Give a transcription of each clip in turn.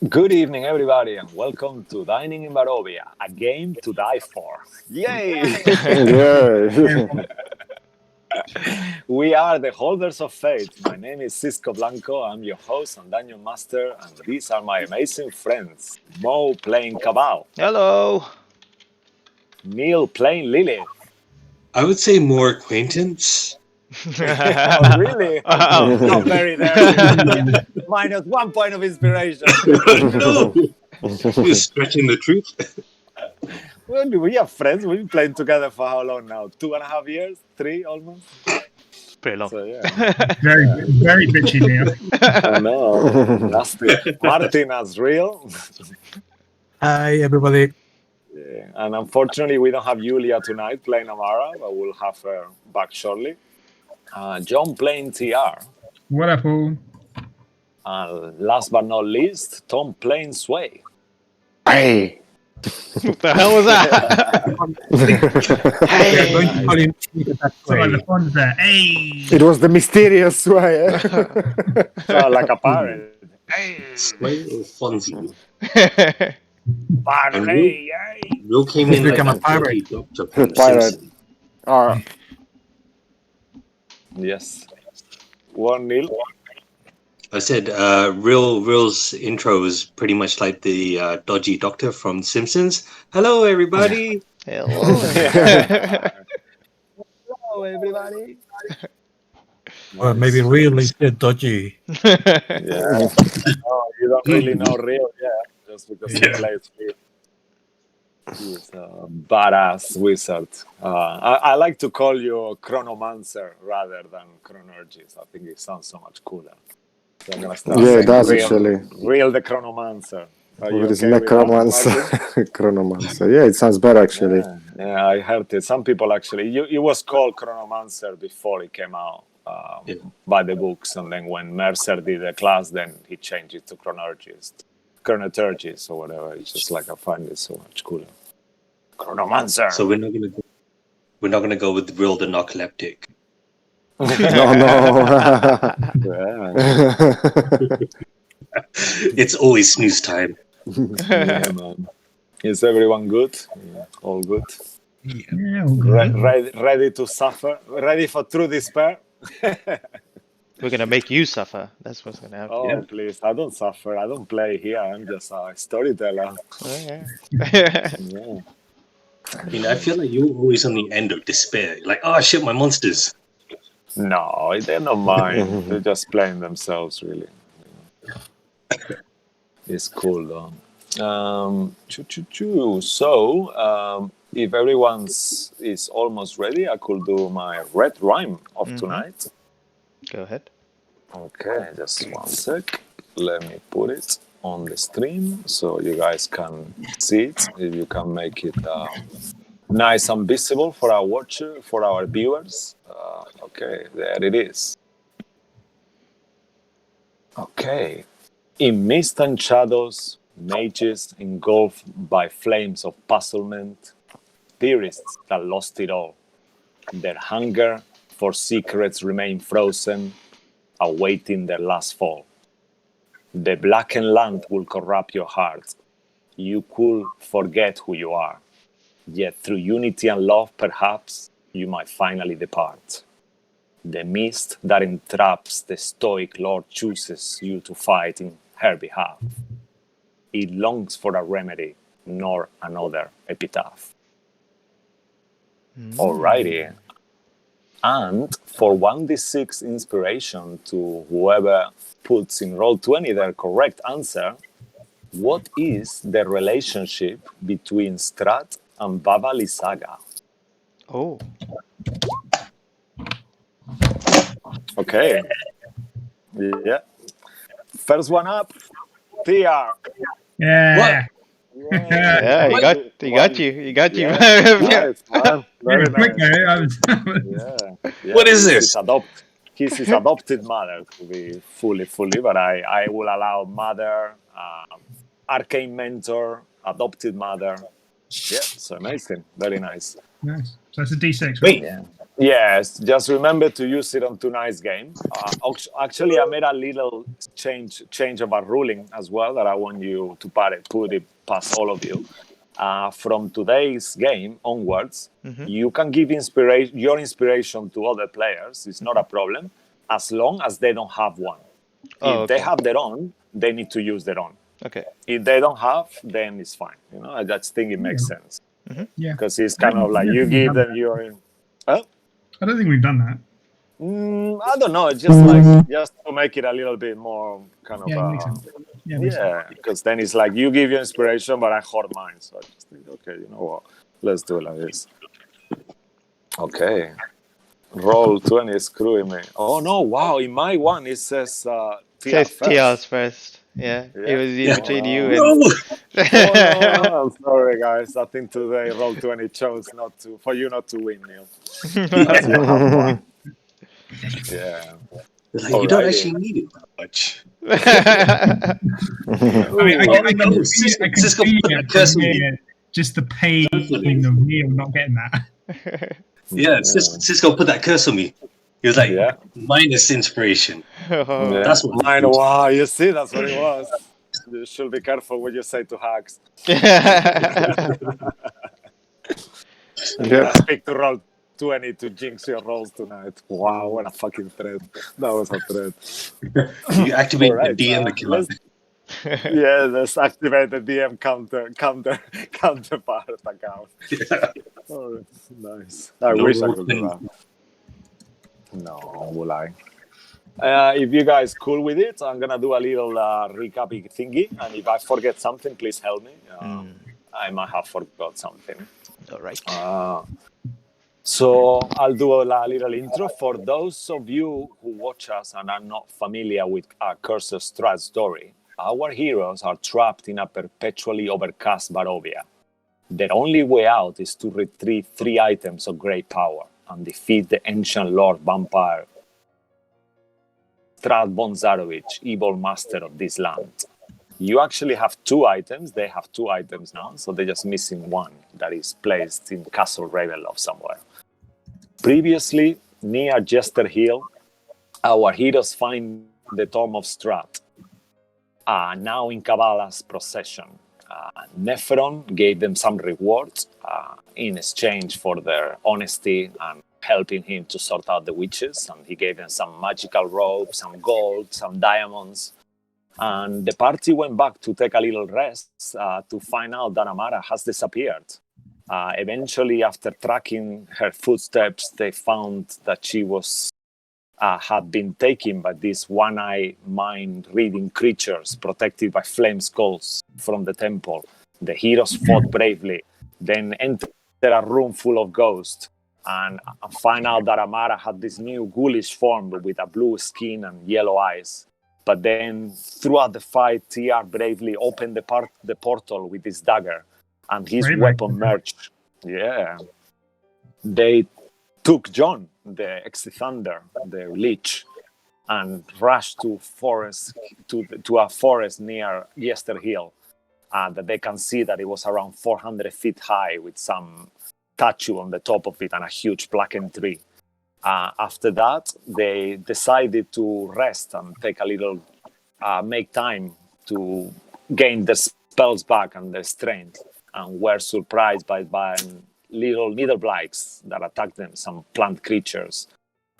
Good evening, everybody, and welcome to Dining in Barovia, a game to die for. Yay! Yeah. We are the holders of fate. My name is Cisco Blanco. I'm your host and Dungeon Master, and these are my amazing friends. Mo playing Cabal, Hello. Neil playing Lilith. I would say more acquaintance. Oh, really? Oh. How very daring. Minus 1 point of inspiration. No, you're stretching the truth. Well, we are friends. We've been playing together for how long now? 2.5 years? 3 almost? Pretty long. So, yeah. Very bitchy, Neil. I know. Nasty. Martin as real. Hi, everybody. Yeah. And unfortunately, we don't have Julia tonight playing Amara, but we'll have her back shortly. John playing TR. Wonderful. And last but not least, Tom playing Sway. Hey. What the hell was that? Yeah, going to call him that way. The fun there. Hey. It was the mysterious way. Like a pirate. Sway or Fonzie? Pirate, And hey, hey. Will came in like become a a pirate. doctor from The Pirate. Simpsons. Yes. One Neil. I said Real's intro is pretty much like the dodgy doctor from The Simpsons. Hello, everybody. Hello. Hello, everybody. Well, maybe really dodgy. Yeah. Oh, you don't really know real yet, just because he plays Phil. He's a badass wizard. I like to call you Chronomancer rather than Chronergist. I think it sounds so much cooler. So I'm gonna start Yeah, saying it does real, actually. Real the Chronomancer. Are you It is okay with that, necromancer. Martin? Chronomancer. Yeah, it sounds better actually. Yeah, I heard it. Some people actually, it was called Chronomancer before it came out Yeah. by the books, and then when Mercer did the class, then he changed it to Chronoturgist or whatever. It's just like I find it so much cooler. Chronomancer. So we're not gonna go with Real the narcoleptic. No. Yeah, It's always snooze time. yeah, man. Is everyone good? Yeah, all good. Yeah, all good. Ready to suffer? Ready for true despair? We're gonna make you suffer. That's what's gonna happen. Oh, Yeah. please. I don't suffer. I don't play here. I'm just a storyteller. Oh, yeah. Yeah. I mean, I feel like you're always on the end of despair. You're like, oh shit, my monsters. No, they're not mine. They're just playing themselves, really. It's cool, though. So, if everyone's is almost ready, I could do my red rhyme of tonight. Go ahead. Okay, just one sec. Let me put it on the stream so you guys can see it. If you can make it nice and visible for our for our viewers. Okay, there it is. Okay. In mist and shadows, mages engulfed by flames of puzzlement, theorists that lost it all. Their hunger for secrets remain frozen, awaiting their last fall. The blackened land will corrupt your heart. You could forget who you are. Yet through unity and love, perhaps, you might finally depart. The mist that entraps the stoic Lord chooses you to fight in her behalf. It longs for a remedy, nor another epitaph. Alrighty. And for 1d6 inspiration to whoever puts in Roll20 their correct answer, what is the relationship between Strahd and Baba Lysaga? Oh. Okay. Yeah. First one up, TR. Yeah. Yeah, he got you. He got you. Yeah, nice, man. Very Quick, nice. eh? Yeah. What is this? He's his adopted mother, to be fully, but I will allow mother, arcane mentor, adopted mother. Yeah, so amazing. Very nice. Nice. So that's a D6, right? Wait, Yeah. Yes, just remember to use it on tonight's game. Actually, I made a little change of a ruling as well that I want you to put it past all of you. From today's game onwards, you can give your inspiration to other players. It's not a problem, as long as they don't have one. Oh, If they okay. have their own, they need to use their own. Okay. If they don't have, then it's fine. I just think it makes sense Yeah. because it's kind of like you give them your. Huh? I don't think we've done that. I don't know. It's just to make it a little bit more kind of. Yeah, makes sense. Yeah, makes sense. Yeah, because then it's like you give your inspiration, but I hoard mine. So I just think, okay, you know what? Let's do it like this. Okay. Roll 20 is screwing me. Oh no! Wow, in my one it says TR Says first. TR's first. Yeah. Yeah. It was in between you and. No! Oh no! I'm sorry, guys. I think today roll 20 chose for you not to win, Neil. That's what happened. Yeah. Like, you don't Alrighty. actually need it that much. I mean, I can Cisco see put it that curse on from me. here, just the pain of Neil not getting that. Yeah, Cisco put that curse on me. He was like, Yeah. minus inspiration. Oh. Yeah. That's what Mine. Wow, you see, that's what it was. You should be careful what you say to hacks. Yeah. Speak to roll 20 to jinx your rolls tonight. Wow, what a fucking threat. That was a threat. You activate Alright, the DM account. Yeah, let's activate the DM counterpart account. Oh, nice. I No wish I roll could do 20. that. No, will I? If you guys cool with it, I'm gonna do a little recapping thingy, and if I forget something, please help me. I might have forgot something. All right. So I'll do a little intro for those of you who watch us and are not familiar with Curse of Strahd story. Our heroes are trapped in a perpetually overcast Barovia. Their only way out is to retrieve 3 items of great power and defeat the ancient Lord Vampire Strahd Bonzarovich, evil master of this land. You actually have 2 items. They have 2 items now, so they're just missing one that is placed in Castle Ravenloft somewhere. Previously, near Jester Hill, our heroes find the Tomb of Strahd, now in Kabbalah's possession. Nephron gave them some rewards in exchange for their honesty and helping him to sort out the witches, and he gave them some magical robes, some gold, some diamonds. And the party went back to take a little rest to find out that Amara has disappeared. Eventually, after tracking her footsteps, they found that she had been taken by these one-eye mind-reading creatures protected by flame skulls from the temple. The heroes fought bravely, then entered a room full of ghosts, and find out that Amara had this new ghoulish form with a blue skin and yellow eyes. But then, throughout the fight, TR bravely opened the portal with his dagger, and his weapon merged. Yeah. They took John, the Ex-Thunder, the Lich, and rushed to a forest near Jester Hill. That they can see that it was around 400 feet high with some statue on the top of it and a huge blackened tree. After that, they decided to rest and take a little, make time to gain their spells back and their strength, and were surprised by little blights that attacked them, some plant creatures.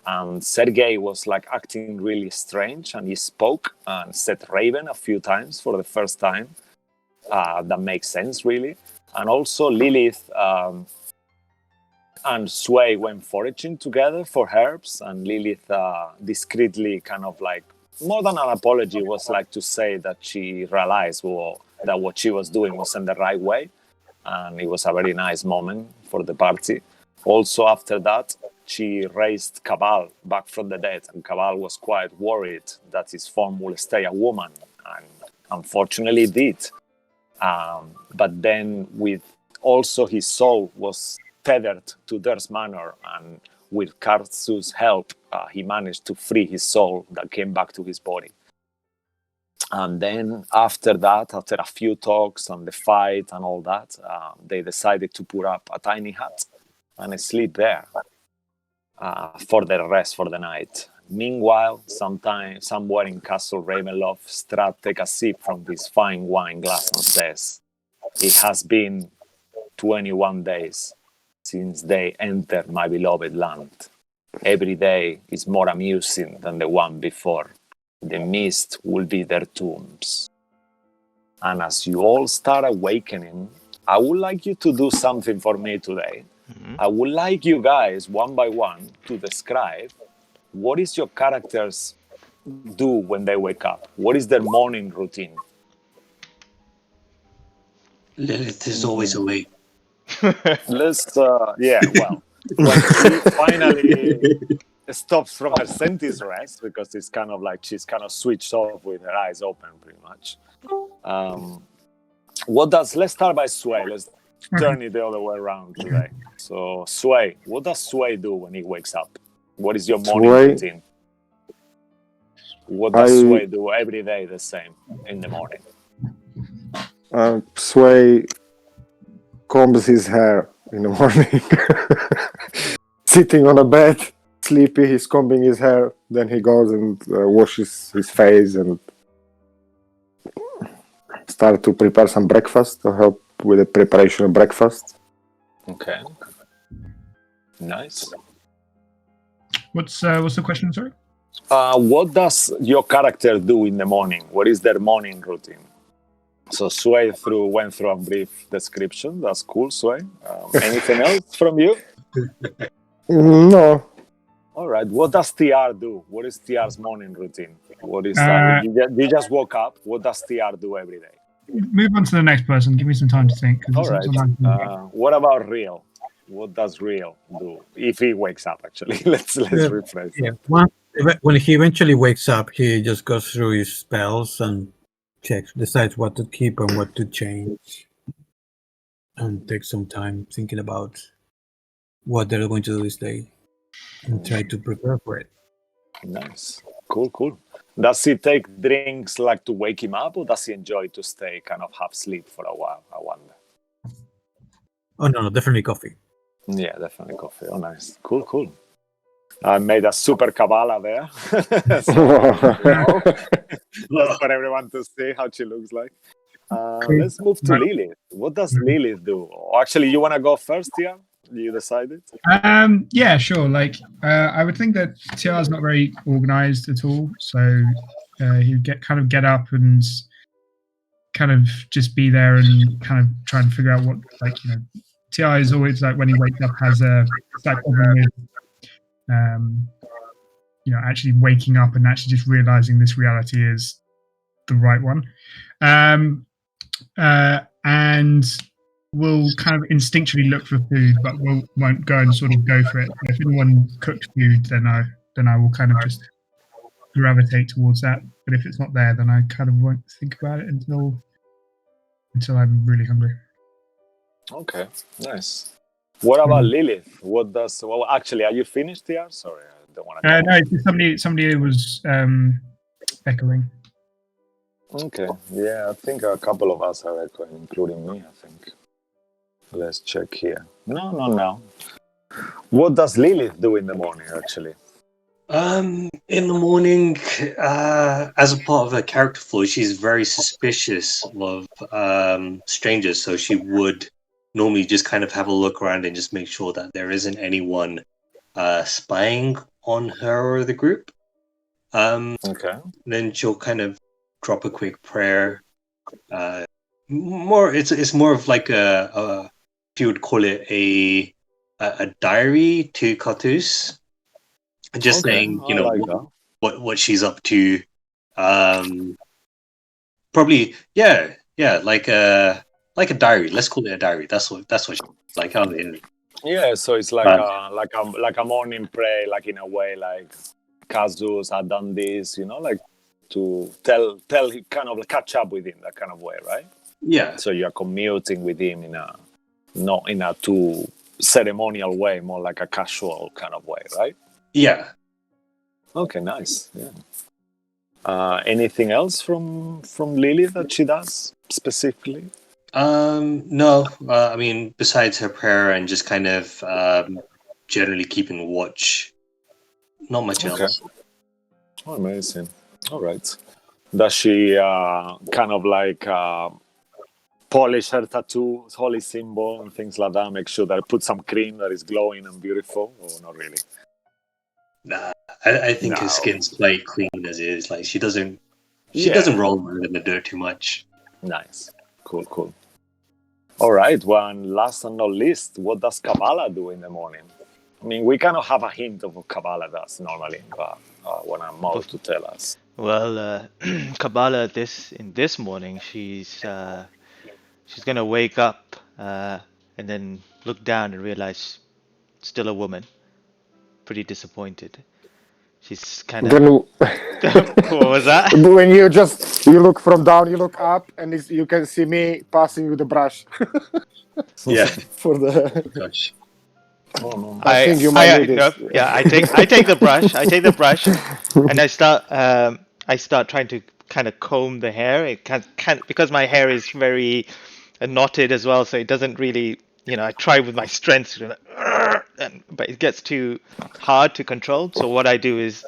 And Sergei was like acting really strange, and he spoke and said Raven a few times for the first time. That makes sense, really. And also Lilith and Sway went foraging together for herbs, and Lilith discreetly kind of like, more than an apology, was like to say that she realized that what she was doing wasn't the right way, and it was a very nice moment for the party. Also after that, she raised Cabal back from the dead, and Cabal was quite worried that his form will stay a woman, and unfortunately it did. But then with also his soul was tethered to Durst Manor, and with Karsu's help, he managed to free his soul that came back to his body. And then after that, after a few talks and the fight and all that, they decided to put up a tiny hut and sleep there. for the rest for the night. Meanwhile, somewhere in Castle Ravenloft, Strahd takes a sip from this fine wine glass and says, "It has been 21 days since they entered my beloved land. Every day is more amusing than the one before. The mist will be their tombs. And as you all start awakening, I would like you to do something for me today. I would like you guys, one by one, to describe what is your characters do when they wake up. What is their morning routine?" Lilith is always awake. Let's, when she finally stops from her sentis rest, because it's kind of like she's kind of switched off with her eyes open, pretty much. Let's start by Sway. Let's turn it the other way around today. So, Sway, what does Sway do when he wakes up? What is your morning Sway? routine? What does Sway do every day the same in the morning? Sway combs his hair in the morning. Sitting on a bed, sleepy, he's combing his hair. Then he goes and washes his face and start to prepare some breakfast to help with the preparation of breakfast. Okay. Nice. What's the question, sorry? What does your character do in the morning? What is their morning routine? So Sway went through a brief description. That's cool, Sway. Anything else from you? No. All right. What does TR do? What is TR's morning routine? What is you just woke up. What does TR do every day? Move on to the next person. Give me some time to think. All right. What about Real? What does Real do if he wakes up? Actually, let's rephrase. Yeah. When he eventually wakes up, he just goes through his spells and decides what to keep and what to change, and takes some time thinking about what they're going to do this day and try to prepare for it. Nice. Cool. Does he take drinks like to wake him up, or does he enjoy to stay kind of half sleep for a while? I wonder. Oh no, definitely coffee. Yeah, definitely coffee. Oh, nice. Cool. I made a super Kabbalah there. That's for everyone to see how she looks like. Let's move to Lilith. What does Lilith do? Actually, you want to go first, Tia? You decided? Yeah, sure. Like, I would think that TR is not very organized at all. So he would get up and kind of just be there and kind of try and figure out what, TR is always like when he wakes up has a problem with, actually waking up and actually just realizing this reality is the right one. And will kind of instinctually look for food, but won't go and sort of go for it. If anyone cooks food, then I will kind of just gravitate towards that. But if it's not there, then I kind of won't think about it until I'm really hungry. Okay, nice. What about Lilith? What does? Well, actually, are you finished here? Sorry, I don't want to. No, somebody was echoing. Okay, yeah, I think a couple of us are echoing, including me. I think. Let's check here. No. What does Lilith do in the morning, actually? In the morning, as a part of her character flaw, she's very suspicious of strangers. So she would normally just kind of have a look around and just make sure that there isn't anyone spying on her or the group. Okay. Then she'll kind of drop a quick prayer. It's more of like a if you would call it a diary to Cartus, just saying what she's up to. Probably like a diary. Let's call it a diary. That's what she's like. Yeah, so it's like a morning prayer, like in a way, like Casus had done this, like to tell kind of catch up with him, that kind of way, right? Yeah. So you're commuting with him not in a too ceremonial way, more like a casual kind of way, right? Yeah. Okay, nice. Yeah. Anything else from Lilith that she does specifically? No. I mean, besides her prayer and just kind of generally keeping watch Not much Okay. else. Oh, amazing. All right. Does she kind of like polish her tattoo, holy symbol, and things like that? Make sure that I put some cream that is glowing and beautiful, or not really? Nah, I think her No. skin's quite clean as is. Like she doesn't Yeah. roll around in the dirt too much. Nice. Cool. All right. One last and not least, what does Kabbalah do in the morning? I mean, we kind of have a hint of what Kabbalah does normally, but I want Maul to tell us. Well, Kabbalah, this morning, she's gonna wake up and then look down and realize still a woman. Pretty disappointed. She's kind of. Then What was that? when you look from down, you look up, and you can see me passing with the brush Yeah. for the. Gosh. Oh, no. I think you might do this. No, yeah, I take the brush. I take the brush, and I start trying to kind of comb the hair. It can't because my hair is very knotted as well, so it doesn't really. I try with my strength, but it gets too hard to control. So what I do is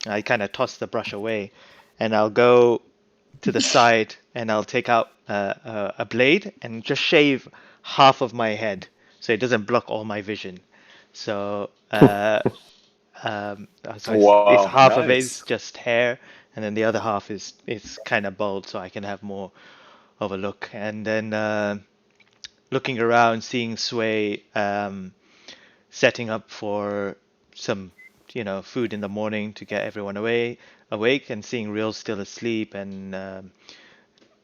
I kind of toss the brush away, and I'll go to the side and I'll take out a blade and just shave half of my head so it doesn't block all my vision. So, it's half of it is just hair, and then the other half is kind of bald, so I can have more of a look. And then looking around, seeing Sway setting up for some food in the morning to get everyone awake, and seeing Real still asleep and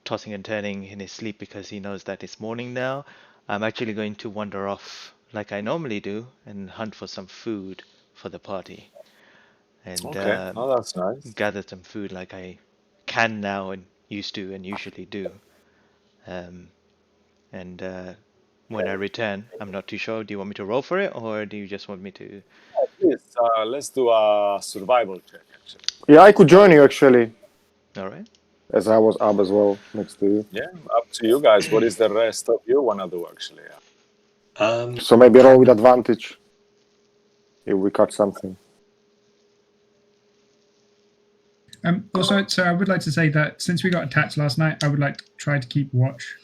tossing and turning in his sleep because he knows that it's morning now. I'm actually going to wander off like I normally do and hunt for some food for the party, and that's nice. gather some food like I can now and used to and usually do. And when I return, I'm not too sure. Do you want me to roll for it, or do you just want me to? Please, let's do a survival check, actually. Yeah, I could join you actually, All right. as I was up as well next to you. Yeah, up to you guys. What is the rest of you want to do, actually? So maybe roll with advantage if we catch something. Also, so I would like to say that since we got attacked last night, I would like to try to keep watch.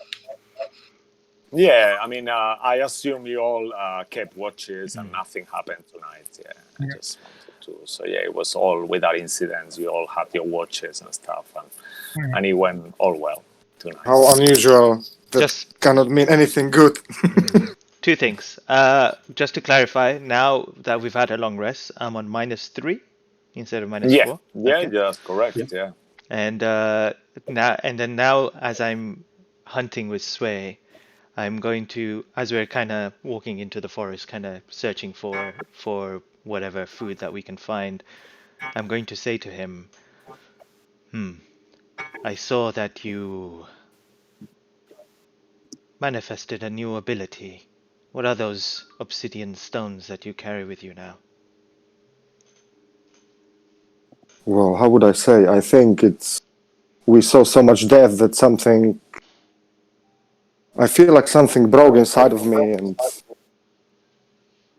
Yeah, I mean, I assume you all kept watches and nothing happened tonight. Yeah, I just wanted to. So yeah, it was all without incidents. You all had your watches and stuff, and it went all well tonight. How unusual. That Just cannot mean anything good. two things. Just to clarify, now that we've had a long rest, I'm on -3 instead of -4. Yeah, Okay. that's correct. Yeah. And now, as I'm hunting with Sway, I'm going to, as we're kind of walking into the forest, kind of searching for whatever food that we can find, I'm going to say to him, I saw that you manifested a new ability. What are those obsidian stones that you carry with you now? Well, how would I say? I think we saw so much death that something. I feel like something broke inside of me, and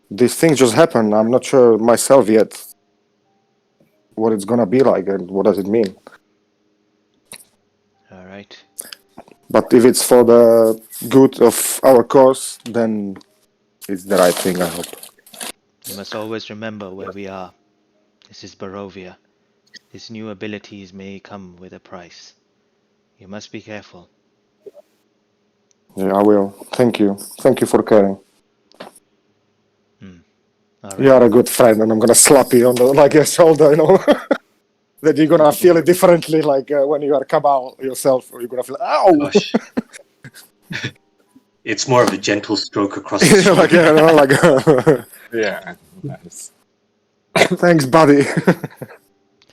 these things just happen. I'm not sure myself yet what it's gonna be like and what does it mean. All right. But if it's for the good of our cause, then it's the right thing, I hope. You must always remember where we are. This is Barovia. His new abilities may come with a price. You must be careful. Yeah, I will. Thank you. Thank you for caring. All right. You are a good friend, and I'm gonna slap you on your shoulder, that you're gonna feel it differently, like when you are Cabal yourself, or you're gonna feel, ow! Gosh. It's more of a gentle stroke across the shoulder. Yeah. Nice. Thanks, buddy.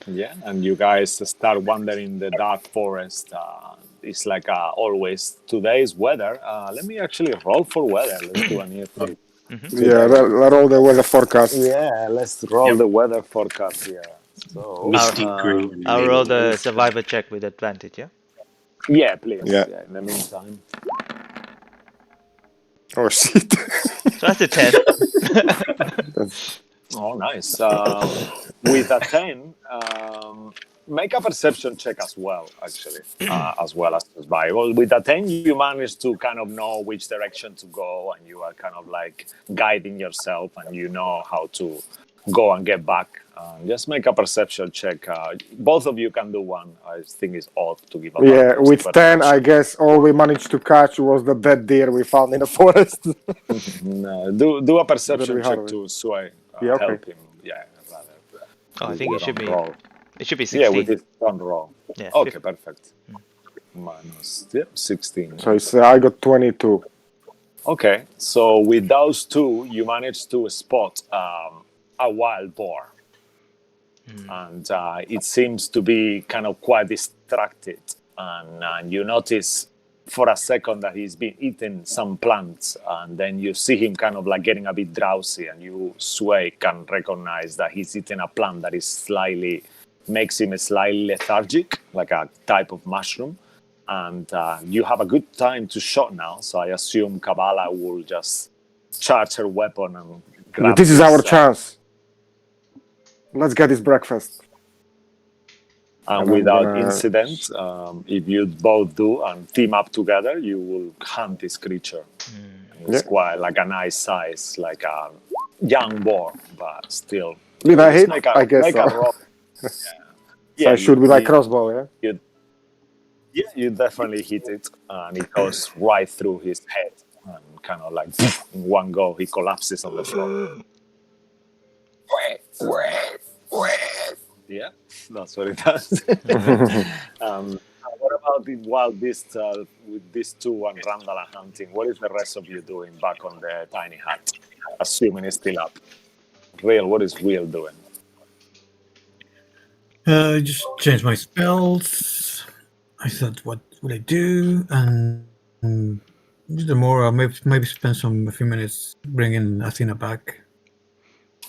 Yeah, and you guys start wandering the dark forest. It's like always today's weather. Let me actually roll for weather. Let's do a new thing. Yeah, roll the weather forecast. Yeah, let's roll the weather forecast here. So, Misty grey. and I'll rain. roll the survivor check with advantage, yeah? yeah, please. Yeah. Yeah, in the meantime. Oh shit! So that's a 10. Oh, nice. With a 10, make a perception check as well, actually, as well as survival. With a 10, you manage to kind of know which direction to go, and you are kind of like guiding yourself, and you know how to go and get back. Just make a perception check. Both of you can do one. I think it's odd to give a Yeah, with 10, I guess all we managed to catch was the dead deer we found in the forest. No, do a perception Very check hard. to Sway. Yeah, okay. Help him. Yeah, rather. Oh, I With think your it should own be. roll. It should be Yeah, 16. with his own roll. Yeah, Okay, 15. perfect. Minus 16. So it's, I got 22. Okay, so with those two, you managed to spot a wild boar. And it seems to be kind of quite distracted. And you notice for a second that he's been eating some plants. And then you see him kind of like getting a bit drowsy. And you, Sway, can recognize that he's eating a plant that is makes him slightly lethargic, like a type of mushroom. And you have a good time to shot now. So I assume Kabbalah will just charge her weapon and grab This is our his, chance. Let's get his breakfast. And I'm without gonna- incident, if you both do and team up together, you will hunt this creature. It's Yeah. quite like a nice size, like a young boar, but still. Did I Just hit? I guess make so. a roll. So I shoot with my crossbow, yeah? Yeah, you definitely hit it, and it goes right through his head, and kind of like in one go, he collapses on the floor. Yeah, that's what it does. What about the wild beasts with these two and Randall are hunting? What is the rest of you doing back on the tiny hut? Assuming it's still up. Real, what is Real doing? Just change my spells. I thought, what would I do? And the more, I'll maybe spend a few minutes bringing Athena back.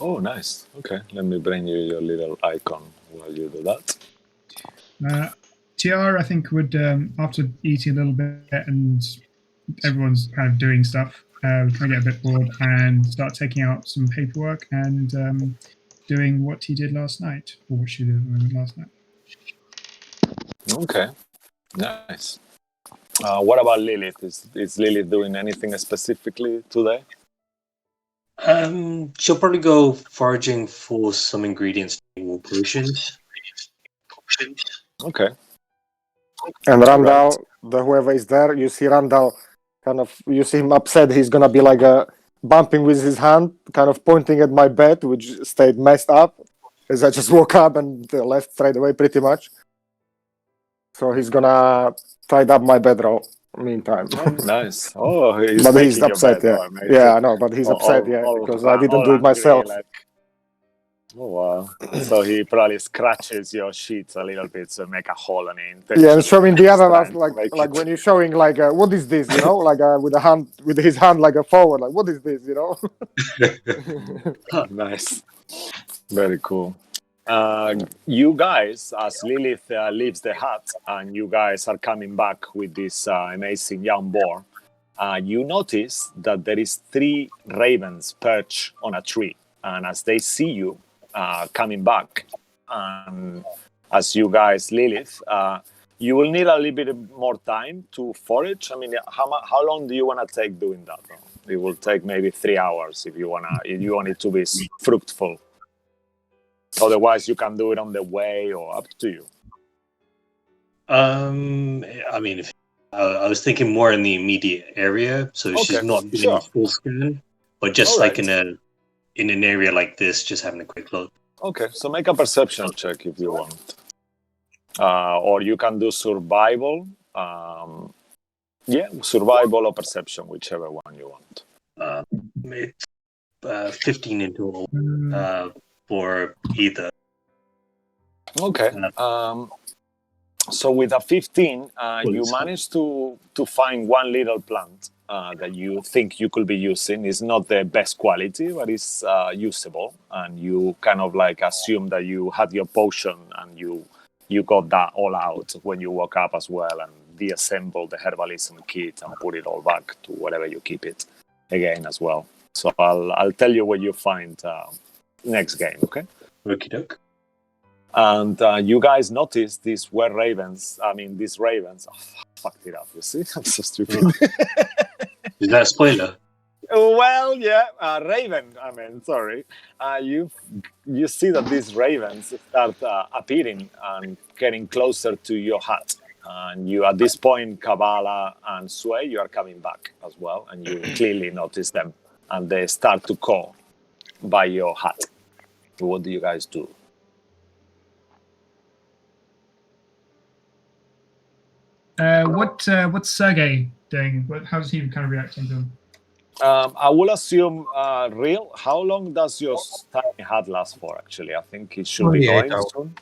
Oh, nice. Okay, let me bring you your little icon while you do that. TR, I think, would, after eating a little bit and everyone's kind of doing stuff, kind of get a bit bored and start taking out some paperwork and doing what he did last night, or what she did last night. Okay, nice. What about Lilith? Is Lilith doing anything specifically today? She'll probably go foraging for some ingredients to more potions. Okay. And Randall, whoever is there, you see Randall you see him upset. He's gonna be like bumping with his hand, kind of pointing at my bed, which stayed messed up as I just woke up and left straight away, pretty much. So he's gonna tidy up my bedroll meantime. Oh, nice. Oh, But he's making your upset, bed, yeah. oh, amazing. Yeah, I know, but he's upset, because I didn't do it myself. Oh, wow. So he probably scratches your sheets a little bit to make a hole in it. Yeah, and showing the other us, Trying to make like it- when you're showing, like, what is this, you know? Like, with his hand, like, a forward, like, what is this, you know? Nice. Very cool. You guys, as Lilith leaves the hut and you guys are coming back with this amazing young boar, you notice that there is 3 ravens perched on a tree. And as they see you coming back, as you guys, Lilith, you will need a little bit more time to forage. I mean, how long do you want to take doing that? It will take maybe 3 hours if you want it to be fruitful. Otherwise, you can do it on the way or up to you. I mean, I was thinking more in the immediate area, so she's Okay, not doing sure. a full scan, but just All like right. in an area like this, just having a quick look. Okay, so make a perception check if you want. Or you can do survival. Survival or perception, whichever one you want. It's 15 in total for either. Okay. So with a 15, you Please. manage to find one little plant that you think you could be using. It's not the best quality, but it's usable. And you kind of like assume that you had your potion and you got that all out when you woke up as well and deassemble the herbalism kit and put it all back to wherever you keep it again as well. So I'll tell you what you find next game, okay? Okie doke. And you guys notice these were ravens. I mean, these ravens. Oh, fucked it up. You see, I'm so stupid. Is that a spoiler? Well, yeah, raven. I mean, sorry. You see that these ravens start appearing and getting closer to your hut. And you, at this point, Kabbalah and Sway, you are coming back as well, and you clearly notice them, and they start to call by your hut. What do you guys do? What's Sergey doing? How's he kind of reacting to them? I will assume, real. How long does your tiny hut last for? Actually, I think it should be 48 going hours. soon.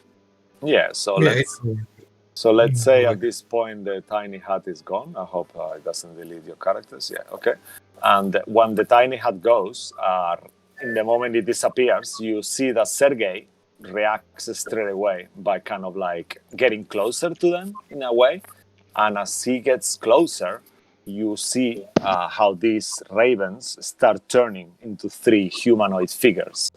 Yeah. So Yeah, let's say at this point the tiny hut is gone. I hope it doesn't delete your characters. Yeah. Okay. And when the tiny hut goes, in the moment it disappears, you see that Sergey reacts straight away by kind of like getting closer to them in a way. And as he gets closer, you see how these ravens start turning into three humanoid figures.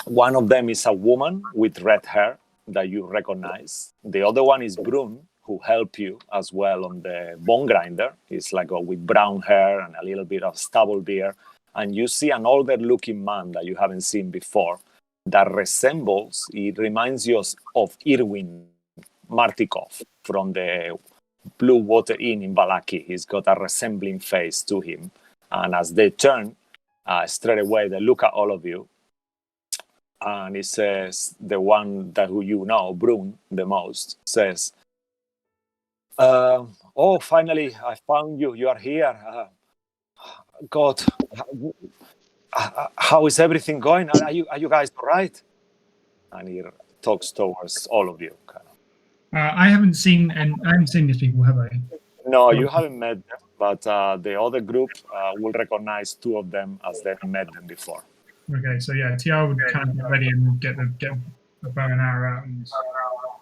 One of them is a woman with red hair that you recognize. The other one is Brun, who helped you as well on the bone grinder. He's like with brown hair and a little bit of stubble beard. And you see an older looking man that you haven't seen before that reminds you of Irwin Martikov from the Blue Water Inn in Valaki. He's got a resembling face to him. And as they turn, straight away, they look at all of you. And he says, the one that who you know, Brun, the most, says, oh, finally, I found you. You are here. God, how is everything going? Are you guys all right? And he talks towards all of you. Kind of. I haven't seen these people, have I? No, you haven't met them, but the other group will recognize two of them as they've met them before. Okay, so yeah, TR would kind of get ready and get the bow and arrow out. And...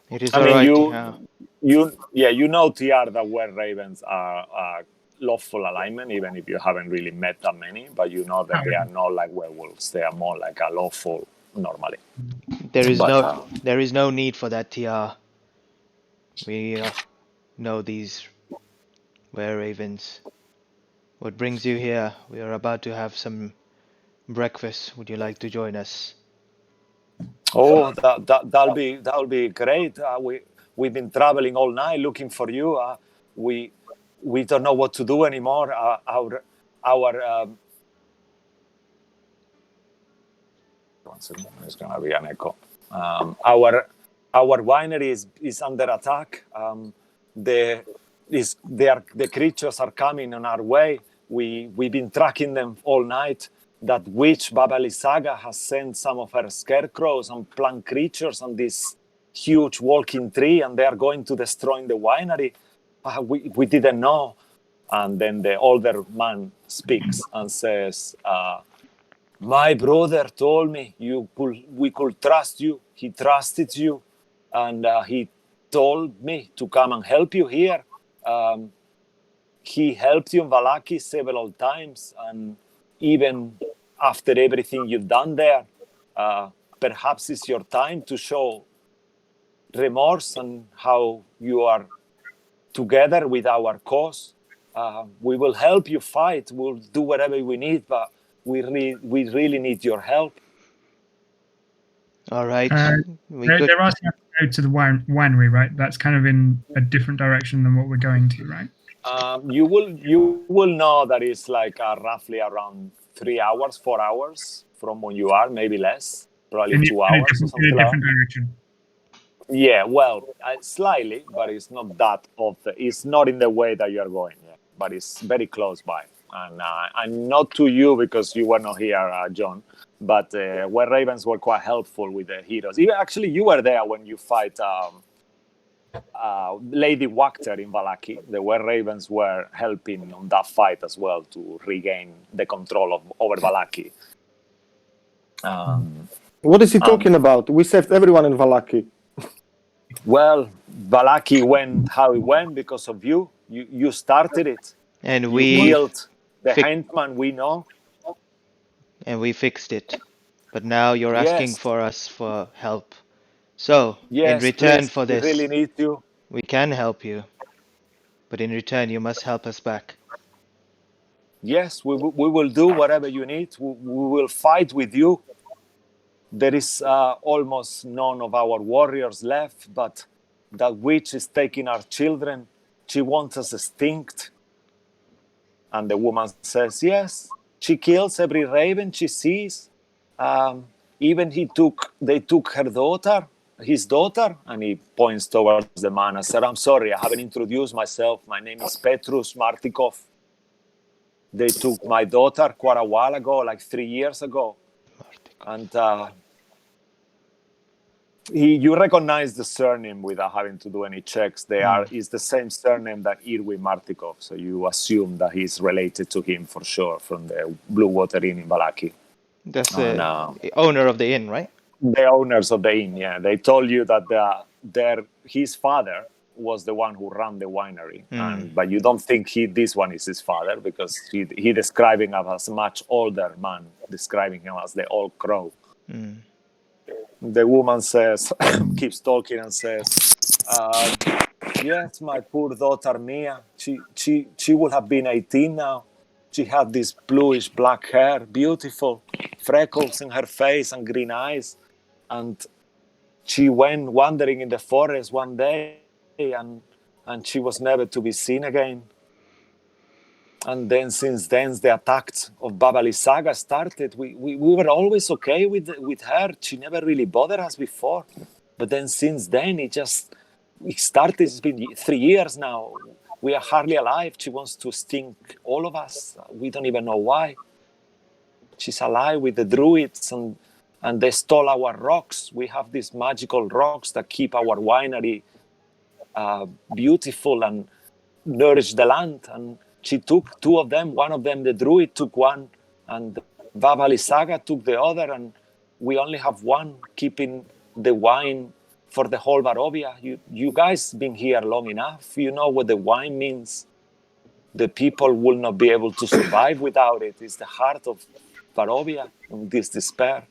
It is I alright. mean, you know, TR, that were ravens are lawful alignment, even if you haven't really met that many, but you know that they are not like werewolves. They are more like a lawful normally. There is no need for that, TR. We know these were ravens. What brings you here? We are about to have some breakfast. Would you like to join us? Oh, that'll be great. We've been traveling all night looking for you. We don't know what to do anymore. Our once again, there's gonna be an echo. Our winery is under attack. The creatures are coming on our way. We've been tracking them all night. That witch Baba Lysaga has sent some of her scarecrows and plant creatures on this huge walking tree, and they are going to destroy the winery. We didn't know. And then the older man speaks and says, my brother told me we could trust you. He trusted you, and he told me to come and help you here. He helped you in Valaki several times, and even after everything you've done there, perhaps it's your time to show remorse and how you are together with our cause. We will help you fight. We'll do whatever we need, but we really need your help. All right. They're asking us to go to the winery, right? That's kind of in a different direction than what we're going to, right? You will know that it's like roughly around 3 hours, 4 hours from when you are, maybe less, probably 2 hours or something in a like different that. direction. Yeah, well, slightly, but it's not that often. It's not in the way that you are going, but it's very close by. And not to you because you were not here, John, but where ravens were quite helpful with the heroes. Even actually, you were there when you fight Lady Wachter in Valaki. The were ravens were helping on that fight as well to regain the control over Valaki. What is he talking about? We saved everyone in Valaki. Well, Valaki went how it went because of you. You started it. And you killed the henchman we know. and we fixed it. But now you're asking Yes, for us for help. So, in yes, return please. for We this, really need you. we can help you. But in return, you must help us back. Yes, we will do whatever you need. We will fight with you. There is almost none of our warriors left, but that witch is taking our children. She wants us extinct. And the woman says, yes, she kills every raven she sees. Even they took her daughter, his daughter, and he points towards the man and said, I'm sorry, I haven't introduced myself. My name is Petrus Martikov. They took my daughter quite a while ago, like 3 years ago. And you recognize the surname without having to do any checks. It's the same surname that Irwin Martikov, so you assume that he's related to him for sure from the Blue Water Inn in Balaki. That's And the owner of the inn, right? the owners of the inn, yeah, they told you that his father was the one who ran the winery, but you don't think this one is his father because he describing him as a much older man, describing him as the old crow. The woman says, keeps talking and says, yes, my poor daughter Mia, she would have been 18 now. She had this bluish black hair, beautiful, freckles in her face and green eyes. And she went wandering in the forest one day and she was never to be seen again. And then since then, the attacks of Baba Lysaga started. We were always okay with her. She never really bothered us before. But then since then, it started. It's been 3 years now. We are hardly alive. She wants to stink all of us. We don't even know why. She's alive with the druids and they stole our rocks. We have these magical rocks that keep our winery beautiful and nourish the land. And she took 2 of them. One of them, the druid, took one, and Baba Lysaga took the other, and we only have one keeping the wine for the whole Barovia. You guys been here long enough. You know what the wine means. The people will not be able to survive without it. It's the heart of Barovia in this despair.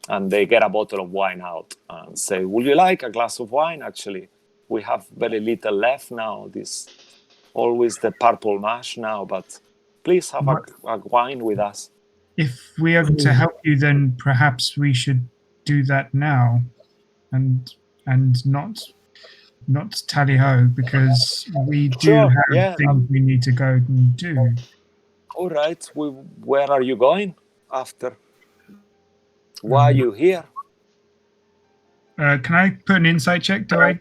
And they get a bottle of wine out and say, would you like a glass of wine? Actually, we have very little left now. This always the purple mash now, but please have a wine with us. If we are to help you, then perhaps we should do that now, and not tally ho, because we do Sure, have yeah. things we need to go and do. All right. Where are you going after? Why are you here? Can I put an insight check? Do I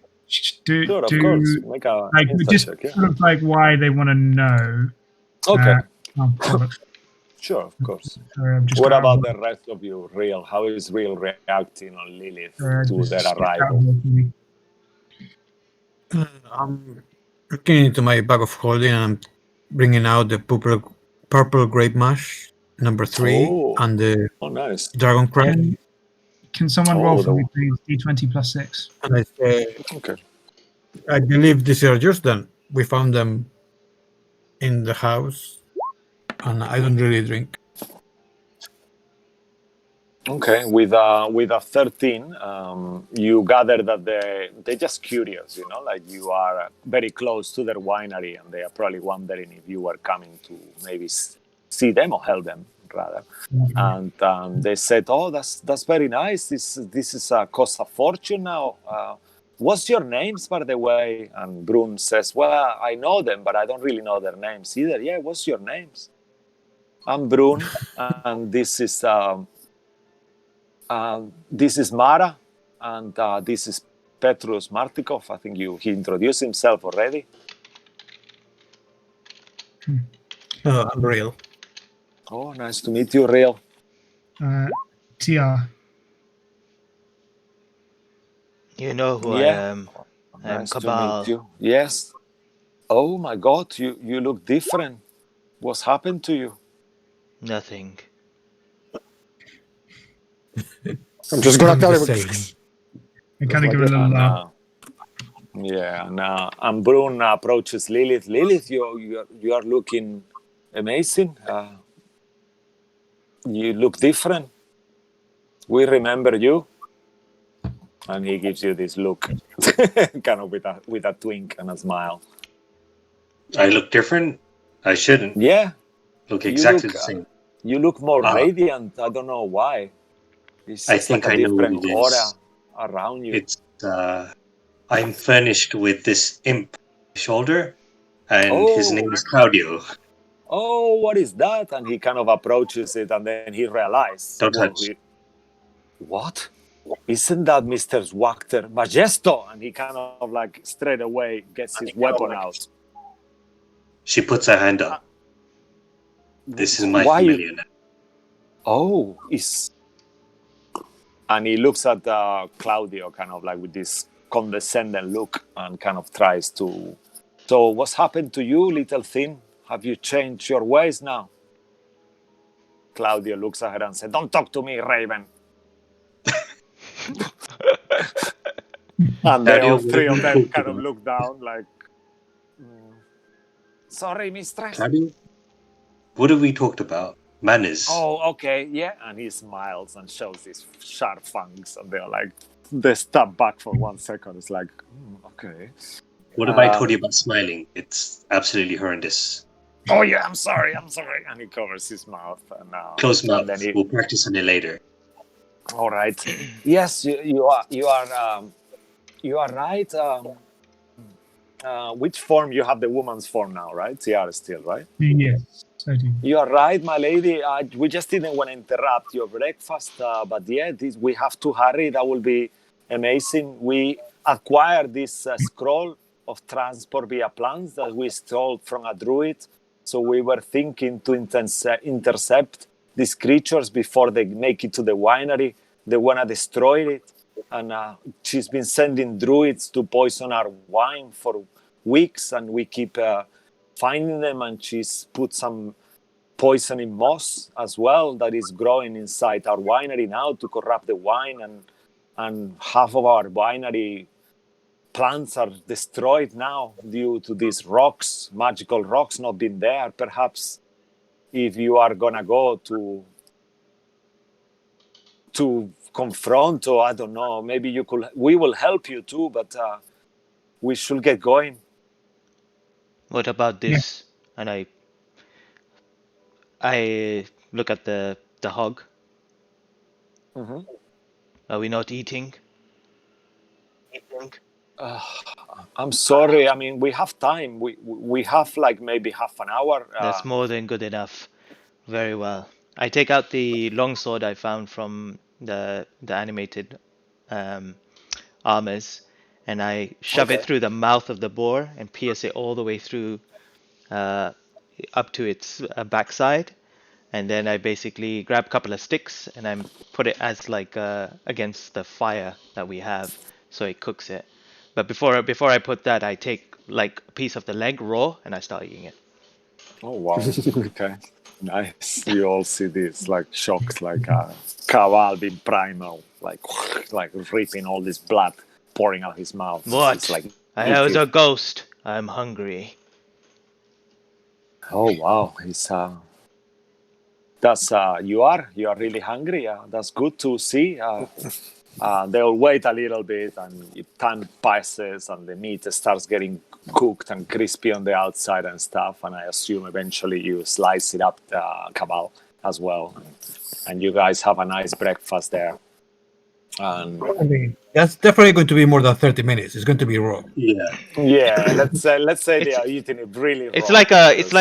do? Sure, of course. Make a like insight just check, yeah. sort of like why they want to know? Okay. Bollocks. Sure, of course. Sorry, I'm just What got about out the rest of you, Real? How is Real reacting on Lilith of- to just their skipped out arrival? of me. I'm looking into my bag of holding and I'm bringing out the purple grape mash number 3 Oh. and the Nice. dragon crab. Can someone roll for the- me, please? D20 plus 6. And I say, Okay. I believe these are yours then. We found them in the house and I don't really drink. Okay, with a 13, you gather that they're just curious, like you are very close to their winery, and they are probably wondering if you were coming to maybe see them or help them, rather. And they said, "Oh, that's very nice. This is cost a fortune now. What's your names, by the way?" And Brun says, "Well, I know them, but I don't really know their names either." "Yeah, what's your names?" "I'm Brun, and this is." This is Mara, and this is Petrus Martikov. I think he introduced himself already. I'm real. Oh, nice to meet you, Real. TR. You know who I Yeah. am. I'm Nice to Cabal. meet you. Yes. Oh my God, you look different. What's happened to you? Nothing. I'm just gonna tell the him. same. I kind of give a little laugh. And Brun approaches Lilith. Lilith, you are looking amazing. You look different. We remember you. And he gives you this look, kind of with a twink and a smile. I look different. I shouldn't Yeah, look you exactly look the same. more Ah. radiant. I don't know why. It's I just think like a I know what different it aura is. around you. It's I'm furnished with this imp on my shoulder, and his name is Claudio. Oh, what is that? And he kind of approaches it, and then he realizes, Don't touch. What? Isn't that Mr. Wachter Majesto? And he kind of like straight away gets his weapon out. She puts her hand up. This is my Why familiar now. Oh, and he looks at Claudio kind of like with this condescending look and kind of tries to. So, what's happened to you, little thing? Have you changed your ways now? Claudio looks at her and says, "Don't talk to me, Raven." And they Claudio, all what three have of we them talked kind of about? look down like, "Sorry, mistress." Claudio, what have we talked about? Manners. Oh, okay, yeah. And he smiles and shows his sharp fangs, and they're like, they step back for 1 second. It's like, okay. What have I told you about smiling? It's absolutely horrendous. Oh yeah, I'm sorry. And he covers his mouth, Close mouth. and then he. We'll practice on it later. All right. Yes, you are right. Which form you have the woman's form now, right? Tiara still, right? Yes, I do. You are right, my lady. We just didn't want to interrupt your breakfast, but yeah, we have to hurry. That will be amazing. We acquired this scroll of transport via plants that we stole from a druid. So we were thinking to intercept these creatures before they make it to the winery. They want to destroy it. And she's been sending druids to poison our wine for weeks, and we keep finding them. And she's put some poisoning moss as well that is growing inside our winery now to corrupt the wine, and half of our winery plants are destroyed now due to these rocks, magical rocks not being there. Perhaps if you are gonna go to confront, or I don't know, maybe we will help you too, but we should get going. What about this? And I look at the hog. Are we not eating? I'm sorry. I mean, we have time. We have like maybe half an hour. That's more than good enough. Very well. I take out the longsword I found from the animated armors, and I shove it through the mouth of the boar and pierce it all the way through up to its backside. And then I basically grab a couple of sticks and I put it as like against the fire that we have, so it cooks it. But before I put that, I take like a piece of the leg raw and I start eating it. Oh wow! Okay, nice. You all see this like shocks, like a cabal being primal, like ripping all this blood pouring out his mouth. What? It's like I was a ghost. I'm hungry. oh wow! It's that's you are really hungry. That's good to see. They'll wait a little bit, and if time passes, and the meat starts getting cooked and crispy on the outside and stuff. And I assume eventually you slice it up, cabal, as well, and you guys have a nice breakfast there. And That's definitely going to be more than 30 minutes. It's going to be raw. yeah, let's say they are eating it really raw. It's like it's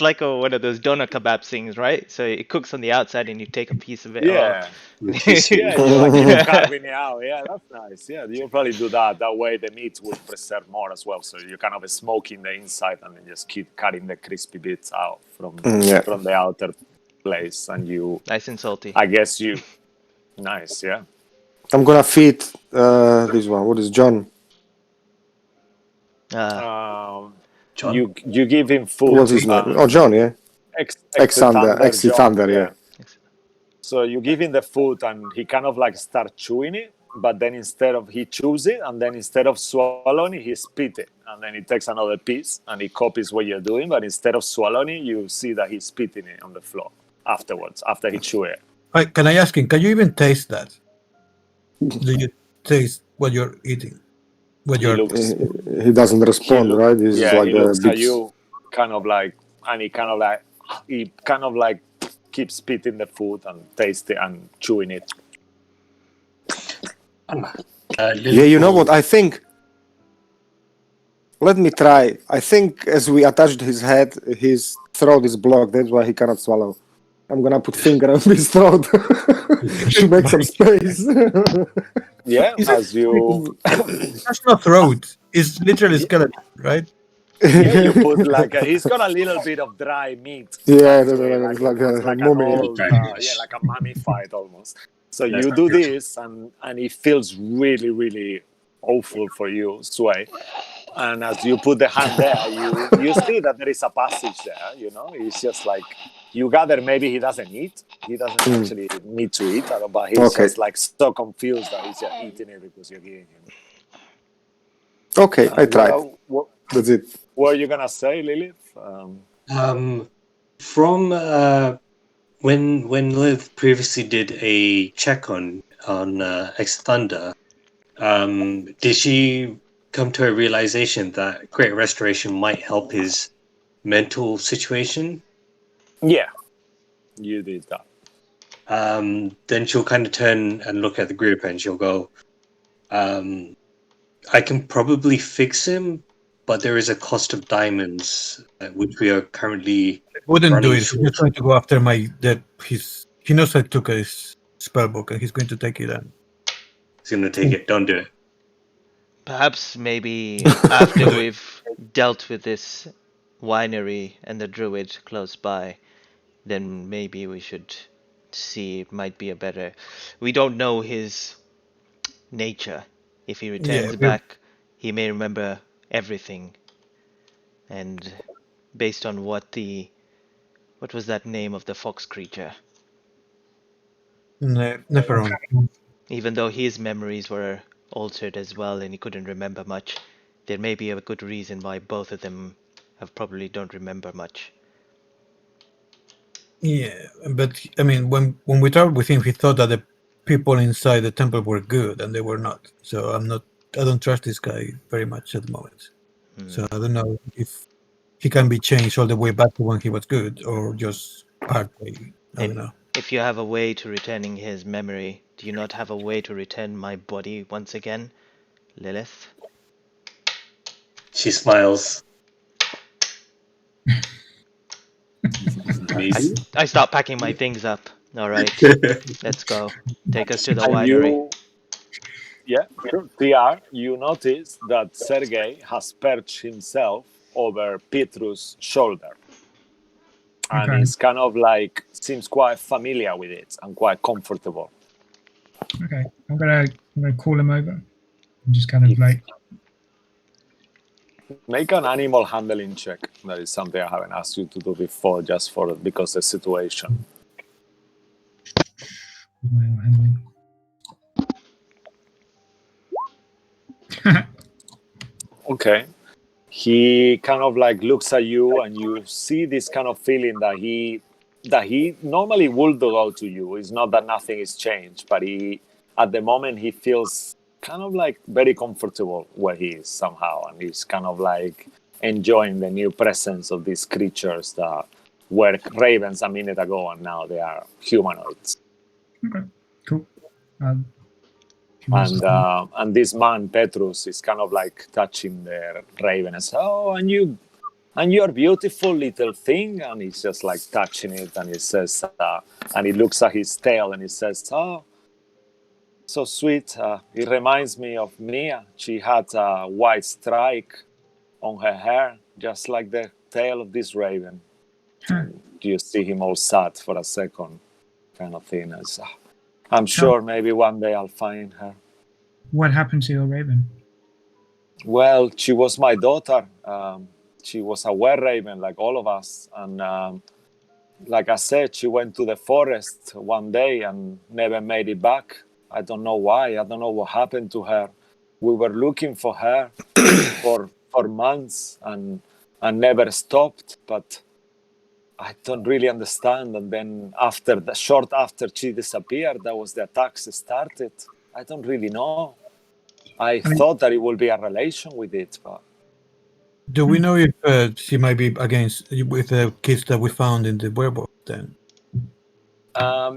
like a one of those doner kebab things, right? So it cooks on the outside and you take a piece of it off. Yeah, you're carving it out. Yeah, that's nice. Yeah, you'll probably do that. That way the meat will preserve more as well. So you kind of smoking the inside and then just keep cutting the crispy bits out from the outer place. And you, nice and salty. I guess you, nice, yeah. I'm gonna feed this one. What is John? John? John? You give him food. What's his name? Oh, John, yeah. Exi Thunder, yeah. So you give him the food and he kind of like start chewing it, but then he chews it, and then instead of swallowing it, he spit it, and then he takes another piece and he copies what you're doing, but instead of swallowing it, you see that he's spitting it on the floor afterwards, after he chew it. Can I ask him? Can you even taste that? Do you taste what you're eating? What He you're looks, He doesn't respond, right? He's yeah, like he a looks big. at you, kind of like, and he kind of like keeps spitting the food and tasting and chewing it. Yeah, you know what? I think. Let me try. I think as we attached his head, his throat is blocked. That's why he cannot swallow. I'm gonna put finger on his throat to make some space. Yeah, as you, That's not throat. It's literally skeleton, right? yeah, you put like he's got a little bit of dry meat. Yeah, To it, it's like almost a like an mummy. old, like a mummified almost. So you do this, and it feels really, really awful for you, Sway. And as you put the hand there, you see that there is a passage there. You know, it's just like you gather maybe he doesn't eat. He doesn't actually need to eat, but he's Okay. just like so confused that he's just eating it because you're giving him. Okay, I tried. What That's it. were you gonna say, Lilith? From when Liv previously did a check on Ex Thunder, did she come to a realization that Great Restoration might help his mental situation? Yeah, you did that. Then she'll kind of turn and look at the group and she'll go, I can probably fix him, but there is a cost of diamonds, which we are currently Wouldn't do running it. He's trying to go after he knows I took his spell book and he's going to take it and He's going to take it. Don't do it. Perhaps maybe after we've dealt with this winery and the druid close by, then maybe we should see. It might be a better. We don't know his nature. If he returns back, he may remember everything. And based on what was that name of the fox creature? Neferon. Even though his memories were altered as well and he couldn't remember much, there may be a good reason why both of them probably don't remember much. Yeah, but I mean, when we talked with him, he thought that the people inside the temple were good, and they were not. So I don't trust this guy very much at the moment. So I don't know if he can be changed all the way back to when he was good, or just partly. I don't know. If you have a way to returning his memory, do you not have a way to return my body once again, Lilith? She smiles. I start packing my things up. All right, let's go. Take us to the winery. Yeah, sure. TR, you notice that Sergei has perched himself over Petrus' shoulder. And he's kind of like, seems quite familiar with it and quite comfortable. Okay, I'm gonna call him over. And just kind of like make an animal handling check. That is something I haven't asked you to do before, just because the situation. Okay. He kind of like looks at you, and you see this kind of feeling that he normally would go to you. It's not that nothing is changed, but at the moment he feels kind of like very comfortable where he is somehow, and he's kind of like enjoying the new presence of these creatures that were ravens a minute ago, and now they are humanoids. Okay, cool. And this man Petrus is kind of like touching the raven and says, "Oh, and you're beautiful little thing," and he's just like touching it, and he says, and he looks at his tail and he says, "Oh, so sweet. It reminds me of Mia. She had a white strike on her hair, just like the tail of this raven." And you see him all sad for a second, kind of thing. As, I'm sure maybe one day I'll find her. What happened to your raven? Well, she was my daughter. She was a were-raven like all of us. And like I said, she went to the forest one day and never made it back. I don't know why. I don't know what happened to her. We were looking for her for months and never stopped. But I don't really understand. And then short after she disappeared, that was the attacks started. I don't really know. I thought that it would be a relation with it, but Do we know if she might be against with the kids that we found in the werewolf then?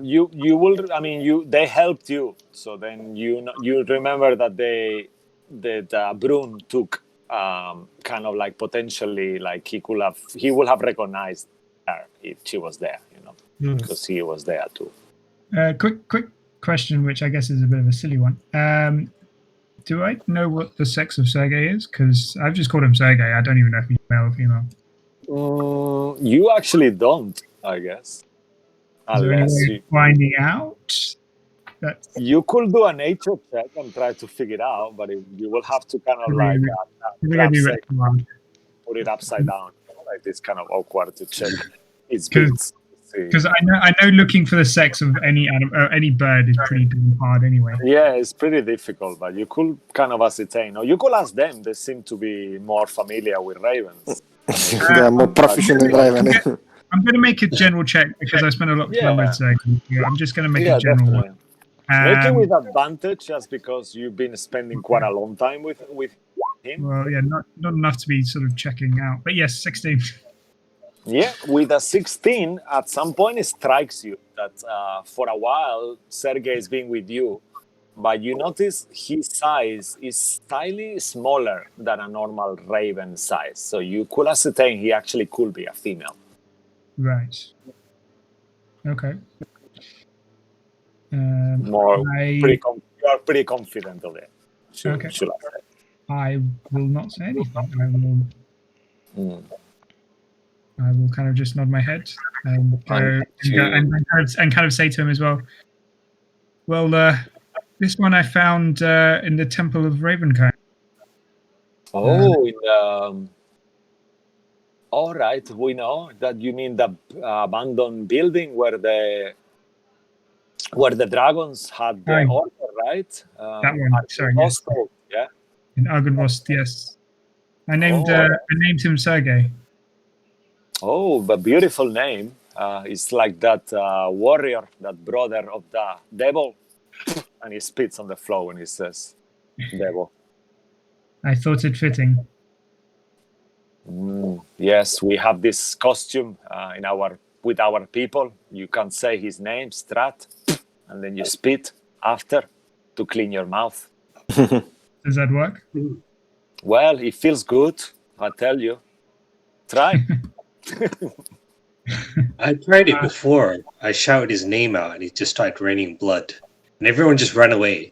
you will. I mean, they helped you, so then you remember that Brun took kind of like potentially like he will have recognized her if she was there, because he was there too. Quick question, which I guess is a bit of a silly one. Do I know what the sex of Sergei is? Because I've just called him Sergei. I don't even know if he's male or female. You actually don't, I guess. Is there any way of finding out? You could do a nature check and try to figure it out, but you will have to kind of like put it upside down. Like it's kind of awkward to check its bits. Because I know looking for the sex of any animal, any bird is pretty damn hard anyway. Yeah, it's pretty difficult, but you could kind of ascertain, or you could ask them. They seem to be more familiar with ravens. They are more proficient in raven. I'm going to make a general check because I spent a lot of time with Sergei. I'm just going to make a general one. Make it with advantage, just because you've been spending quite a long time with him. Well, yeah, not enough to be sort of checking out, but yes, 16. Yeah, with a 16, at some point it strikes you that for a while Sergei's been with you, but you notice his size is slightly smaller than a normal raven size. So you could ascertain he actually could be a female. Right. Okay. You are pretty confident of it. Okay. Should I say? I will not say anything. I will kind of just nod my head and kind of say to him as well. Well, this one I found in the Temple of Ravencomb. Oh, all right. We know that you mean the abandoned building where the dragons had the order, right? That one. Sorry. Yes. Yeah. In Argynvost, yes. I named him Sergei. Oh, but beautiful name. It's like that warrior, that brother of the devil, and he spits on the floor when he says devil. I thought it fitting. Yes, we have this costume with our people. You can say his name, Strahd, and then you spit after to clean your mouth. Does that work? Well, it feels good, I tell you. Try. I tried it before. I shouted his name out and it just started raining blood. And everyone just ran away.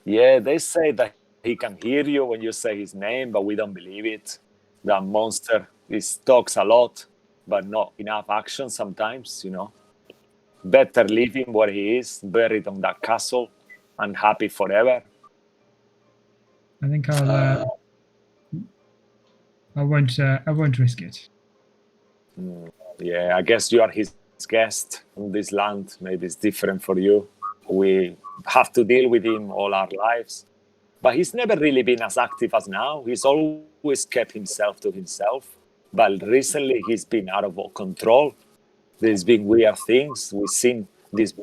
Yeah, they say that he can hear you when you say his name, but we don't believe it. That monster, he talks a lot, but not enough action sometimes, Better leave him where he is, buried on that castle, and happy forever. I think I won't risk it. Yeah, I guess you are his guest on this land. Maybe it's different for you. We have to deal with him all our lives. But he's never really been as active as now. He's always kept himself to himself. But recently he's been out of control. There's been weird things. We've seen these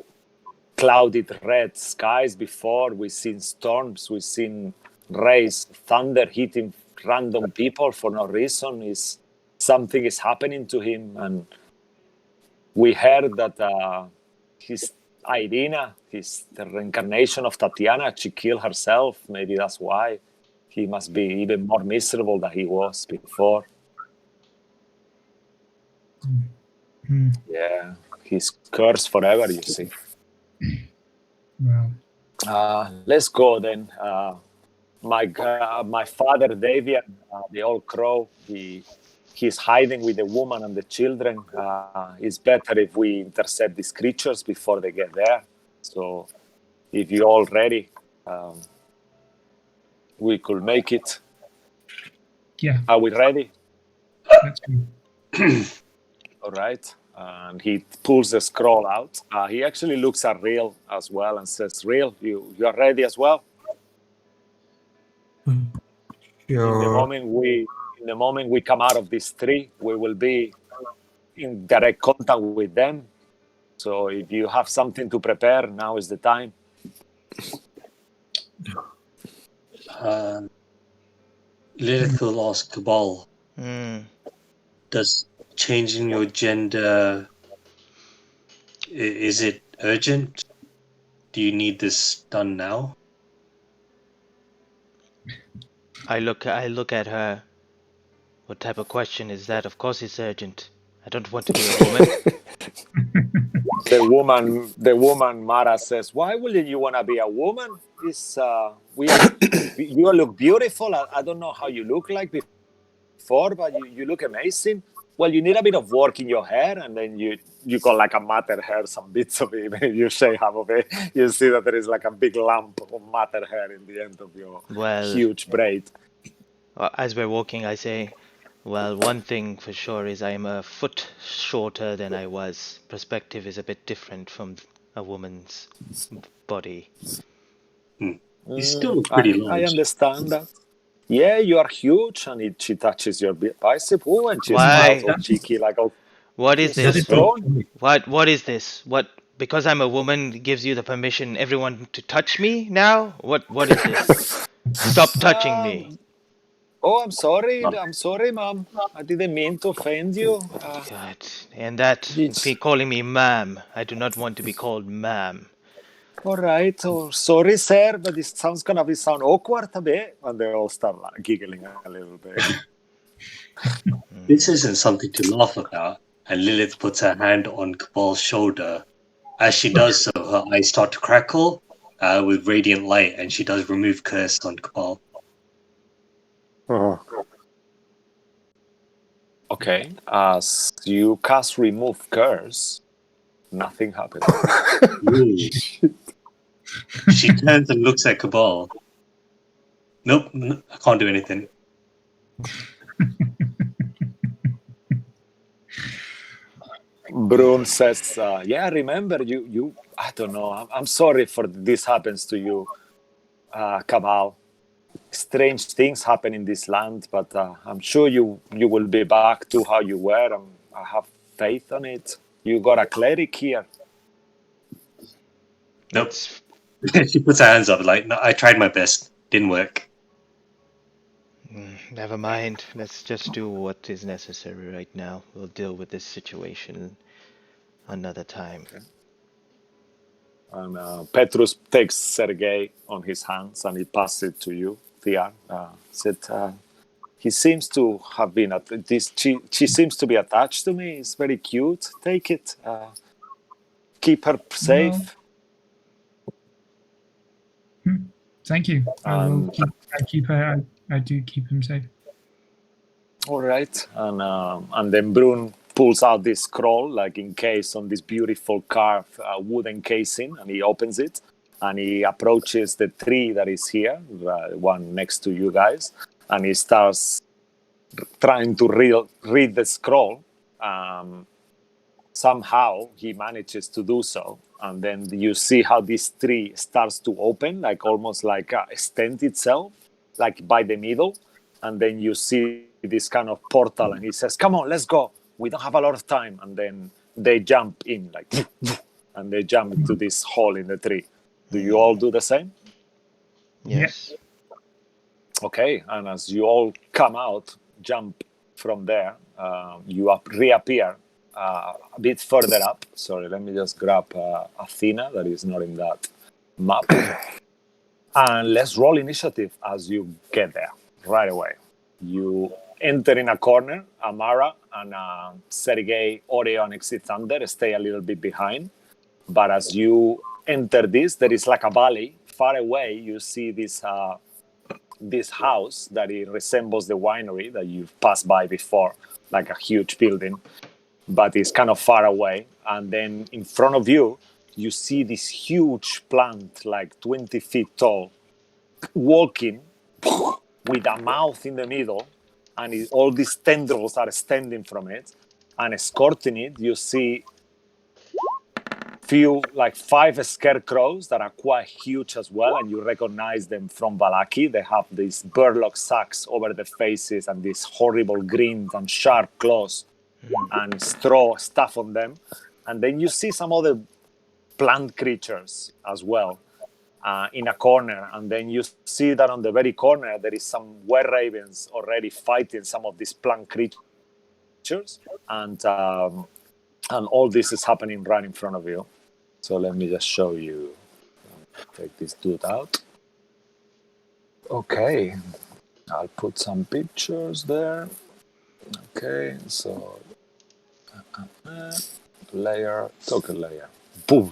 clouded red skies before. We've seen storms. We've seen rays, thunder hitting random people for no reason. Something is happening to him. And we heard that his Irina, the reincarnation of Tatiana, she killed herself. Maybe that's why he must be even more miserable than he was before. Yeah, he's cursed forever, you see. Well, let's go then. My father, Davian, the old crow, he's hiding with the woman and the children. It's better if we intercept these creatures before they get there. So if you're all ready, we could make it. Yeah. Are we ready? That's good. All right. And he pulls the scroll out. He actually looks at Real as well and says, Real, you are ready as well? Sure. In the moment we come out of this tree, we will be in direct contact with them. So if you have something to prepare, now is the time. Lilith will ask Cabal, does changing your gender, is it urgent? Do you need this done now? I look at her. What type of question is that? Of course it's urgent. I don't want to be a woman. The woman Mara says, "Why would you want to be a woman? You look beautiful. I don't know how you look like before, but you look amazing. Well, you need a bit of work in your hair, and then you got like a matted hair, some bits of it. You shave half of it. You see that there is like a big lump of matted hair in the end of your huge braid." As we're walking, I say, well, one thing for sure is I am a foot shorter than I was. Perspective is a bit different from a woman's body. You still look pretty large. I understand that. Yeah, you are huge, and she touches your bicep. Oh, and she smiles all cheeky, like, "Oh, what is this? Strong." What is this? What? Because I'm a woman gives you the permission, everyone, to touch me now? What is this? Stop touching me. Oh, I'm sorry, Mom. I didn't mean to offend you. God, and that be calling me ma'am. I do not want to be called ma'am. All right. Oh, sorry, sir, but this sounds gonna sound awkward a bit. And they all start like, giggling a little bit. This isn't something to laugh about. And Lilith puts her hand on Cabal's shoulder. As she does so, her eyes start to crackle with radiant light, and she does remove curse on Cabal. Okay. As you cast remove curse, nothing happens. She turns and looks at Cabal. Nope, I can't do anything. Brun says, "Yeah, remember you. I don't know. I'm sorry for this happens to you, Cabal. Strange things happen in this land, but I'm sure you will be back to how you were. I have faith on it. You got a cleric here." Nope. She puts her hands up like, "No, I tried my best. Didn't work." Never mind. Let's just do what is necessary right now. We'll deal with this situation another time. Okay. And Petrus takes Sergei on his hands and he passes it to you, Thean. Said, he seems to have been at this. She seems to be attached to me. It's very cute. Take it. Keep her safe. Thank you. I do keep him safe. All right. And then Brun pulls out this scroll, like encased on this beautiful carved wooden casing, and he opens it, and he approaches the tree that is here, the one next to you guys, and he starts trying to read the scroll. Somehow he manages to do so, and then you see how this tree starts to open, like almost like extend itself, like by the middle, and then you see this kind of portal, and he says, "Come on, let's go. We don't have a lot of time." And then they jump in, like, and they jump into this hole in the tree. Do you all do the same? Yes. Okay, and as you all come out, jump from there, you reappear a bit further up. Sorry, let me just grab Athena that is not in that map. And let's roll initiative as you get there right away. You enter in a corner. Amara and Sergei, Oreo, and Exit Thunder stay a little bit behind. But as you enter this, there is like a valley. Far away, you see this house that it resembles the winery that you've passed by before, like a huge building, but it's kind of far away. And then in front of you, you see this huge plant, like 20 feet tall, walking with a mouth in the middle, and all these tendrils are extending from it. And escorting it, you see like 5 scarecrows that are quite huge as well, and you recognize them from Valaki. They have these burlock sacks over their faces and these horrible grins and sharp claws and throw stuff on them. And then you see some other plant creatures as well in a corner. And then you see that on the very corner, there is some were ravens already fighting some of these plant creatures. And all this is happening right in front of you. So let me just show you. Take this dude out. Okay. I'll put some pictures there. Okay, so layer, token layer. Boom.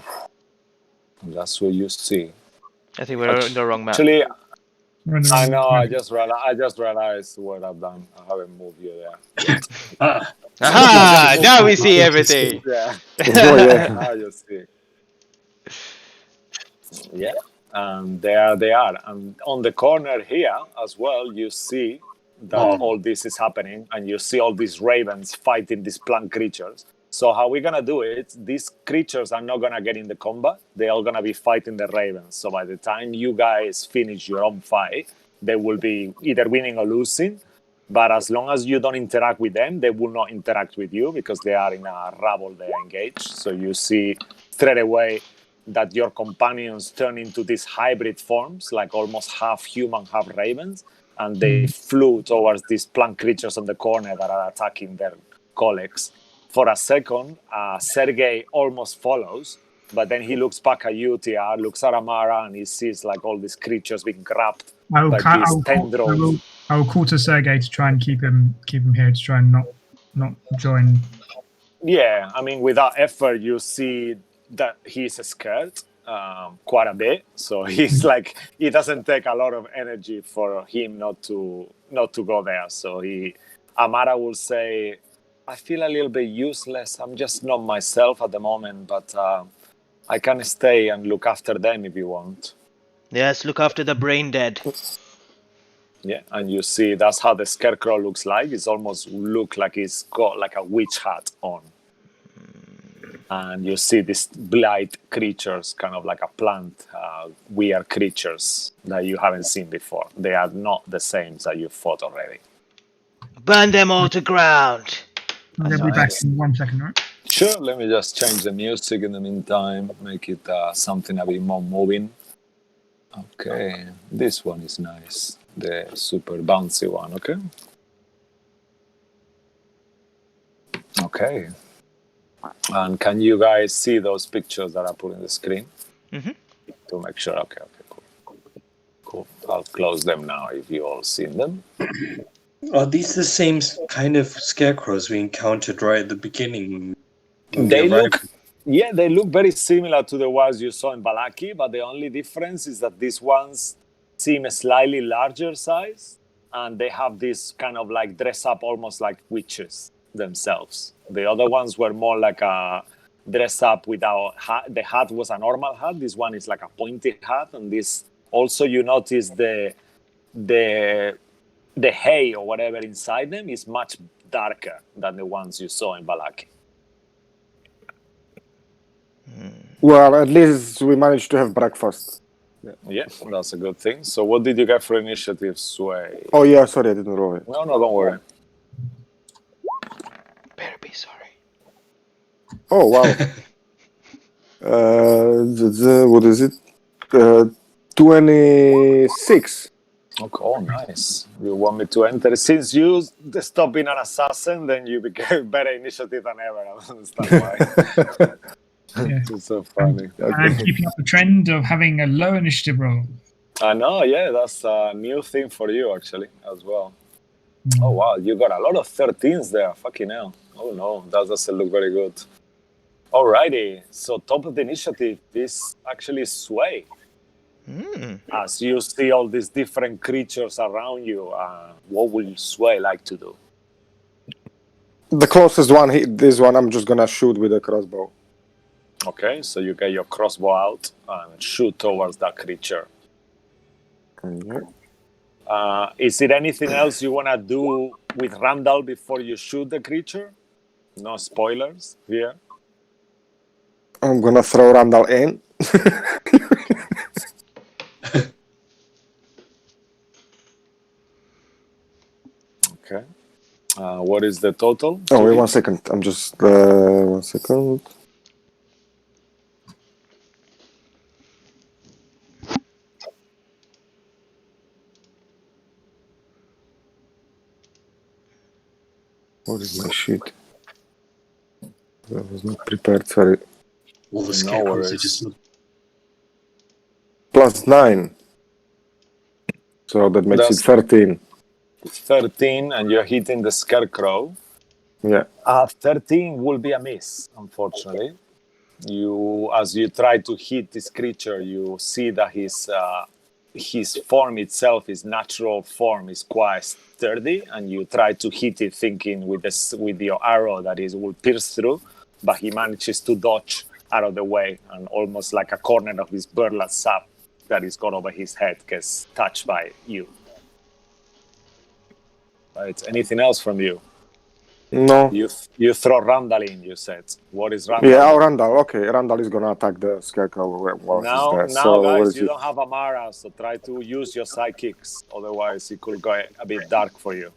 That's what you see. I think we're on the wrong map. Actually, We're on the I wrong know. map. I just realized what I've done. I haven't moved you there. Ah, Aha! Now we see everything. Yeah. Oh, yeah. Now you see. Yeah. And there they are. And on the corner here as well, you see that all this is happening, and you see all these ravens fighting these plant creatures. So how we're gonna do it? These creatures are not gonna get in the combat. They're all gonna be fighting the ravens. So by the time you guys finish your own fight, they will be either winning or losing. But as long as you don't interact with them, they will not interact with you because they are in a rabble. They are engaged. So you see straight away that your companions turn into these hybrid forms, like almost half human, half ravens, and they flew towards these plant creatures on the corner that are attacking their colleagues. For a second, Sergei almost follows, but then he looks back at you, TR, looks at Amara, and he sees like all these creatures being grabbed by these tendrils. I will call to Sergei to try and keep him here to try and not join. Yeah, I mean, without effort, you see that he's scared quite a bit. So he's like, it doesn't take a lot of energy for him not to go there. So Amara will say, I feel a little bit useless. I'm just not myself at the moment, but I can stay and look after them if you want. Yes, look after the brain dead. Yeah, and you see that's how the scarecrow looks like. It's almost look like it's got like a witch hat on. And you see these blight creatures, kind of like a plant, weird creatures that you haven't seen before. They are not the same that you fought already. Burn them all to ground. I'll be back in 1 second, right? Sure, let me just change the music in the meantime, make it something a bit more moving. Okay, this one is nice, the super bouncy one, okay? Okay. And can you guys see those pictures that I put in the screen? Mm-hmm. To make sure, okay, cool. I'll close them now if you all seen them. Are these the same kind of scarecrows we encountered right at the beginning? They look very similar to the ones you saw in Balaki, but the only difference is that these ones seem a slightly larger size, and they have this kind of like dress up almost like witches themselves. The other ones were more like a dress up without hat. The hat was a normal hat. This one is like a pointy hat, and this also you notice the hay or whatever inside them is much darker than the ones you saw in Balaki. Well, at least we managed to have breakfast. Yeah, that's a good thing. So what did you get for initiative, Sway? Oh, yeah, sorry, I didn't roll it. No, don't worry. Better be sorry. Oh, wow. What is it? 26. Okay, oh, nice. You want me to enter? Since you stopped being an assassin, then you became better initiative than ever. I don't understand why. Yeah. It's so funny. I'm keeping up the trend of having a low initiative roll. I know, yeah, that's a new thing for you, actually, as well. Oh, wow, you got a lot of 13s there. Fucking hell. Oh, no, that doesn't look very good. Alrighty, so top of the initiative is actually Sway. As you see all these different creatures around you, what will Sway like to do? The closest one, this one, I'm just gonna shoot with a crossbow. Okay, so you get your crossbow out and shoot towards that creature. Is it anything else you want to do with Randall before you shoot the creature? No spoilers here. I'm gonna throw Randall in. Okay. What is the total? Oh, wait 1 second. I'm just 1 second. What is my sheet? I was not prepared. Sorry. All the No scarecrows are worries. just +9. So that makes That's it 13. 13, and you're hitting the scarecrow. Yeah. 13 will be a miss, unfortunately. As you try to hit this creature, you see that his form itself, his natural form, is quite sturdy, and you try to hit it, thinking with your arrow that it will pierce through, but he manages to dodge out of the way, and almost like a corner of his burlap sack that is got over his head gets touched by you. Right? Anything else from you? No. You throw Randall in, you said. What is Randall? Yeah, Randall. Okay, Randall is gonna attack the scarecrow while he's there. Now, where guys, is you he? don't have Amara, so try to use your sidekicks. Otherwise, it could go a bit dark for you.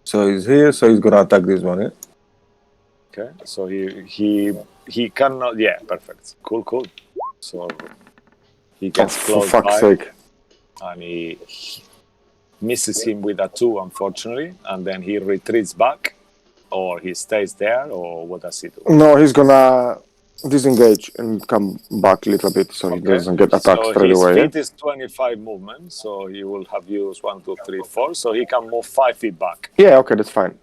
So he's here, so he's gonna attack this one, yeah? Okay, so he cannot. Yeah, perfect. Cool. So he gets For close fuck's by, sake. and he misses him with a 2, unfortunately, and then he retreats back, or he stays there, or what does he do? No, he's gonna disengage and come back a little bit so he doesn't get attacked So straight his away. feet is 25 movement, so he will have used 1, 2, 3, 4, so he can move 5 feet back. Yeah, okay, that's fine.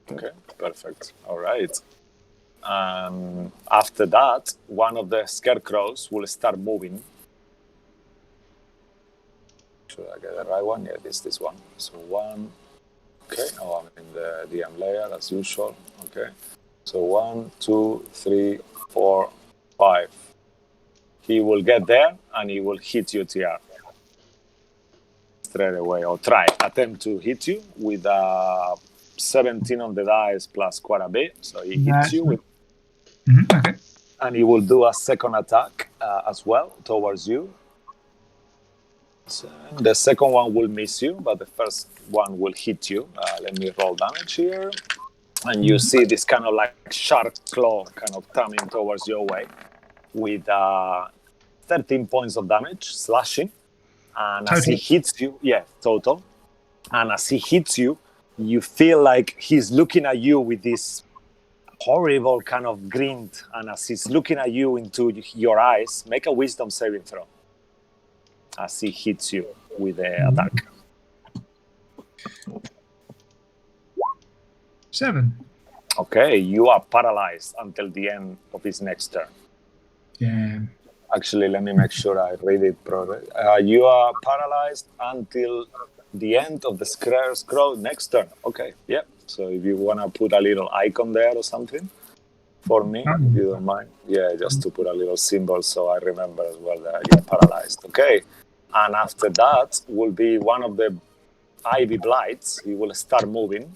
Okay, perfect. All right. After that, one of the scarecrows will start moving. Should I get the right one? Yeah, this one. So 1. Okay, oh, I'm in the DM layer as usual. Okay. So 1, 2, 3, 4, 5. He will get there and he will hit you, TR. Straight away, or attempt to hit you with a 17 on the dice plus quite a bit. So he hits you with. Okay. And he will do a second attack as well towards you. So the second one will miss you, but the first one will hit you. Let me roll damage here. And you see this kind of like sharp claw kind of coming towards your way with 13 points of damage, slashing. And as he hits you, total. And as he hits you, you feel like he's looking at you with this horrible kind of grin. And as he's looking at you into your eyes, make a wisdom saving throw as he hits you with the attack. 7. Okay, you are paralyzed until the end of his next turn. Yeah. Actually, let me make sure I read it properly. You are paralyzed until the end of the scroll next turn. Okay, yeah. So if you want to put a little icon there or something for me, if you don't mind. Yeah, just to put a little symbol so I remember as well that you're paralyzed. Okay. And after that will be one of the ivy blights. He will start moving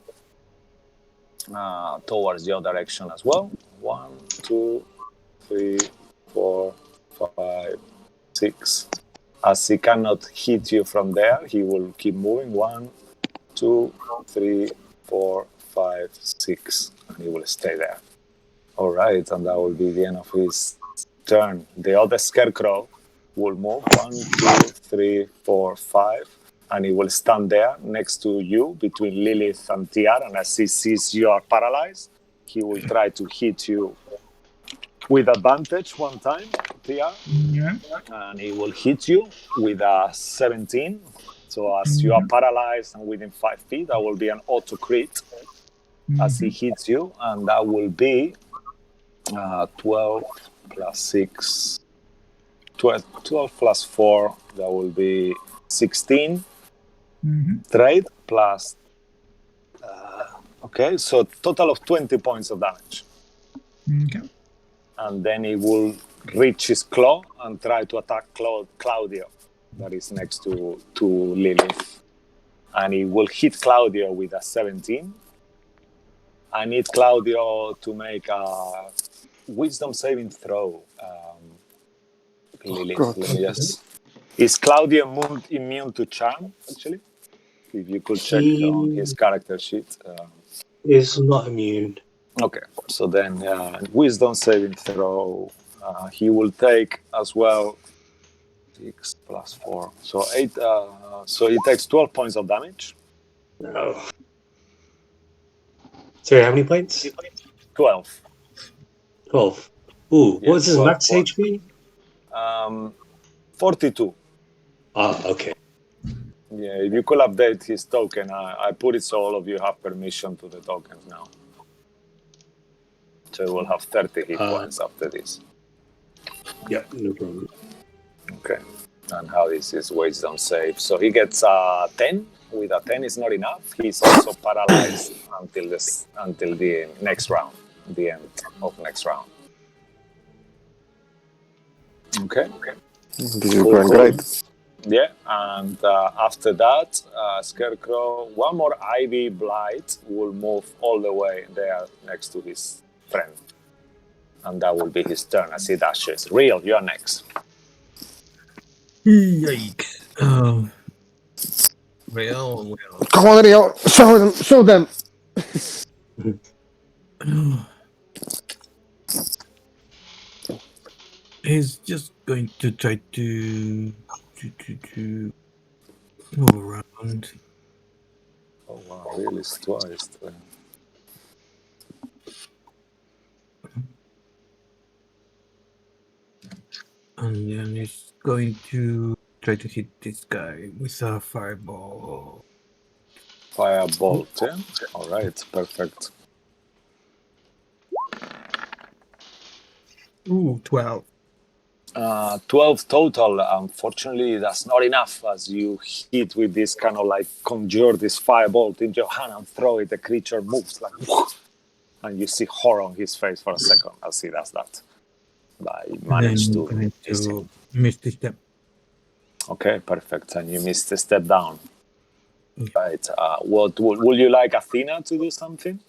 towards your direction as well. 1, 2, 3, 4, 5, 6. As he cannot hit you from there, he will keep moving. 1, 2, 3, 4, 5, 6. And he will stay there. All right, and that will be the end of his turn. The other scarecrow will move 1, 2, 3, 4, 5, and he will stand there next to you between Lilith and TR. And as he sees you are paralyzed, he will try to hit you with advantage one time, TR. Yeah. And he will hit you with a 17. So as you are paralyzed and within 5 feet, that will be an auto crit as he hits you, and that will be 12 plus 6. 12 plus 4, that will be 16. Straight plus. Okay, so total of 20 points of damage. Okay. And then he will reach his claw and try to attack Claudio, that is next to Lilith. And he will hit Claudio with a 17. I need Claudio to make a wisdom saving throw. Lilith, let me just... Is Claudio immune to charm, actually? If you could check on his character sheet. Is not immune. Okay, so then wisdom saving throw. He will take as well 6 plus 4, so 8. So he takes 12 points of damage. No. Sorry, how many points? 12. 12. Ooh, Yeah, what's his 12 max points. HP? 42. Ah, okay. Yeah, if you could update his token, I put it so all of you have permission to the tokens now. So he will have 30 hit points after this. Yeah, no problem. Okay. And how is his wisdom save? So he gets 10. With a 10 is not enough. He's also paralyzed until the next round, the end of next round. Okay. This is going great. Yeah, and after that, Scarecrow, one more Ivy Blight will move all the way there next to his friend. And that will be his turn as he dashes. Real, you're next. Yikes. Well. Come on, Rio, show them. He's just going to try to move around. Oh wow, really twice. And then he's going to try to hit this guy with a fireball. Firebolt, yeah? Alright, perfect. Ooh, 12. 12 total. Unfortunately, that's not enough as you hit with this kind of like conjure this firebolt in your hand and throw it. The creature moves like, and you see horror on his face for a second as he does that. But you managed to miss the step. Okay, perfect. And you missed the step down. Right. What would you like Athena to do something?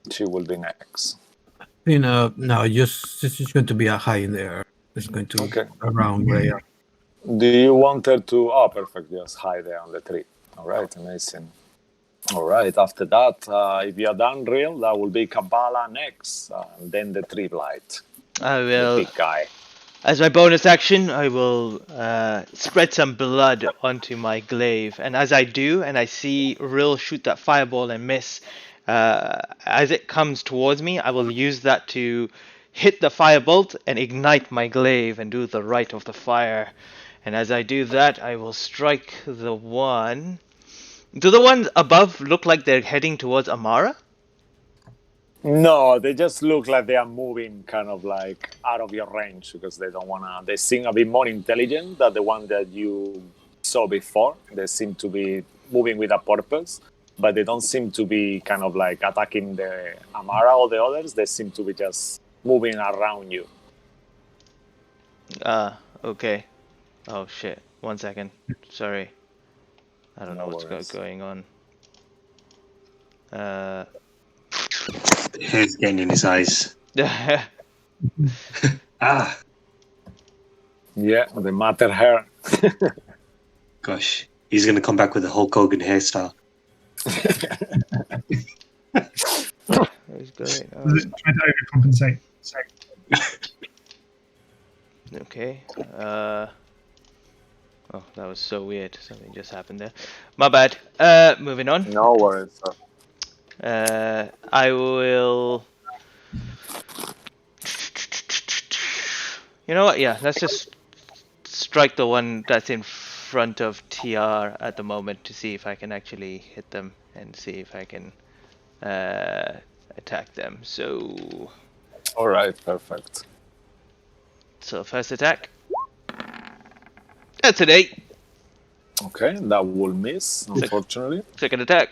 She will be next. No, just it's just going to be a high in there. It's going to around where I am. Do you want her to? Oh, perfect. Just hide there on the tree. All right, amazing. All right. After that, if you're done, real, that will be Kabbalah next, and then the tree blight. I will. The big guy. As my bonus action, I will spread some blood onto my glaive, and as I do, and I see Rill shoot that fireball and miss, as it comes towards me, I will use that to hit the firebolt and ignite my glaive and do the rite of the fire. And as I do that, I will strike the one. Do the ones above look like they're heading towards Amara? No, they just look like they are moving kind of like out of your range because they don't want to. They seem a bit more intelligent than the one that you saw before. They seem to be moving with a purpose, but they don't seem to be kind of like attacking the Amara or the others. They seem to be just moving around you. Okay. Oh shit. 1 second. Sorry. I don't know what's going on. Hair's getting in his eyes. Ah. Yeah, the matter hair. Gosh, he's gonna come back with a Hulk Hogan hairstyle. What's going on? Try to overcompensate. Okay. Oh, that was so weird. Something just happened there. My bad. Moving on. No worries. I will. You know what? Yeah, let's just strike the one that's in front of TR at the moment to see if I can actually hit them and see if I can attack them. So. All right, perfect. So first attack. That's an 8. Okay, that will miss, unfortunately. Second attack.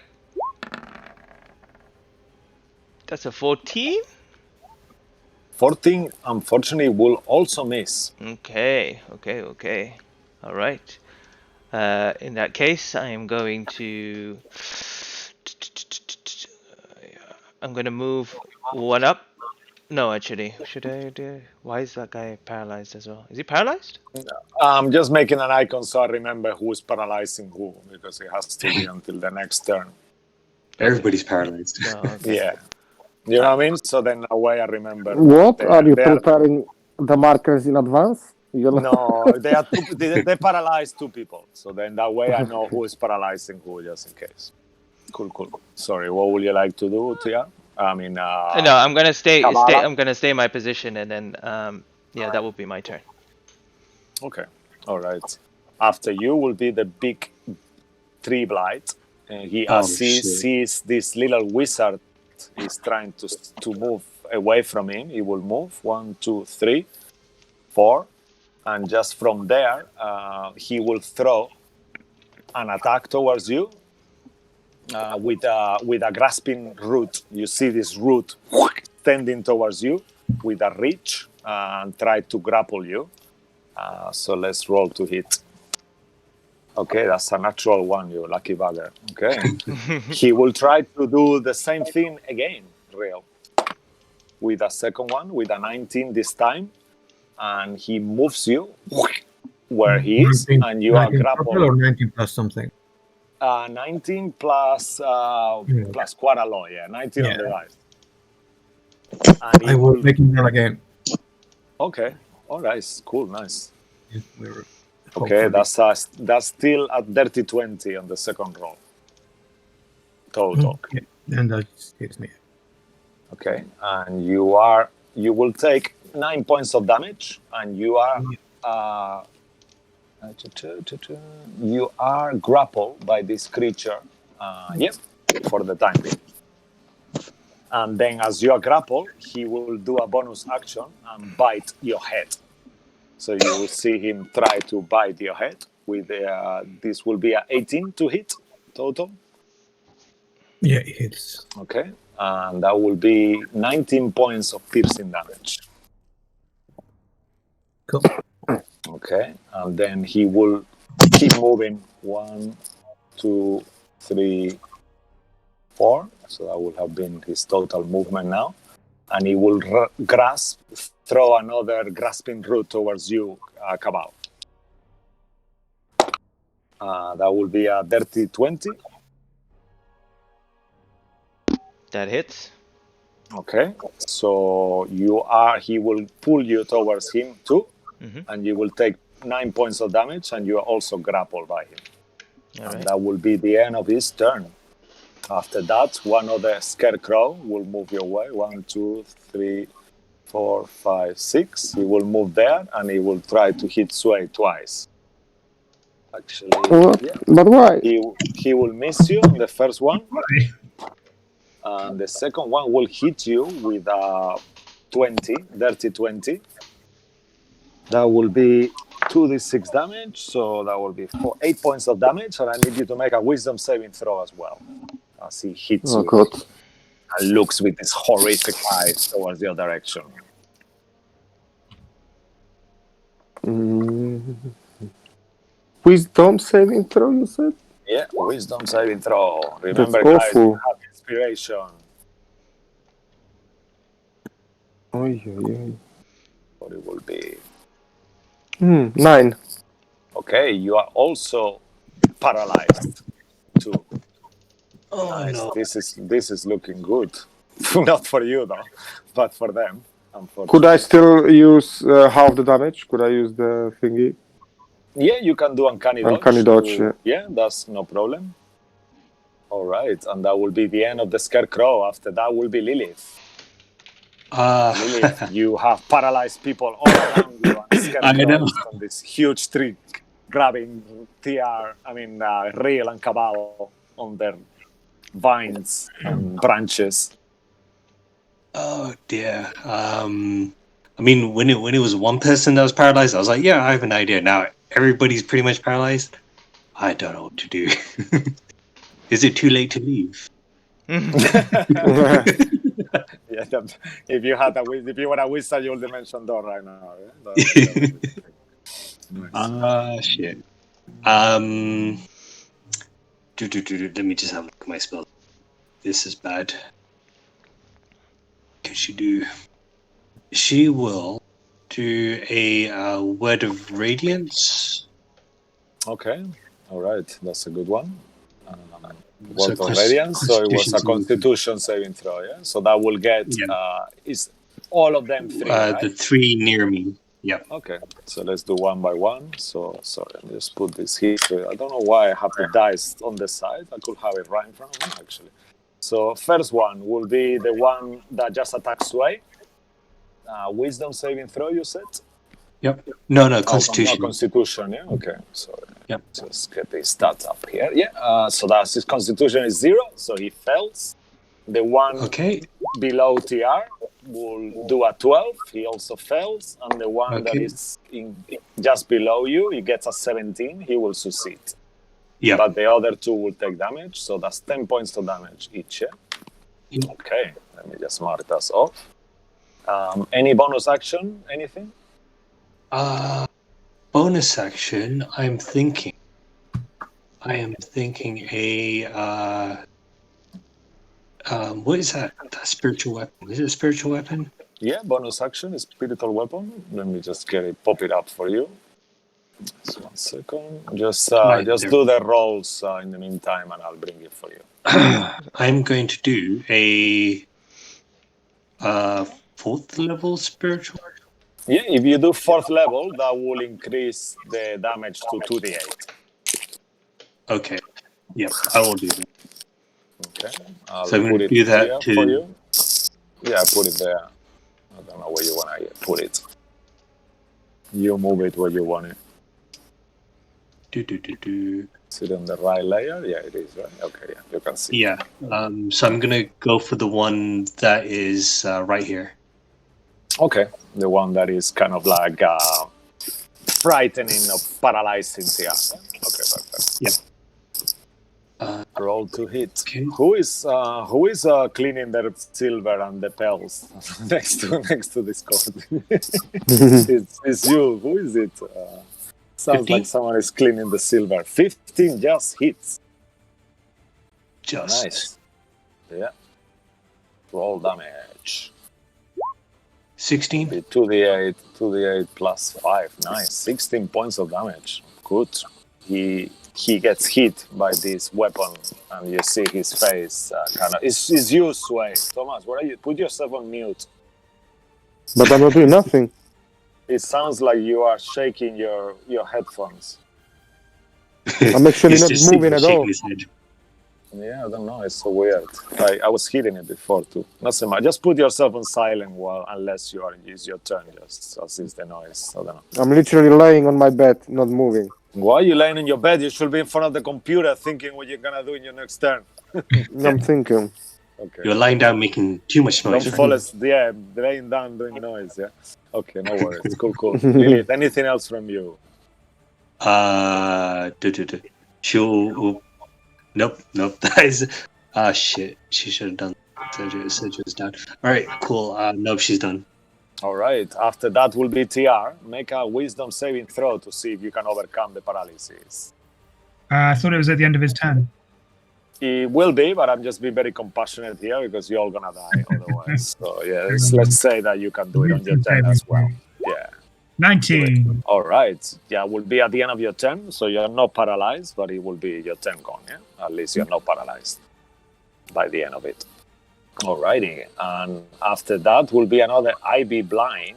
That's a 14. 14, unfortunately, will also miss. Okay. All right. In that case, I am going to. I'm going to move one up No, actually. Should I do? Why is that guy paralyzed as well? Is he paralyzed? I'm just making an icon so I remember who's paralyzing who, because it has to be until the next turn. Everybody's paralyzed. Oh, okay. Yeah. You know what I mean? So then that way I remember. What? Are you they are- preparing the markers in advance? No, they are they paralyze two people. So then that way I know who is paralyzing who, just in case. Cool. Sorry, what would you like to do, Tia? I mean, No, I'm gonna stay. Kabbalah? I'm gonna stay in my position, and then yeah, that will be my turn. Okay, all right. After you will be the big tree blight. He sees this little wizard is trying to move away from him. He will move 1, 2, 3, 4, and just from there he will throw an attack towards you with a grasping root. You see this root tending towards you with a reach and try to grapple you. So let's roll to hit. Okay, that's a natural one, you lucky bugger. Okay. He will try to do the same thing again, real. With a second one, with a 19 this time. And he moves you where he is, 19 and you are grappled. Or 19 plus something. 19 plus plus quite a lot, yeah. 19 on the dice. And I will make him roll again. Okay. All right. Cool. Nice. Yeah, we're Okay, hopefully- that's still a dirty 20 on the second roll. Total. Yeah, and that hits me. Okay, and you will take 9 points of damage, and you are grappled by this creature. For the time being. And then, as you are grappled, he will do a bonus action and bite your head. So you will see him try to bite your head with this will be a 18 to hit total. Yeah, it hits. Okay, and that will be 19 points of piercing damage. Cool. Okay, and then he will keep moving. 1, 2, 3, 4. So that will have been his total movement now. And he will throw another grasping root towards you, Cabal. That will be a dirty 20. That hits. Okay, so he will pull you towards him too, and you will take 9 points of damage, and you are also grappled by him. All right. That will be the end of his turn. After that, one of the scarecrow will move your way. 1, 2, 3, 4, 5, 6. He will move there, and he will try to hit Sway twice. Actually, What? But why? he will miss you on the first one, and the second one will hit you with a 20, dirty 20. That will be 2d6 damage, so that will be 8 points of damage, and I need you to make a wisdom saving throw as well. As he hits Oh you god. and looks with his horrific eyes towards your direction. Wisdom saving throw, you said? Yeah, wisdom saving throw. Remember, That's guys, awful. you have inspiration. Oy. What it will be. 9. Okay, you are also paralyzed too. Oh Nice. no. This is looking good. Not for you though, but for them. Could I still use half the damage? Could I use the thingy? Yeah, you can do uncanny dodge. Uncanny dodge, yeah. That's no problem. All right, and that will be the end of the scarecrow. After that will be Lilith. Lilith, you have paralyzed people all around you, and scarecrow is on this huge tree, grabbing Real and Cabal on their vines and branches. Oh dear. I mean, when it was one person that was paralyzed, I was like, yeah, I have an idea. Now everybody's pretty much paralyzed. I don't know what to do. Is it too late to leave? Yeah, if you were a wizard, you would dimension door right now. Yeah? Shit. Let me just have a look at my spell. This is bad. Can she do? she will do a word of radiance. Okay. All right. That's a good one. So Word of Radiance. So it was a Constitution Constitution saving throw. Yeah. So that will get is all of them 3, right? the 3 near me. Yep. Okay. So let's do one by one. So sorry, let me just put this here. So I don't know why I have the dice on the side. I could have it right in front of me actually. So first one will be the one that just attacks Sway. Wisdom saving throw, you said? Yep. No, Oh, Constitution. no, Constitution, yeah? Okay, so Yep. just get the stats up here. Yeah, so that's his Constitution is 0, so he fails. The one Okay. below TR will do a 12, he also fails. And the one that Okay. is just below you, he gets a 17, he will succeed. Yeah. But the other 2 will take damage, so that's 10 points of damage each, yeah? Yep. Okay, let me just mark that off. Any bonus action, anything? Bonus action. I am thinking what is that? That spiritual weapon. Is it a spiritual weapon? Yeah, bonus action is spiritual weapon. Let me just get it, pop it up for you. Just 1 second. Just Right, just do the rolls in the meantime, and I'll bring it for you. I'm going to do a 4th level spiritual. Yeah, if you do 4th level, that will increase the damage to 2d8. Okay. Yep, I will do that. Okay, I'll So I'm put going to it do that here to. for you. Yeah, put it there. I don't know where you want to put it. You move it where you want it. Is it on the right layer? Yeah, it is, right? Okay, yeah, you can see. Yeah. So I'm gonna go for the one that is right here. Okay, the one that is kind of like frightening or paralyzing. Yeah. Okay, perfect. Yeah. Roll to hit. Okay. Who is cleaning their silver and the pearls next to this court? it's you. Who is it? Sounds 15? like someone is cleaning the silver. 15 just hits. Just. Nice. Yeah. Roll damage. 16. 2d8 plus 5. Nice. 16 points of damage. Good. He gets hit by this weapon, and you see his face kind of. It's you, Sway. Thomas, where are you? Put yourself on mute. But I'm not doing nothing. It sounds like you are shaking your headphones. I'm actually He's not just moving at shaking all. his head. Yeah, I don't know. It's so weird. I was hitting it before too. Not so much. Just put yourself on silent unless it's your turn. Just assist the noise. I don't know. I'm literally lying on my bed, not moving. Why are you laying in your bed? You should be in front of the computer thinking what you're gonna do in your next turn. I'm thinking. Okay. You're lying down making too much noise. Don't fall asleep. Yeah, laying down doing noise. Yeah. Okay, no worries. Cool. Lilith, anything else from you? She'll. Nope. That is. Shit. She should have done. Surgery's done. All right. Cool. Nope. She's done. All right. After that will be TR. Make a wisdom saving throw to see if you can overcome the paralysis. I thought it was at the end of his turn. It will be, but I'm just being very compassionate here because you're all gonna die otherwise. So yeah, let's say that you can do it on your turn as well. Yeah. 19. All right. Yeah, it will be at the end of your turn, so you're not paralyzed, but it will be your turn gone. Yeah. At least you're not paralyzed by the end of it. Alrighty. And after that will be another IB vine.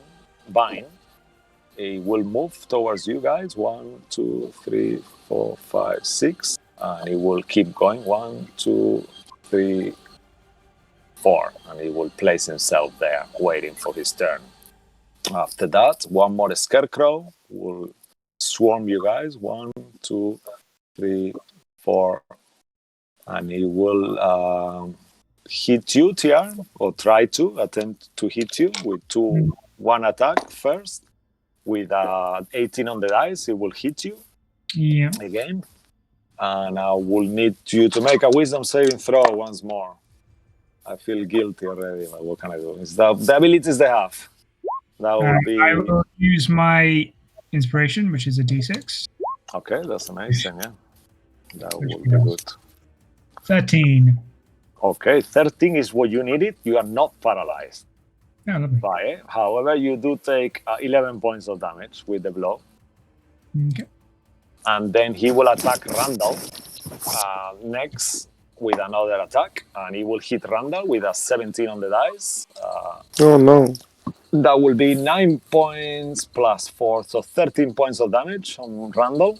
It will move towards you guys. 1, 2, 3, 4, 5, 6. And it will keep going. 1, 2, 3, 4. And he will place himself there, waiting for his turn. After that, one more scarecrow will swarm you guys. 1, 2, 3, 4. And he will hit you, TR, or try to attempt to hit you with one attack first. With 18 on the dice, it will hit you again. And I will need you to make a wisdom saving throw once more. I feel guilty already, but what can I do? It's the abilities they have. That will be. I will use my inspiration, which is a d6. Okay, that's amazing, yeah. That will be good. 13. Okay, 13 is what you needed. You are not paralyzed. Yeah, lovely. by it. However, you do take 11 points of damage with the blow. Okay. And then he will attack Randall next with another attack. And he will hit Randall with a 17 on the dice. Oh no. That will be 9 points plus 4, so 13 points of damage on Randall.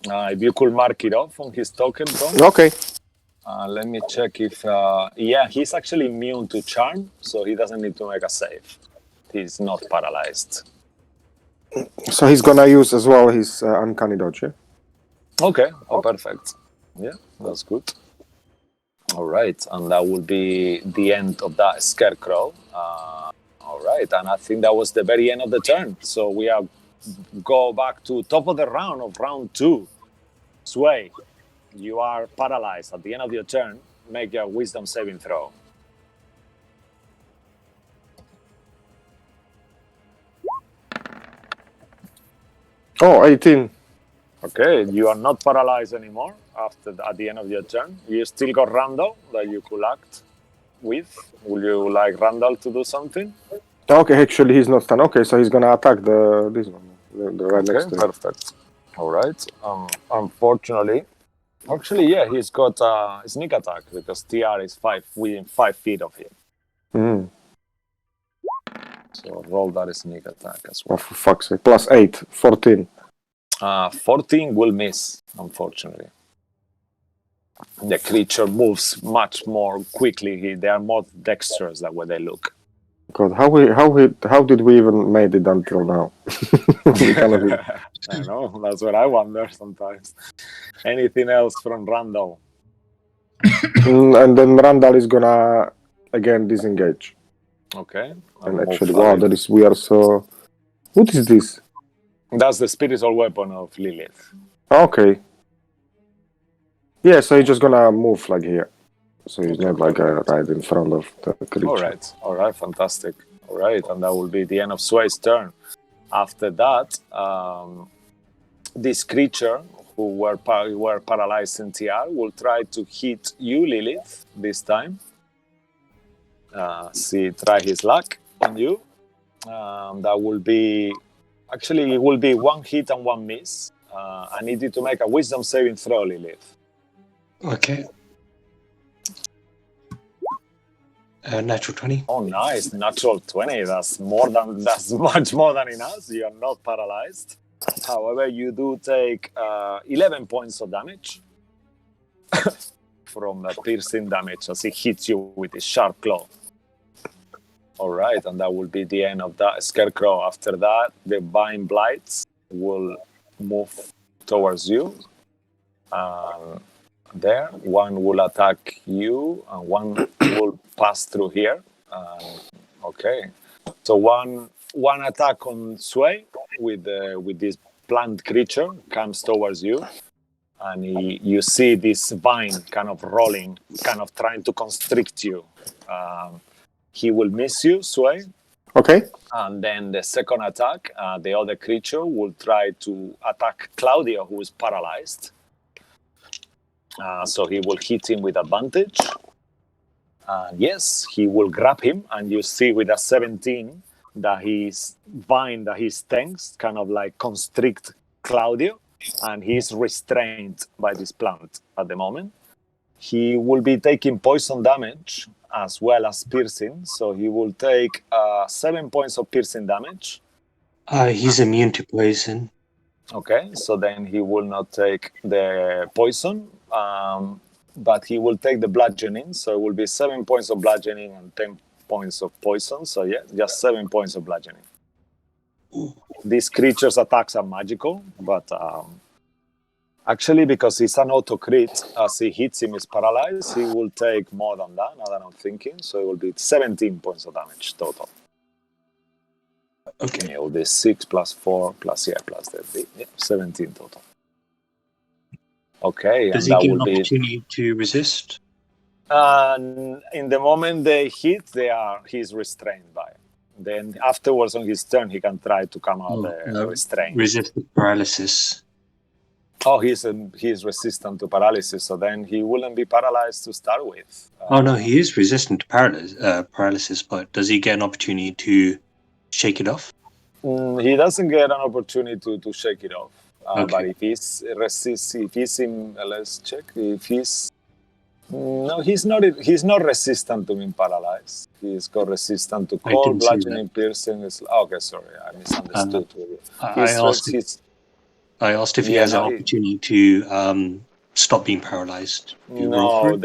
If you could mark it off on his token, Tom. Okay. Let me check if... yeah, he's actually immune to charm, so he doesn't need to make a save. He's not paralyzed. So he's gonna use as well his uncanny dodge, yeah? Okay, oh, perfect. Yeah, that's good. All right, and that will be the end of that scarecrow. All right, and I think that was the very end of the turn. So we are go back to top of the round of round 2. Sway, you are paralyzed at the end of your turn. Make your wisdom saving throw. Oh, 18. Okay, you are not paralyzed anymore at the end of your turn. You still got Randall that you could act with. Would you like Randall to do something? Okay, actually he's not stunned. Okay, so he's gonna attack this one. The right next to him. Perfect. All right. Unfortunately, actually, yeah, he's got a sneak attack because TR is within 5 feet of him. Mm. So roll that sneak attack as Oh, well. for fuck's sake. Plus 8, 14. 14 will miss, unfortunately. The creature moves much more quickly. They are more dexterous than when they look. God, how did we even made it until now? We cannot even- I know, that's what I wonder sometimes. Anything else from Randall? And then Randall is gonna again disengage. Okay. And actually, wow, that is weird. So, what is this? That's the spiritual weapon of Lilith. Okay. Yeah, so he's just gonna move like here. So he's not like right in front of the creature. All right, fantastic. All right, and that will be the end of Sway's turn. After that, this creature who were paralyzed in TR will try to hit you, Lilith, this time. Try his luck on you. That will be... Actually, it will be 1 hit and 1 miss. I need you to make a wisdom saving throw, Lilith. Okay. Natural 20. Oh, nice. Natural 20. That's much more than enough. You are not paralyzed. However, you do take 11 points of damage from piercing damage as he hits you with his sharp claw. All right, and that will be the end of that scarecrow. After that, the vine blights will move towards you. There, one will attack you, and one will pass through here. Okay, so one attack on Sway with this plant creature comes towards you, and you see this vine kind of rolling, kind of trying to constrict you. He will miss you, Sway. Okay. And then the second attack, the other creature will try to attack Claudio, who is paralyzed. So he will hit him with advantage. Yes, he will grab him, and you see with a 17 that his vine, that his stings kind of like constrict Claudio, and he's restrained by this plant at the moment. He will be taking poison damage as well as piercing, so he will take 7 points of piercing damage. He's immune to poison. Okay, so then he will not take the poison, but he will take the bludgeoning, so it will be 7 points of bludgeoning and 10 points of poison, so yeah, just 7 points of bludgeoning. These creatures' attacks are magical, but actually, because it's an auto crit, as he hits him, is paralyzed, he will take more than that, now that I'm thinking, so it will be 17 points of damage total. Okay. It will be 6 plus 4 plus 17 total. Okay, Does and he that get will an be... opportunity to resist? in the moment they hit, he's restrained by it. Then afterwards on his turn, he can try to come out restrained. Resist the paralysis. Oh, he's resistant to paralysis, so then he wouldn't be paralyzed to start with. Oh no, he is resistant to paralysis, but does he get an opportunity to shake it off? He doesn't get an opportunity to shake it off. Okay. But if he's let's check. If he's no, he's not. He's not resistant to being paralyzed. He's got resistant to I cold, didn't see bludgeoning, piercing. Okay, sorry, I misunderstood. I asked if he has an opportunity to stop being paralyzed. No.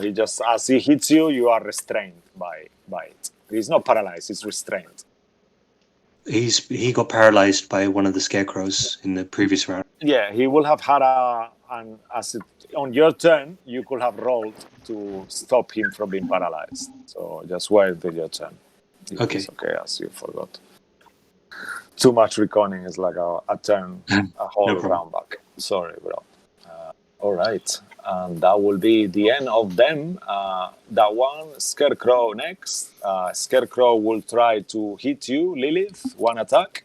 He just, as he hits you, you are restrained by it. He's not paralyzed. He's restrained. He got paralyzed by one of the scarecrows in the previous round. Yeah, he will have had on your turn, you could have rolled to stop him from being paralyzed. So just wait till your turn. Okay. It's okay, as you forgot. Too much reconning is like a turn, a whole round back. Sorry, bro. All right. And that will be the end of them. That one, Scarecrow next. Scarecrow will try to hit you, Lilith, one attack.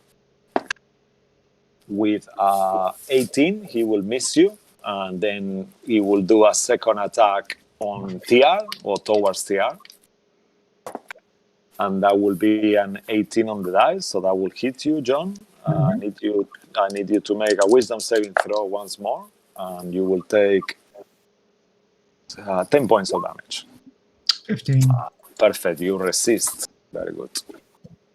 With 18, he will miss you. And then he will do a second attack on TR or towards TR. And that will be an 18 on the dice, so that will hit you, John. I need you to make a wisdom saving throw once more, and you will take 10 points of damage. 15. Perfect, you resist. Very good.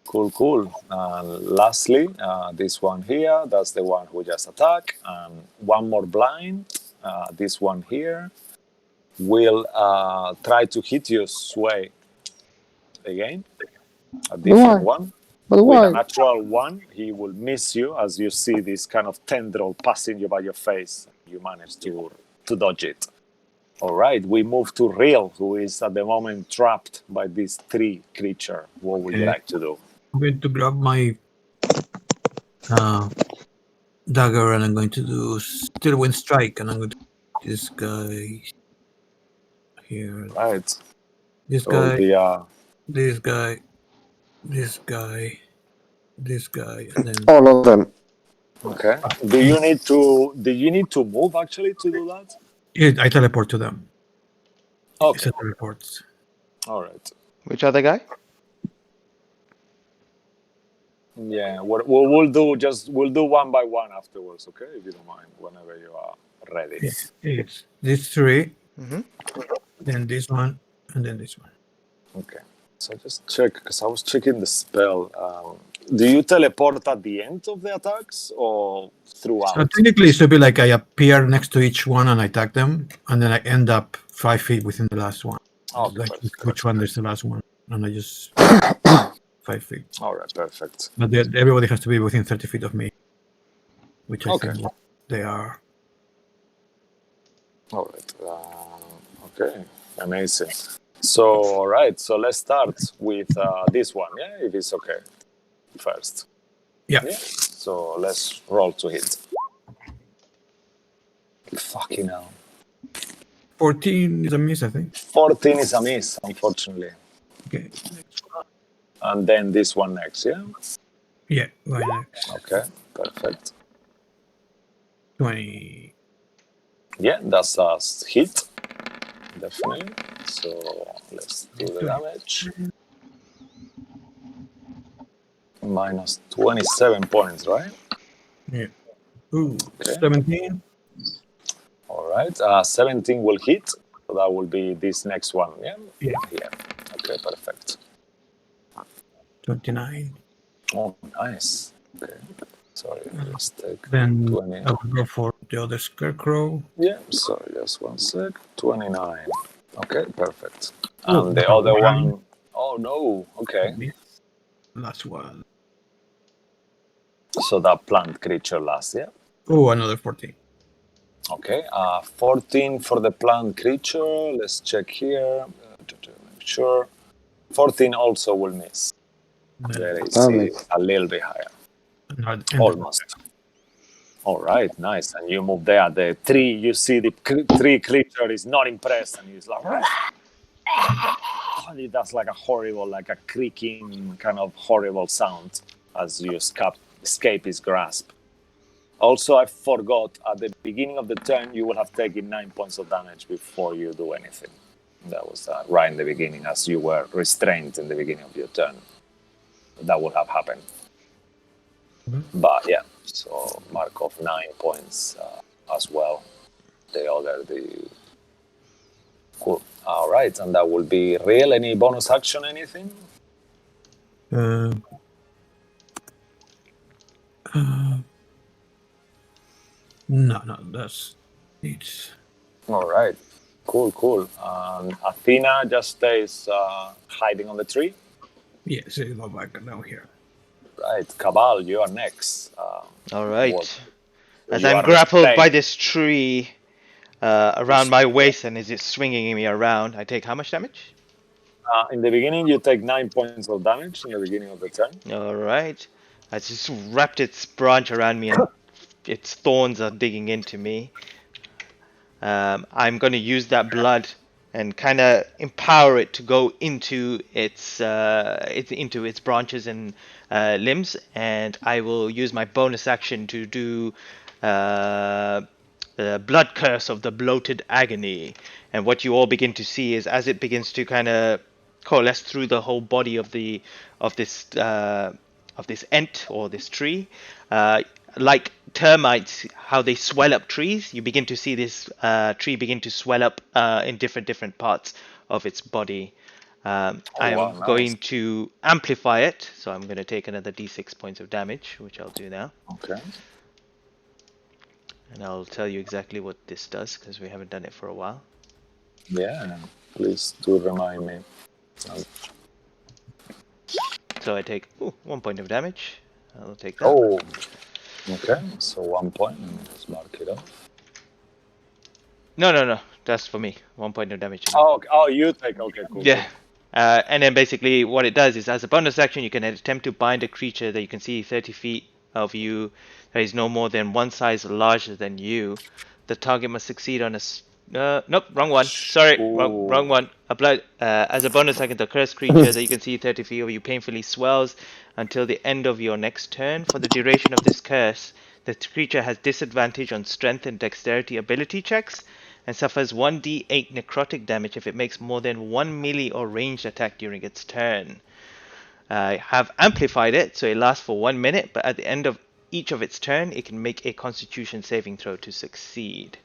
Cool. And lastly, this one here, that's the one who just attacked. One more blind. This one here will try to hit you, Sway. Again, a different one. But With why? a natural one, he will miss you as you see this kind of tendril passing you by your face. You manage to dodge it. All right, we move to Real, who is at the moment trapped by this tree creature. What would you like to do? I'm going to grab my dagger and I'm going to do Stillwind Strike, and I'm going to this guy here. Right. This So guy, the this guy, this guy, this guy, and then All of them. okay. Do you need to move actually to do that? I teleport to them. Okay. It teleports. All right. Which other guy? Yeah. We'll do one by one afterwards. Okay, if you don't mind, whenever you are ready. It's these three, Mm-hmm. then this one, and then this one. Okay. So just check, because I was checking the spell. Do you teleport at the end of the attacks or throughout? So technically, it should be like I appear next to each one and I attack them, and then I end up 5 feet within the last one. Okay, Like perfect. which one is the last one, and I just 5 feet. All right, perfect. But everybody has to be within 30 feet of me, which I Okay. think they are. All right. Okay, amazing. So, all right. So let's start with this one. Yeah, if it's okay. First. Yeah. So let's roll to hit. Fucking hell. 14 is a miss, I think. 14 is a miss, unfortunately. Okay. And then this one next, yeah? Yeah, right next. Okay, perfect. 20. Yeah, that's a hit. Definitely. So let's do the damage. Minus 27 points, right? Yeah. Ooh, Okay. 17. All right. 17 will hit. So that will be this next one, yeah? Yeah. Yeah. Okay, perfect. 29. Oh, nice. Okay. Sorry, let's take Then 20. I will go for the other scarecrow. Yeah, sorry, just one sec. 29. Okay, perfect. Oh, And the other one, oh no, okay. Last one. So that plant creature last, yeah? Oh, another 14. Okay, 14 for the plant creature. Let's check here to make sure. 14 also will miss. There is a little bit higher. Almost. All right, nice. And you move there. The tree, you see the tree creature is not impressed, and he's like, it does like a horrible, like a creaking kind of horrible sound as you escape his grasp. Also, I forgot, at the beginning of the turn, you will have taken 9 points of damage before you do anything. That was right in the beginning, as you were restrained in the beginning of your turn. That would have happened. But yeah, so mark of 9 points as well. Cool. All right, and that will be real. Any bonus action, anything? No, that's it. All right, cool. Athena just stays hiding on the tree. Yes, you go back down here. Right, Cabal, you are next. All right. As you I'm are grappled by restrained. this tree around my waist and is it swinging me around, I take how much damage? In the beginning, you take 9 points of damage in the beginning of the turn. All right. I just wrapped its branch around me and its thorns are digging into me. I'm going to use that blood and kind of empower it to go into its branches and limbs, and I will use my bonus action to do the blood curse of the bloated agony. And what you all begin to see is as it begins to kind of coalesce through the whole body of this ent or this tree, like termites, how they swell up trees, you begin to see this tree begin to swell up in different parts of its body. I wow, am nice. going to amplify it, so I'm going to take another d6 points of damage, which I'll do now. Okay. And I'll tell you exactly what this does, because we haven't done it for a while. Yeah, please do remind me. So I take 1 point of damage. I'll take that. Oh, okay. So 1 point. Let me just mark it off. No. That's for me. 1 point of damage. Oh, okay. Oh, you take. Okay, cool. Yeah. And then basically what it does is, as a bonus action, you can attempt to bind a creature that you can see 30 feet of you that is no more than one size larger than you. The target must succeed on a... nope, wrong one. Sorry, wrong one. As a bonus action, the cursed creature that you can see 30 feet of you painfully swells until the end of your next turn. For the duration of this curse, the creature has disadvantage on strength and dexterity ability checks, and suffers 1d8 necrotic damage if it makes more than one melee or ranged attack during its turn. I have amplified it, so it lasts for 1 minute, but at the end of each of its turn, it can make a constitution saving throw to succeed.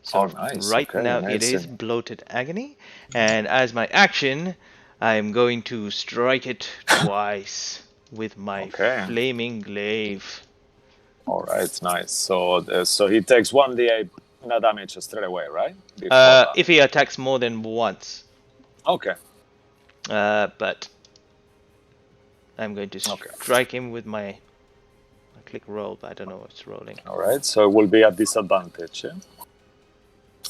So nice. right Okay, now it is bloated agony, and as my action, I'm going to strike it twice with my flaming glaive. All right, nice. So he takes 1d8 damage straight away, right? If he attacks more than once. Okay. But I'm going to strike him with my click roll, but I don't know what's rolling. All right, so it will be a disadvantage, yeah?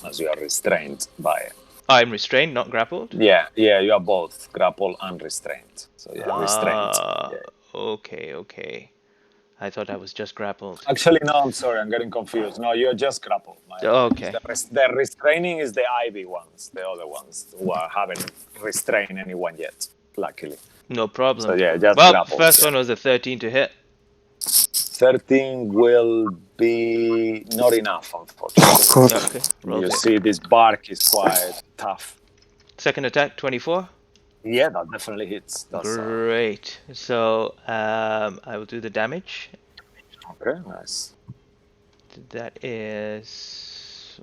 As you are restrained by it. I'm restrained, not grappled? Yeah, you are both grappled and restrained. So yeah, restrained. Yeah. Okay. I thought I was just grappled. Actually, no, I'm sorry, I'm getting confused. No, you're just grappled. Okay. The restraining is the Ivy ones, the other ones who haven't restrained anyone yet, luckily. No problem. So yeah, just grappled. First one was a 13 to hit. 13 will be not enough, unfortunately. Okay. You see, this bark is quite tough. Second attack, 24. Yeah, that definitely hits. Great. So I will do the damage. Okay, nice. That is...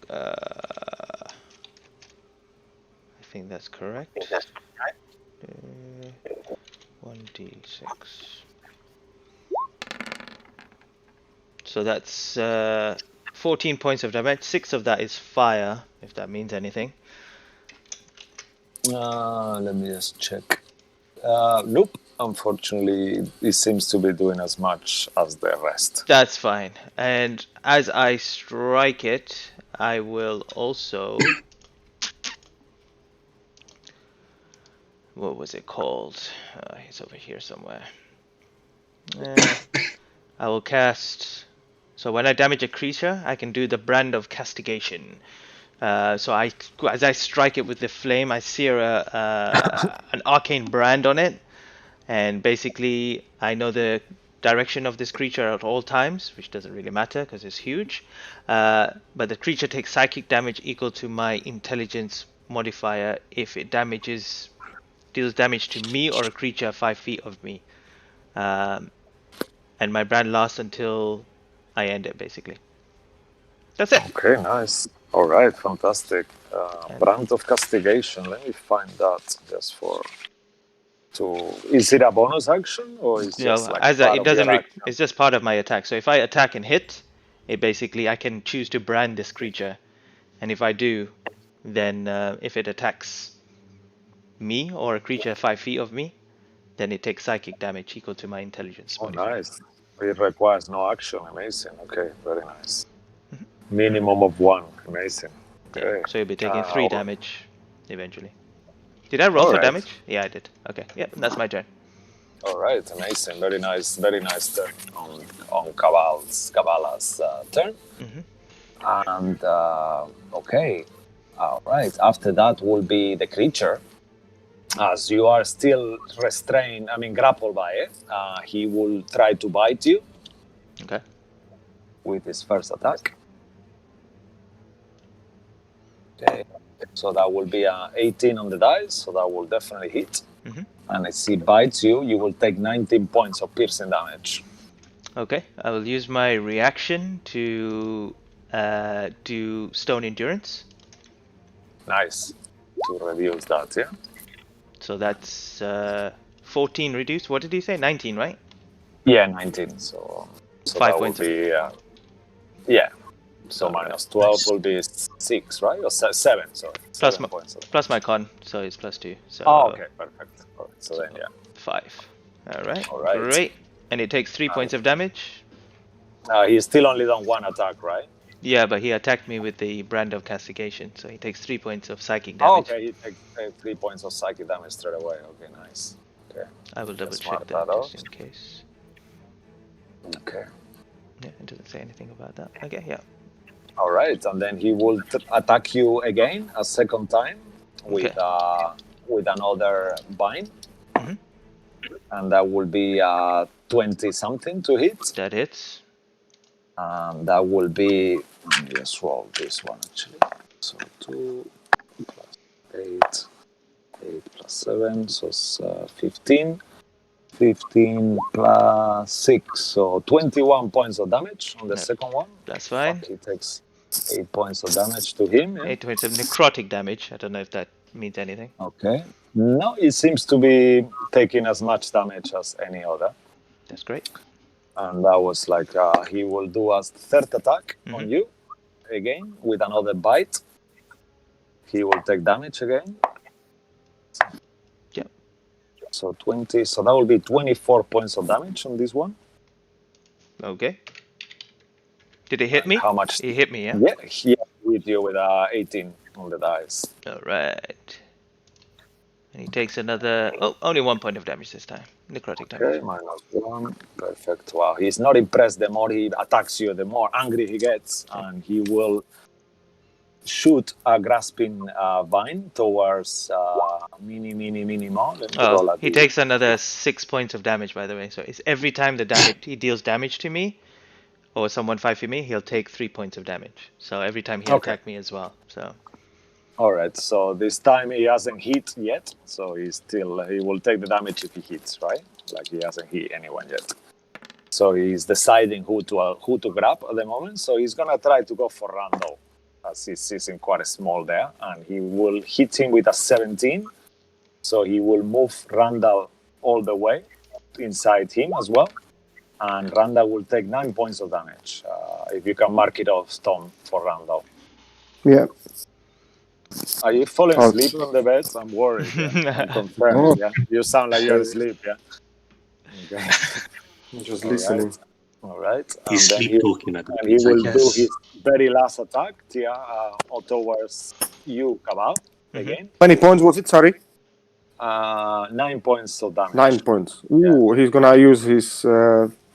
I think that's correct. 1d6. So that's 14 points of damage. 6 of that is fire, if that means anything. Let me just check. Nope. Unfortunately, it seems to be doing as much as the rest. That's fine. And as I strike it, I will also... What was it called? He's over here somewhere. I will cast... So when I damage a creature, I can do the Brand of Castigation. So as I strike it with the flame, I sear an arcane brand on it, and basically I know the direction of this creature at all times, which doesn't really matter because it's huge. But the creature takes psychic damage equal to my intelligence modifier if it deals damage to me or a creature 5 feet of me. And my brand lasts until I end it, basically. That's it. Okay, nice. All right, fantastic. And- Brand of Castigation. Let me find that just for. Is it a bonus action or is just like part it of doesn't. your action? It's just part of my attack. So if I attack and hit, it basically I can choose to brand this creature, and if I do, then if it attacks me or a creature 5 feet of me, then it takes psychic damage equal to my intelligence. Oh, modifier. nice. It requires no action. Amazing. Okay, very nice. Minimum of 1. Amazing. Yeah. Okay. So you'll be taking 3 damage eventually. Did I roll for Alright. damage? Yeah, I did. Okay. Yeah, that's my turn. All right, amazing. Very nice turn on Kabbalah's turn. And okay, all right. After that will be the creature. As you are still grappled by it, he will try to bite you. Okay. With his first attack. Okay, so that will be 18 on the dice, so that will definitely hit. And as he bites you, you will take 19 points of piercing damage. Okay, I will use my reaction to do Stone Endurance. Nice. To reduce that, yeah? So that's 14 reduced. What did he say? 19, right? Yeah, 19. So 5 that points. Will be, yeah. So minus 12 will be 6, right? Or 7, sorry. Plus 7 points. Plus my con, so it's plus 2. So okay, perfect. All right, so then, yeah. 5. All All right. right. Great. And it takes 3 points of damage. He's still only done 1 attack, right? Yeah, but he attacked me with the Brand of Castigation, so he takes 3 points of psychic damage. Okay, he takes 3 points of psychic damage straight away. Okay, nice. Okay. I will double Just check mark that that just out. in case. Okay. Yeah, it doesn't say anything about that. Okay, yeah. All right, and then he will attack you again a second time with another bind, and that will be 20 something to hit. That hits. That will be. Let me just roll this one actually. So 2 plus 8, 8 plus 7, so it's 15. 15 plus 6, so 21 points of damage on the second one. That's fine. He takes 8 points of damage to him. Yeah? 8 points of necrotic damage. I don't know if that means anything. Okay. No, it seems to be taking as much damage as any other. That's great. And that was like, he will do a third attack on you again with another bite. He will take damage again. Yep. So 20, so that will be 24 points of damage on this one. Okay. Did it hit me? How much? It hit me, yeah? Yeah, he hit you with 18 on the dice. All right. And he takes another... Oh, only 1 point of damage this time. Necrotic damage. Okay, -1. Perfect. Wow, he's not impressed. The more he attacks you, the more angry he gets. And he will shoot a grasping vine towards Mini Mo. Oh, he takes another 6 points of damage, by the way. So it's every time he deals damage to me, or someone 5 feet me, he'll take 3 points of damage. So every time he attack me as well. So. All right. So this time he hasn't hit yet. So he will take the damage if he hits, right? Like he hasn't hit anyone yet. So he's deciding who to grab at the moment. So he's gonna try to go for Randall, as he's sitting quite small there, and he will hit him with a 17. So he will move Randall all the way inside him as well. And Randall will take 9 points of damage. If you can mark it off, Tom, for Randall. Yeah. Are you falling asleep on the bed? I'm worried. Yeah? I'm concerned. Yeah? You sound like you're asleep. Yeah. Okay. I'm just listening. All right. He's sleep talking at the And he place, I will guess. do his very last attack, towards you, Cabal, again. 20 points was it? Sorry. 9 points of damage. 9 points. Ooh, he's gonna use his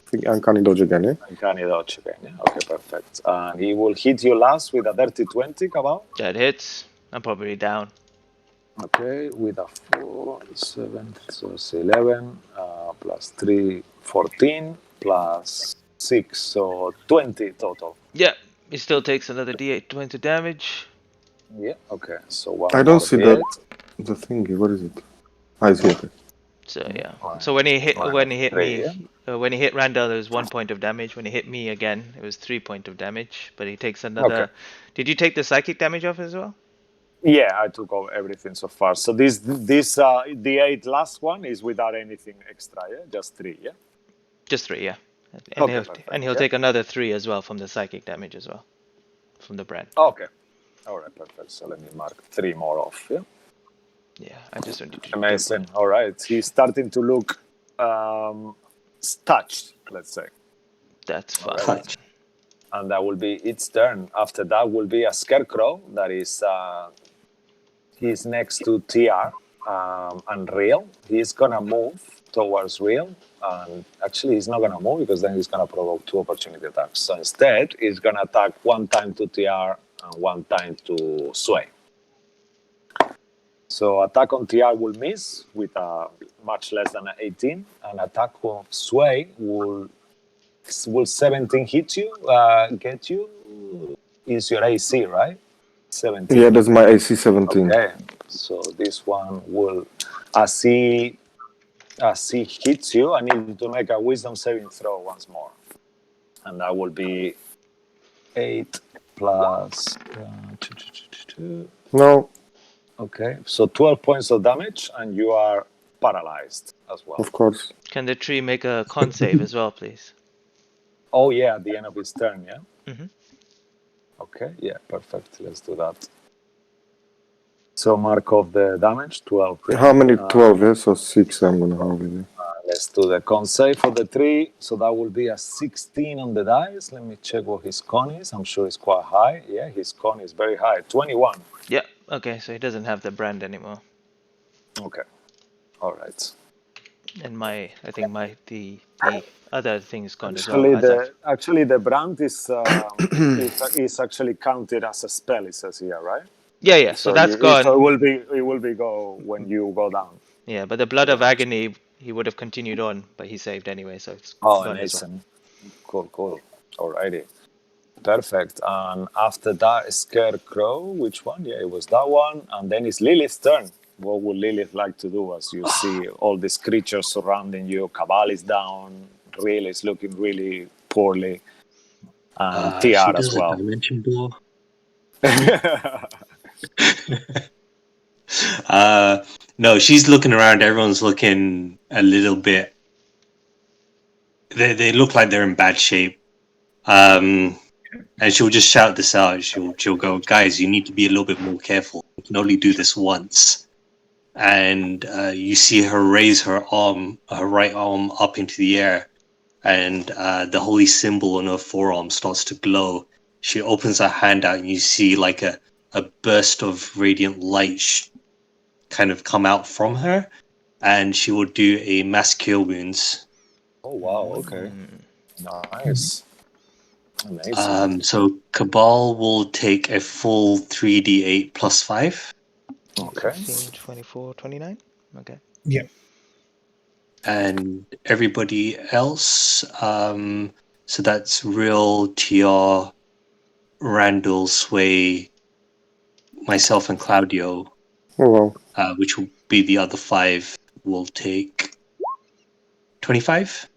think uncanny dodge again, yeah? Uncanny dodge again, yeah? Okay, perfect. And he will hit you last with a dirty 20, Cabal. That hits. I'm probably down. Okay, with a 4, 7, so it's 11, plus 3, 14, plus 6, so 20 total. Yeah, he still takes another d8 20 damage. Yeah, okay, so one I more don't see hit. the thingy. What is it? I see it. So yeah. Fine. So when he hit Three, me, yeah? when he hit Randall, there was 1 point of damage. When he hit me again, it was 3 point of damage. But he takes another. Okay. Did you take the psychic damage off as well? Yeah, I took over everything so far. So this the 8 last one is without anything extra, yeah? Just 3, yeah? Just 3, yeah. Okay, perfect, And he'll yeah. take another 3 as well from the psychic damage as well, from the brand. Okay. All right, perfect. So let me mark 3 more off, yeah? Yeah, I just wanted to. Amazing. All right. He's starting to look touched, let's say. That's fine. Right. And that will be its turn. After that will be a scarecrow that is he's next to TR and Real. He's gonna move towards Real, and actually he's not gonna move because then he's gonna provoke 2 opportunity attacks. So instead, he's gonna attack 1 time to TR and 1 time to Sway. So attack on TR will miss with a much less than an 18, and attack on Sway will 17 hit you, get you? Is your AC, right? 17. Yeah, that's my AC 17. Okay, so this one will, as he hits you, I need you to make a wisdom saving throw once more. And that will be 8 plus 2. No, Okay, so 12 points of damage, and you are paralyzed as well. of course. Can the tree make a con save as well, please? Oh, yeah, at the end of his turn, yeah? Mm-hmm. Okay, yeah, perfect. Let's do that. So mark off the damage, 12. Yeah? How many? 12, yeah? So 6 I'm gonna have it. Let's do the con save for the 3. So that will be a 16 on the dice. Let me check what his con is. I'm sure it's quite high. Yeah, his con is very high. 21. Yeah. Okay, so he doesn't have the brand anymore. Okay. All right. And I think the other thing is gone as well. Actually, the brand is actually counted as a spell. It says here, right? Yeah. So that's gone. So it will be go when you go down. Yeah, but the blood of agony, he would have continued on, but he saved anyway, so it's gone as well. Amazing. Cool. Alrighty. Perfect. And after that, Scarecrow, which one? Yeah, it was that one. And then it's Lilith's turn. What would Lilith like to do as you see all these creatures surrounding you? Cabal is down. Real is looking really poorly. And She TR does as a well. dimension door. No, she's looking around. Everyone's looking a little bit. They look like they're in bad shape. And she'll just shout this out. She'll go, guys, you need to be a little bit more careful. You can only do this once. And you see her raise her right arm up into the air, and the holy symbol on her forearm starts to glow. She opens her hand out, and you see like a burst of radiant light kind of come out from her, and she will do a mass cure wounds. Oh, wow. Okay. Nice. Amazing. So Cabal will take a full 3d8 plus 5. Okay. 15, 24, 29? Okay. Yeah. And everybody else, so that's Real, TR, Randall, Sway, myself, and Claudio, Oh, wow. which will be the other 5, will take 25.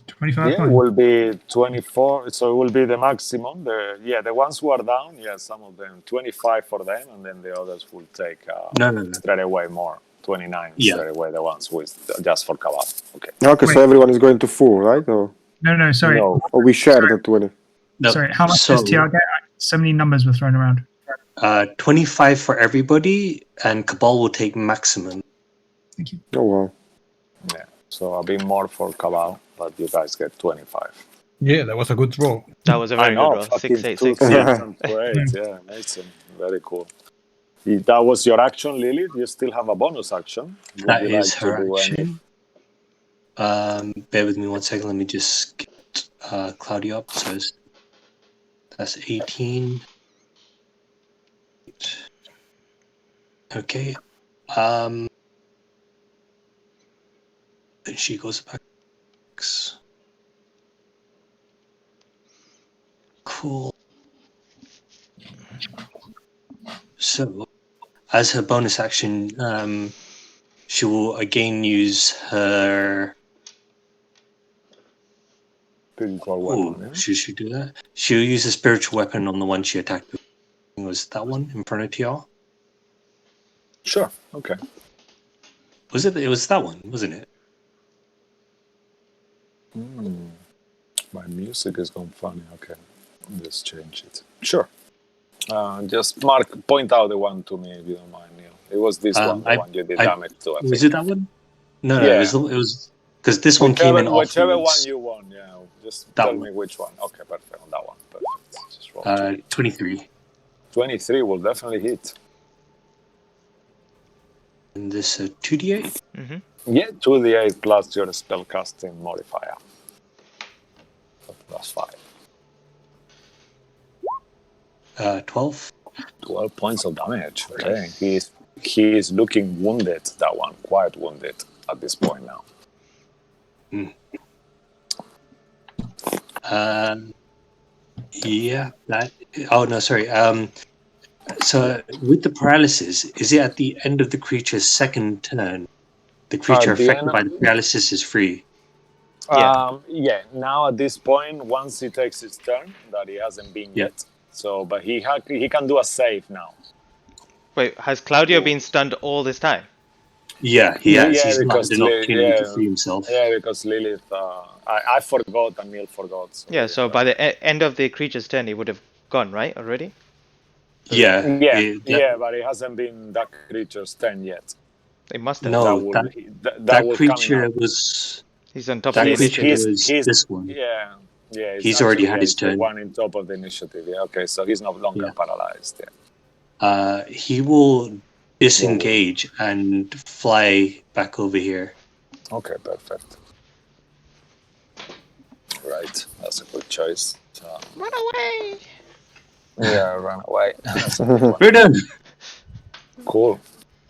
25 Yeah, it points. will be 24. So it will be the maximum. The ones who are down, some of them, 25 for them, and then the others will take No. straight away more. 29 straight away, the ones with just for Cabal. Okay. Okay, so Wait. everyone is going to full, right? Or No, sorry. No. we share the 20? No, Sorry, how much does TR get? So many numbers were thrown around. 25 for everybody, and Cabal will take maximum. Thank you. Oh, wow. Yeah. So a bit more for Cabal, but you guys get 25. Yeah, that was a good roll. That was a very good roll. 6, 8, 6. Great. Yeah, amazing. Very cool. That was your action, Lilith. You still have a bonus action. Would That you is like her to do any? action. Bear with me 1 second. Let me just get Cloudy up. So that's 18. Okay. Then she goes back. Cool. So, as her bonus action, she will again use her. Spiritual Oh, weapon. Yeah? should she do that? She'll use a spiritual weapon on the one she attacked with. Was that one in front of y'all? Sure. Okay. Was it? It was that one, wasn't it? My music is gone funny. Okay. Let's change it. Sure. Just point out the one to me if you don't mind, Neil. It was this one, the one you did damage to. I was think. it that one? No, Yeah. it was because this one came in whichever one afterwards. you want. Yeah. Just That tell one. me which one. Okay, perfect. On that one. Perfect. Just roll 23. 23 will definitely hit. And this 2d8. Mm-hmm. Yeah, 2d8 plus your spellcasting modifier. Plus 5. 12. 12 points of damage. Okay. He is looking wounded, that one. Quite wounded at this point now. Yeah. That. Oh no, sorry. So with the paralysis, is it at the end of the creature's second turn? The creature At the affected end- by the paralysis is free. Yeah. Now at this point, once he takes his turn, that he hasn't been Yeah. yet. So, but he can do a save now. Wait, has Claudio been stunned all this time? Yeah, he has. Yeah, He's not because had an opportunity to free himself. Yeah, because Lilith, I forgot and Neil forgot. So Yeah, so by the end of the creature's turn, he would have gone, right, already? Yeah. But it hasn't been that creature's turn yet. It must have. No, that will creature coming up. was. He's on top That of the creature initiative. was this one. Yeah. He's already had his it's the turn. one in top of the initiative. Yeah, okay, so he's no longer paralyzed. Yeah. He will disengage and fly back over here. Okay, perfect. Right, that's a good choice. Run away! Yeah, run away. We're done. Cool.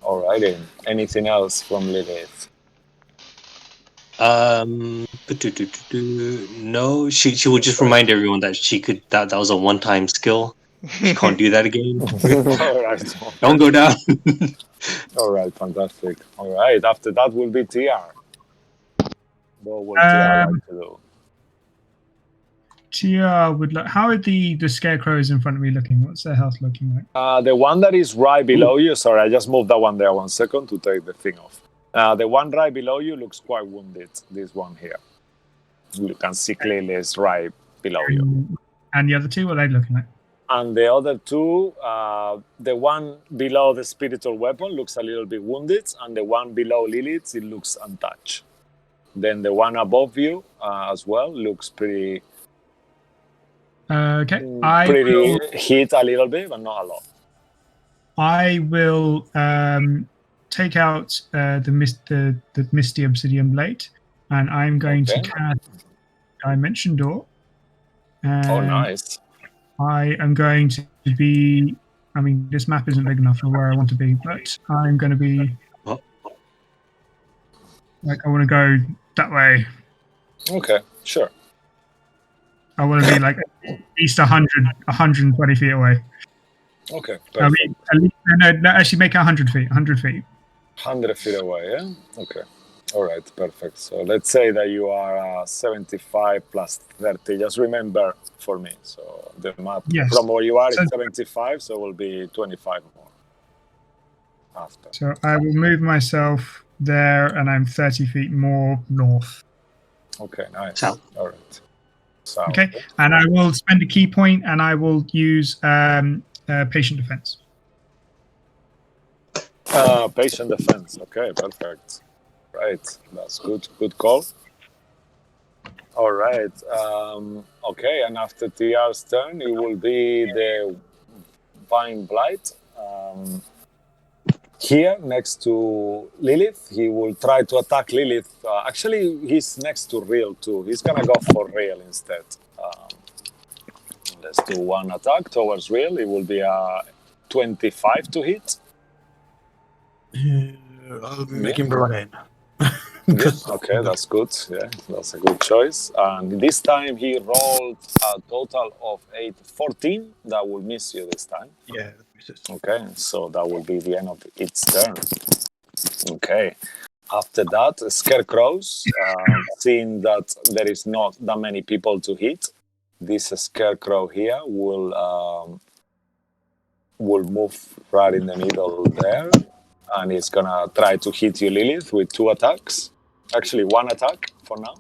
Alrighty. Anything else from Lilith? No, she will just remind everyone that she could. That was a one-time skill. She can't do that again. All right. Don't go down. All right, fantastic. All right, after that will be TR. What will TR like to do? TR would look. How are the scarecrows in front of me looking? What's their health looking like? The one that is right below you. Sorry, I just moved that one there 1 second to take the thing off. The one right below you looks quite wounded. This one here, you can see clearly it's right below you. And the other two, what are they looking like? And the other two, the one below the spiritual weapon looks a little bit wounded, and the one below Lilith, it looks untouched. Then the one above you as well looks pretty. Okay, Pretty hit a little bit, but not a lot. I will take out the Misty Obsidian Blade, and I'm going to cast Dimension Door. Oh, nice. I am going to be. I mean, this map isn't big enough for where I want to be, but I'm going to be. Like, I want to go that way. Okay, sure. I want to be like at least 120 feet away. Okay, perfect. I mean, at least, no, actually make it 100 feet. 100 feet. 100 feet away, yeah? Okay. All right, perfect. So let's say that you are 75 plus 30. Just remember for me. So the map from where you are is 75, so it will be 25 more after. So I will move myself there, and I'm 30 feet more north. Okay, nice. South. All right. South. Okay, and I will spend a key point, and I will use patient defense. Patient defense. Okay, perfect. Right, that's good. Good call. All right. Okay, and after TR's turn, it will be the Vine Blight. Here, next to Lilith, he will try to attack Lilith. Actually, he's next to Real too. He's gonna go for Real instead. Let's do one attack towards Real. It will be a 25 to hit. I'll make him roll in. Yeah, okay, that's good. Yeah, that's a good choice. And this time he rolled a total of 14. That will miss you this time. Yeah. Okay, so that will be the end of its turn. Okay. After that, Scarecrows, seeing that there is not that many people to hit, this Scarecrow here will move right in the middle there, and he's gonna try to hit you, Lilith, with 2 attacks. Actually, 1 attack for now.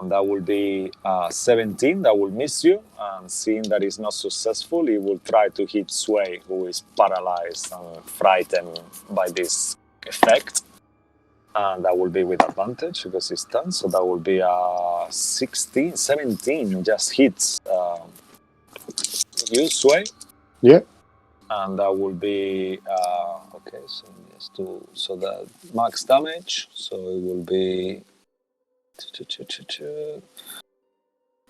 That will be 17. That will miss you. And seeing that it's not successful, he will try to hit Sway, who is paralyzed and frightened by this effect. And that will be with advantage because he's done. So that will be 17 just hits you, Sway. Yeah. And that will be okay. So the max damage. So it will be.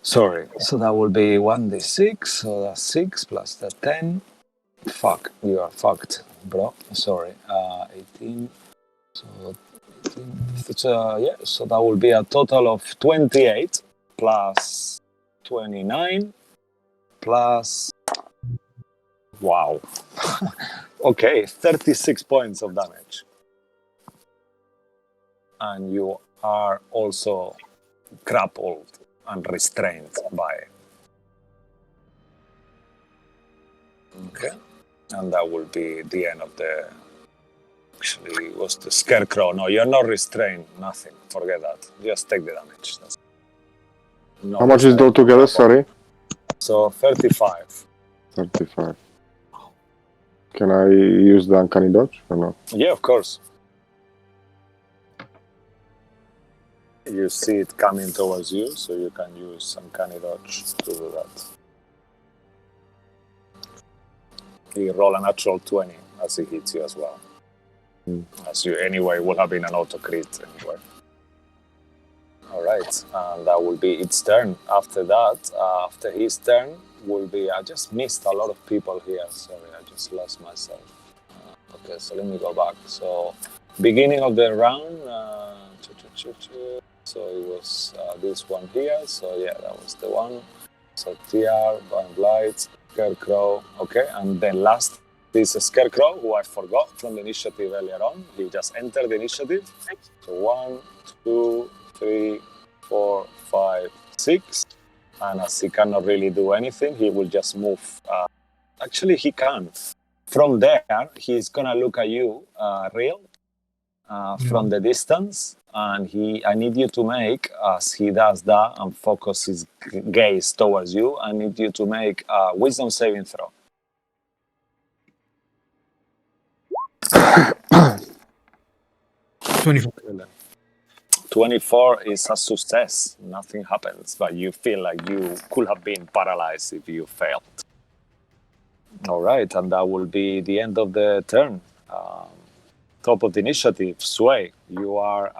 Sorry. So that will be 1d6. So that's 6 plus the 10. Fuck, you are fucked, bro. Sorry. 18. So 18. Yeah. So that will be a total of 28 plus 29 plus. Wow. Okay, 36 points of damage. And you are also grappled and restrained by it. Okay. And that will be the end of the... Actually, it was the Scarecrow. No, you're not restrained. Nothing. Forget that. Just take the damage. How much is it all together? Sorry. So 35. 35. Can I use the uncanny dodge or not? Yeah, of course. You see it coming towards you, so you can use uncanny dodge to do that. He roll a natural 20 as he hits you as well. As you anyway will have been an auto crit anyway. All right, and that will be its turn. After that, after his turn, will be... I just missed a lot of people here. Sorry, I just lost myself. Okay, so let me go back. So, beginning of the round, so it was this one here. So yeah, that was the one. So TR, Van Blight, Scarecrow. Okay, and then last is a Scarecrow, who I forgot from the initiative earlier on. He just entered the initiative. So 1, 2, 3, 4, 5, 6. And as he cannot really do anything, he will just move. Actually, he can. From there, he's gonna look at you, Real, from the distance. And I need you to make, as he does that and focus his gaze towards you, I need you to make a wisdom saving throw. 24. 24 is a success. Nothing happens, but you feel like you could have been paralyzed if you failed. All right, and that will be the end of the turn. Top of the initiative, Sway. You are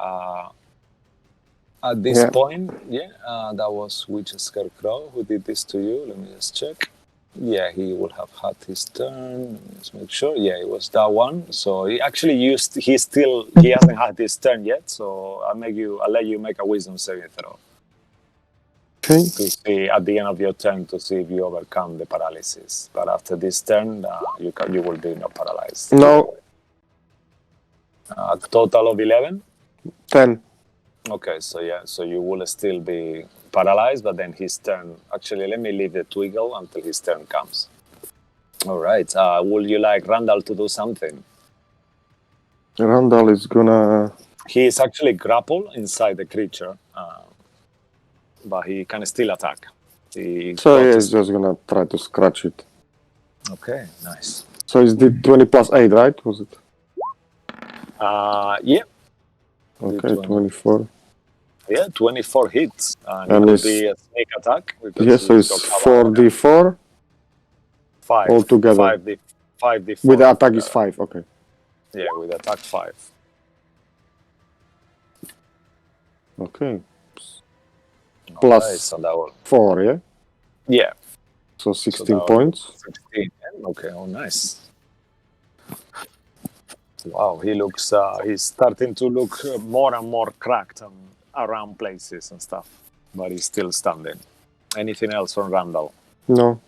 at this point. Yeah, that was which Scarecrow who did this to you. Let me just check. Yeah, he would have had his turn. Let me just make sure. Yeah, it was that one. So he actually used. He hasn't had his turn yet. So I'll let you make a wisdom saving throw. Okay. To see at the end of your turn to see if you overcome the paralysis. But after this turn, you will be not paralyzed. No. Total of 11. 10. Okay, so yeah, so you will still be paralyzed, but then his turn. Actually, let me leave the twiggle until his turn comes. All right. Would you like Randall to do something? Randall is gonna... He is actually grappled inside the creature, but he can still attack. He's just gonna try to scratch it. Okay, nice. So it's the 20 plus 8, right? Was it? Yeah. Okay, 24. Yeah, 24 hits. And it will be a sneak attack. Yeah, so it's 4d4 5 altogether. 5d4. With the attack is 5, okay. Yeah, with attack 5. Okay. Alright, Plus so that will, 4, yeah? yeah. So So 16 that will- points. 16. Okay, oh nice. Wow, he looks. He's starting to look more and more cracked and around places and stuff, but he's still standing. Anything else from Randall? No.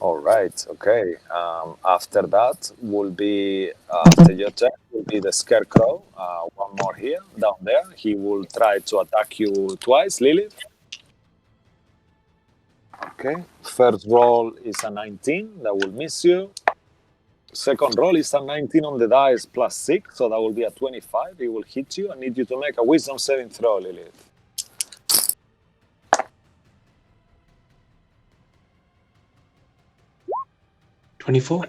All right. Okay. After that will be after your turn will be the Scarecrow. One more here, down there. He will try to attack you twice, Lilith. Okay. First roll is a 19. That will miss you. Second roll is a 19 on the dice plus 6, so that will be a 25. It will hit you. I need you to make a wisdom saving throw, Lilith. 24.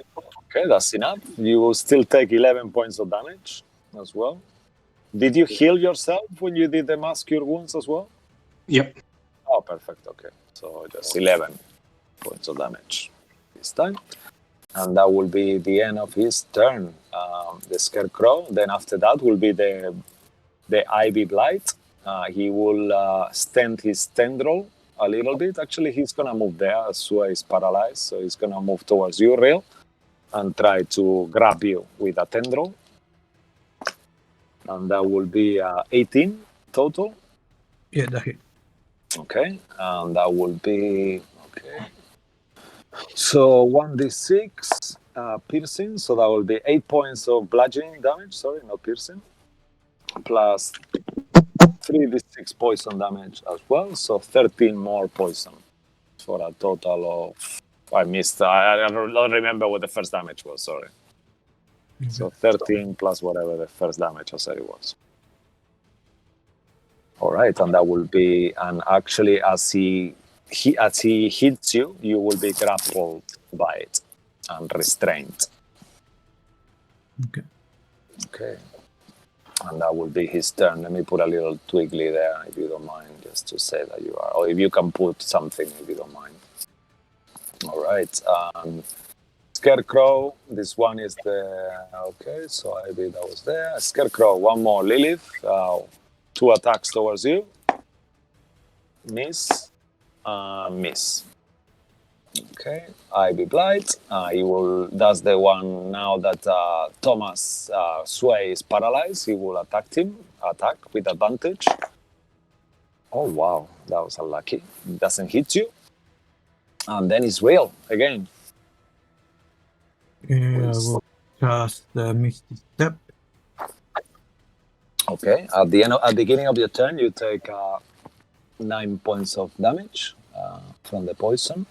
Okay, that's enough. You will still take 11 points of damage as well. Did you heal yourself when you did the mass cure wounds as well? Yep. Oh, perfect. Okay, so just 11 points of damage this time. And that will be the end of his turn. The Scarecrow. Then after that will be the Ivy Blight. He will stand his tendril a little bit. Actually, he's going to move there as Sue is paralyzed. So he's going to move towards you, Real, and try to grab you with a tendril. And that will be 18 total. Yeah, that hit. Okay, and that will be... Okay. So 1d6 piercing. So that will be 8 points of bludgeoning damage. Sorry, not piercing. Plus 3d6 poison damage as well, so 13 more poison for a total of... I missed. I don't remember what the first damage was. Sorry. So 13 plus whatever the first damage I said it was. All right, and that will be... And actually, as he hits you, you will be grappled by it and restrained. Okay. Okay. And that will be his turn. Let me put a little twiggly there, if you don't mind, just to say that you are. Or if you can put something, if you don't mind. All right. Scarecrow. This one is the... Okay, so I believe that was there. Scarecrow. One more. Lilith. 2 attacks towards you. Miss. Miss. Okay. Ivy Blight. He will... That's the one now that Thomas Sway is paralyzed. He will attack with advantage. Oh, wow. That was unlucky. It doesn't hit you. And then it's Real again. Yeah, I will cast the Misty Step. Okay. At the beginning of your turn, you take 9 points of damage from the poison.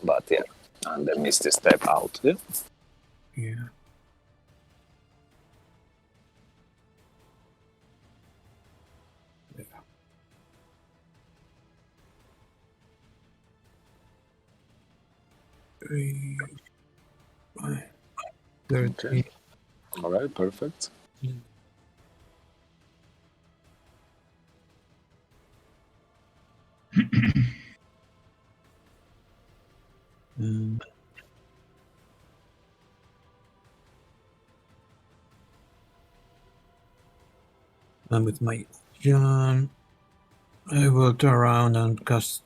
But yeah, and then Misty Step out. Yeah. Yeah. Three, 5, 13. Okay. All right. Perfect. And with my John, I will turn around and cast.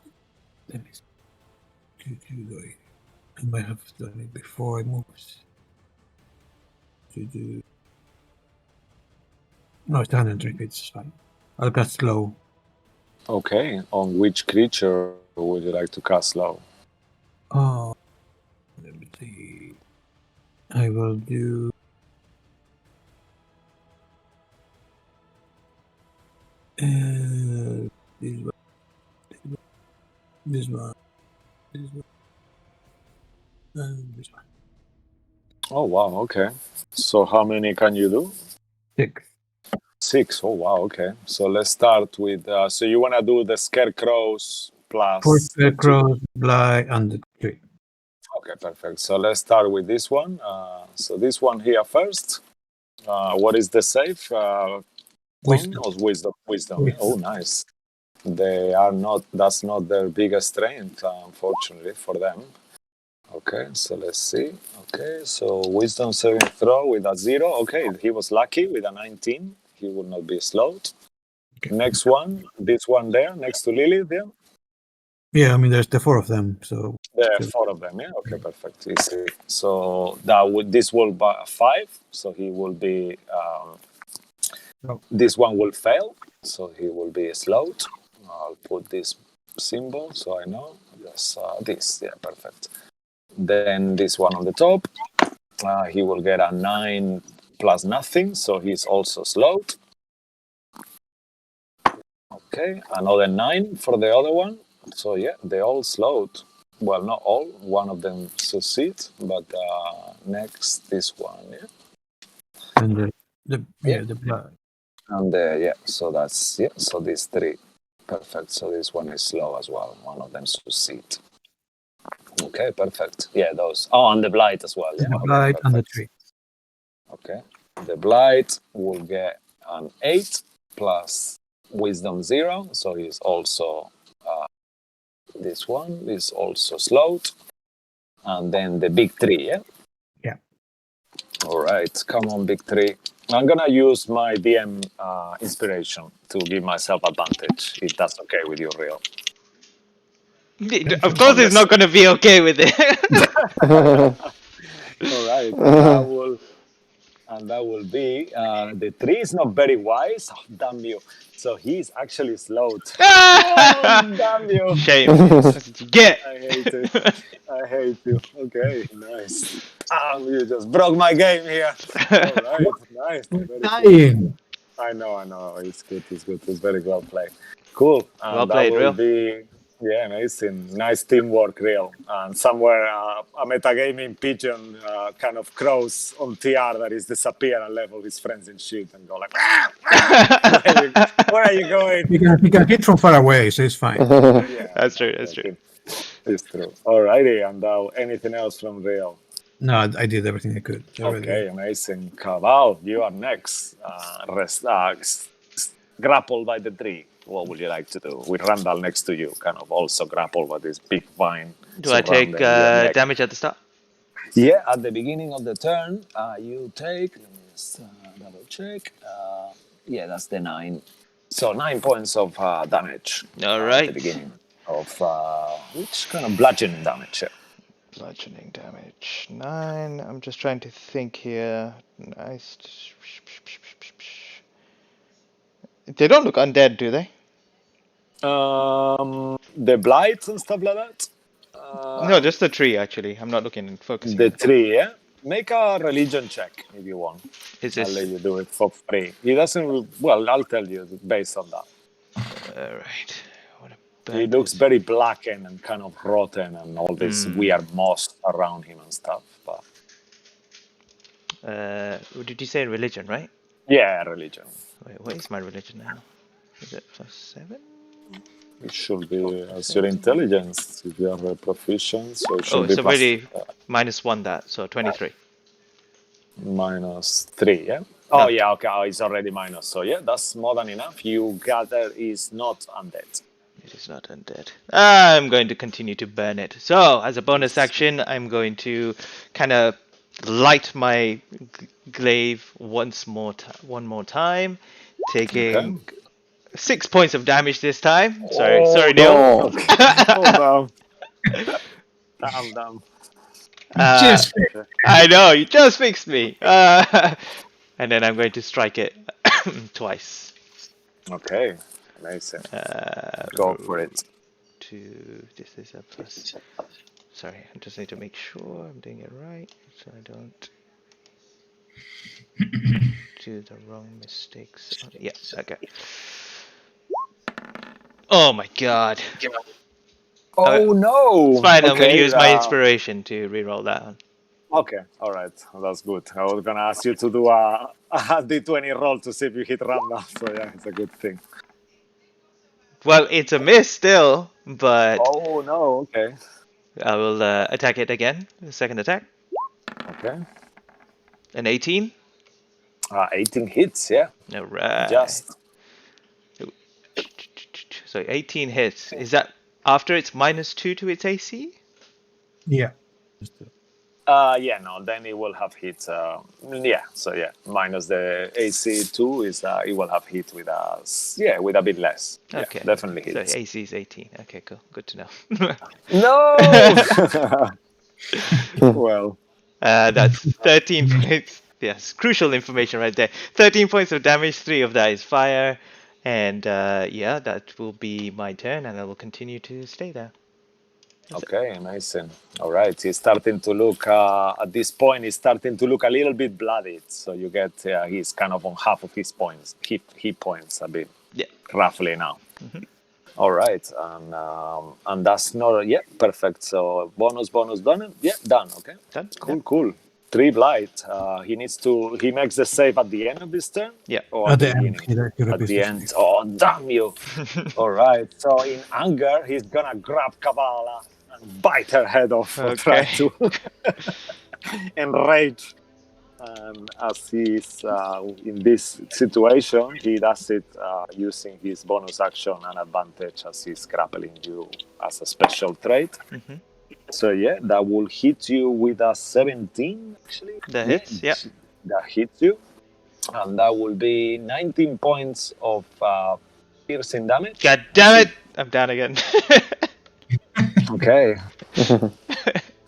Let me see. I might have done it before I moved. No, it's 103 feet. It's fine. I'll cast slow. Okay. On which creature would you like to cast slow? Oh, let me see. I will do. This one. This one. This one. And this one. Oh, wow. Okay. So how many can you do? 6. 6. Oh, wow. Okay. So let's start with... so you want to do the Scarecrows plus... 4 Scarecrows, Blight, and the 3. Okay, perfect. So let's start with this one. So this one here first. What is the save? Wisdom. Or wisdom? Wisdom. Wisdom. Oh, nice. They are not... That's not their biggest strength, unfortunately, for them. Okay, so let's see. Okay, so wisdom saving throw with a 0. Okay, he was lucky with a 19. He will not be slowed. Next one, this one there, next to Lily there. Yeah, I mean, there's the 4 of them, so There are 4 of them, yeah? Okay, perfect. Easy. So this will be 5, so he will be... This one will fail, so he will be slowed. I'll put this symbol so I know. Yes, this, yeah, perfect. Then this one on the top, he will get a 9 plus nothing, so he's also slowed. Okay, another 9 for the other one. So yeah, they all slowed. Well, not all. One of them succeeds, but next this one, yeah. and the blood. And so that's so these 3, perfect. So this one is slow as well. One of them succeed. Okay, perfect. Yeah, those. Oh, and the blight as well. Yeah, The blight and the perfect. 3. Okay, the blight will get an 8 plus wisdom 0, so he's also this one is also slowed, and then the big 3. Yeah. Yeah. All right, come on, big 3. I'm gonna use my DM inspiration to give myself advantage, if that's okay with you, Real. Of course, he's not going to be okay with it. All right, and that will be the 3 is not very wise. Oh, damn you! So he's actually slowed. Oh, damn you! Shame. That's what you get. I hate it. I hate you. Okay, nice. You just broke my game here. All right, nice. Very Dying. I know. It's good. It's very well played. Cool. And Well played, that will Real. be, amazing. Nice teamwork, Real. And somewhere a metagaming pigeon kind of crows on TR that is disappear and level his friends in shit and go like, where are you going? He can hit from far away, so it's fine. Yeah, That's true. it's true. Alrighty, and anything else from Real? No, I did everything I could. Already. Okay, amazing. Cabal, you are next. Grappled by the 3. What would you like to do? With Randall next to you, kind of also grappled by this big vine. Do I take surrounding your neck. damage at the start? Yeah, at the beginning of the turn, you take. Let me just double check. Yeah, that's the 9. So 9 points of damage. All At right. the beginning of which kind of bludgeoning damage? Yeah. Bludgeoning damage 9. I'm just trying to think here. Nice. They don't look undead, do they? The blights and stuff like that. No, just the tree. Actually, I'm not focusing. The 3, yeah. Make a religion check if you want. Is I'll this let you do it for free. He doesn't. Well, I'll tell you based on that. all right? What a He looks very blackened and kind of rotten, and all this weird moss around him and stuff. But did you say religion, right? yeah, religion. Wait, what is my religion now? Is it +7? It should be as your intelligence. If you have a proficient, so it should be so plus, really -1 that, so 23. -3, yeah? Oh, yeah, okay, it's already minus. So, yeah, that's more than enough. You gather is not undead. It is not undead. I'm going to continue to burn it. So, as a bonus action, I'm going to kind of light my glaive one more time, taking 6 points of damage this time. Sorry, Neil. Oh, damn. I know, you just fixed me. And then I'm going to strike it twice. Okay, amazing. Go for it. This is a plus. Sorry, I just need to make sure I'm doing it right, so I don't do the wrong mistakes. Yeah, okay. Oh my god. Oh no! It's fine, I'm going to Okay, use my inspiration to reroll that one. Okay, all right, that's good. I was gonna ask you to do a d20 roll to see if you hit random. So yeah, it's a good thing. Well, it's a miss still, but Oh no! Okay. I will attack it again. Second attack. Okay. An 18. 18 hits. Yeah. All right. Just. So 18 hits. Is that after it's -2 to its AC? Yeah. Yeah, no, then it will have hit. Yeah, so yeah, minus the AC 2 is it will have hit with us. Yeah, with a bit less. Yeah, Okay. definitely So hits. AC is 18. Okay, cool. Good to know. No. Well, That's 13 points. Yes, crucial information right there. 13 points of damage. 3 of that is fire. And yeah, that will be my turn, and I will continue to stay there. okay, amazing. All right, he's starting to look. At this point, he's starting to look a little bit bloodied. So you get he's kind of on half of his points, hit points a bit Yeah. roughly now. All right, and that's not perfect. So bonus, done. Yeah, done. Okay, Done? cool. 3 blight. He makes the save at the end of this turn. Yeah. Or at the beginning. At the end. Oh, damn you! All right. So in anger, he's gonna grab Kavala and bite her head off. Or try to enrage. And as he's in this situation, he does it using his bonus action and advantage as he's grappling you as a special trait. So yeah, that will hit you with a 17, actually. That hits, yeah. That hits you. And that will be 19 points of piercing damage. God damn it! I'm down again. Okay.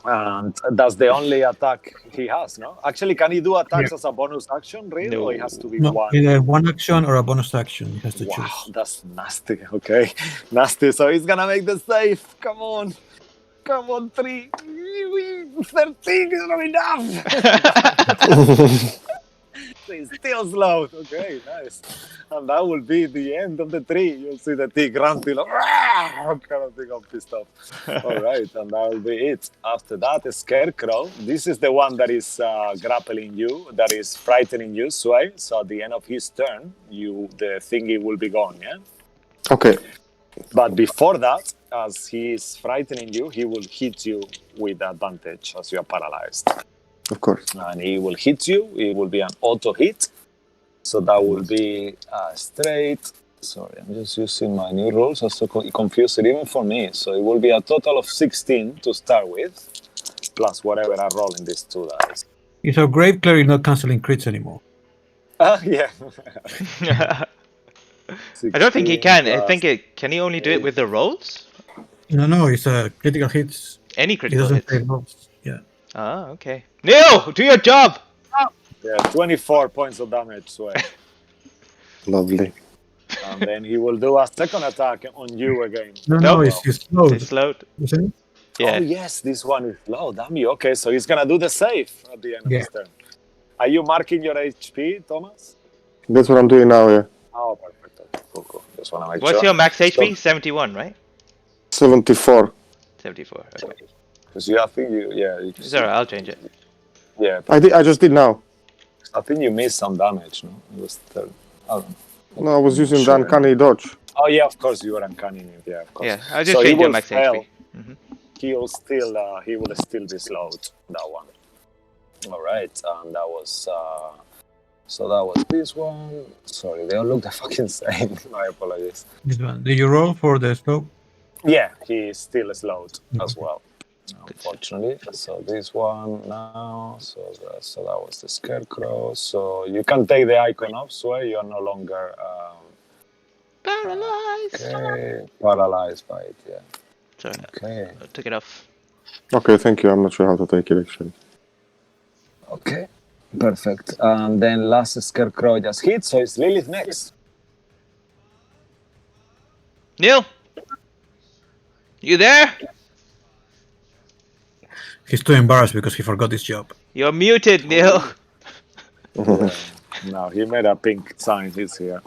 And that's the only attack he has, no? Actually, can he do attacks as a bonus action, really? No. Or it has to be No, one? either one action or a bonus action. He has to Wow, choose. that's nasty. Okay, nasty. So he's gonna make the save. Come on, 3. 13 is not enough. He's still slowed. Okay, nice. And that will be the end of the tree. You'll see the tree grunting, like, kind of thing. I'm pissed off. All right, and that will be it. After that, a scarecrow. This is the one that is grappling you, that is frightening you, Sway. So at the end of his turn, the thingy will be gone, yeah? Okay. But before that, as he is frightening you, he will hit you with advantage as you are paralyzed. Of course. And he will hit you. It will be an auto hit. So that will be straight. Sorry, I'm just using my new rules. I'm so confused even for me. So it will be a total of 16 to start with, plus whatever I roll in these 2 dice. Is our Grave Cleric not canceling crits anymore? Yeah. I don't think he can. I plus- think can he only do it with the rolls? No, it's a critical hits. Any He critical doesn't hits. say rolls. Yeah. Ah, okay. Neil, do your job! Yeah, 24 points of damage, Sway. Lovely. And then he will do a second attack on you again. No, Nope. it's slowed. It's slowed. Isn't it? Yeah. Oh, yes, this one is low. Damn you. Okay, so he's going to do the save at the end of Yeah. his turn. Are you marking your HP, Thomas? That's what I'm doing now, yeah. Oh, perfect. Okay, cool. Just want to make What's sure. your max HP? So- 71, right? 74. 74. Okay. Because I think you It's alright, I'll change it. Yeah, I just did now. I think you missed some damage, no? It was I don't know. No, I was using Sure. the uncanny dodge. Oh, yeah, of course, you were uncanny. Yeah, of course. Yeah, I'll just So he change your will max fail. HP. He will still be slowed, that one. All right, and that was... So that was this one. Sorry, they all look the fucking same. My apologies. This one. Did you roll for the slope? Yeah, he is still slowed as well, unfortunately. So this one now, so that was the scarecrow. So you can take the icon off, so you are no longer Paralyzed! paralyzed by it, yeah. Sorry, Okay, I took it off. Okay, thank you. I'm not sure how to take it, actually. okay, perfect. And then last scarecrow just hit, so it's Lilith next. Neil? You there? He's too embarrassed because he forgot his job. You're muted, Neil. No, he made a pink sign, he's here.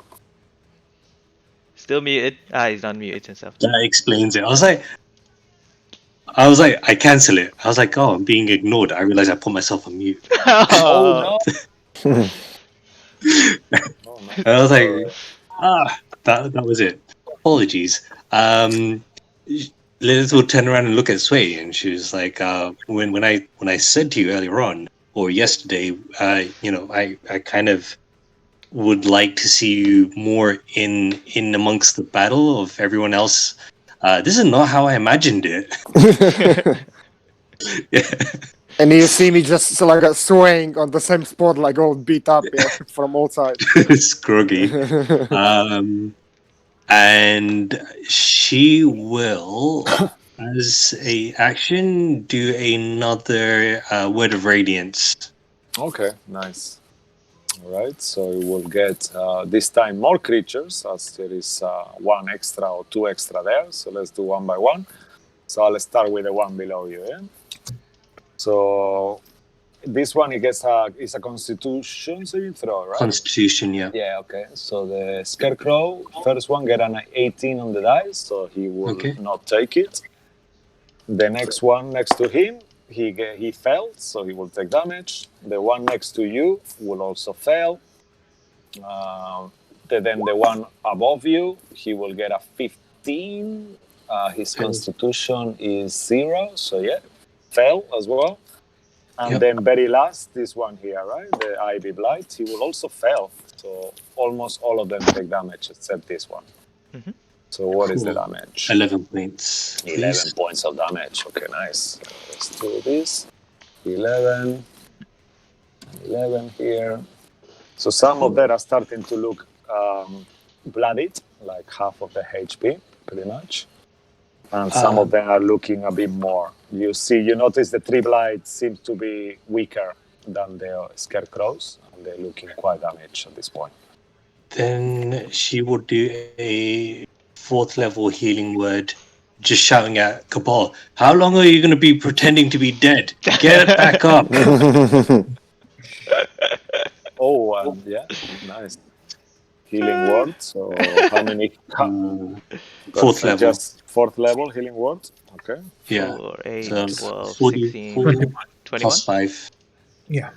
Still muted. He's not muted himself. That explains it. I was like, I cancel it. I was like, oh, I'm being ignored. I realized I put myself on mute. Oh, no! And I was like, that was it. Apologies. Lilith would turn around and look at Sway, and she was like, when I said to you earlier on or yesterday, I kind of would like to see you more in amongst the battle of everyone else. This is not how I imagined it. Yeah. And you see me just like swaying on the same spot, like all beat up from all sides. Scroggy. And she will, as a action, do another Word of Radiance. Okay, nice. All right, so we will get this time more creatures, as there is one extra or two extra there. So let's do one by one. So I'll start with the one below you. Yeah. So this one, I guess, is a Constitution saving throw, right? Constitution, yeah. Yeah. Okay. So the Scarecrow, first one, get an 18 on the dice, so he will not take it. The next one next to him, he failed, so he will take damage. The one next to you will also fail. Then the one above you, he will get a 15. His Constitution is 0, so yeah, fail as well. And then very last, this one here, right? The Ivy Blight, he will also fail. So almost all of them take damage except this one. Mm-hmm. So what is the damage? 11 points. 11 points of damage. Okay, nice. Let's do this. 11 here. So some of them are starting to look bloodied, like half of the HP, pretty much. And some of them are looking a bit more. You notice the three blights seem to be weaker than the scarecrows, and they're looking quite damaged at this point. Then she will do a 4th level healing word, just shouting at Cabal, how long are you going to be pretending to be dead? Get back up. Oh, yeah, nice. Healing word. So how many? 4th level. Just 4th level healing word. Okay. Yeah. 4, 8, So 12, 40, 16, 40 21? plus 5. Yeah.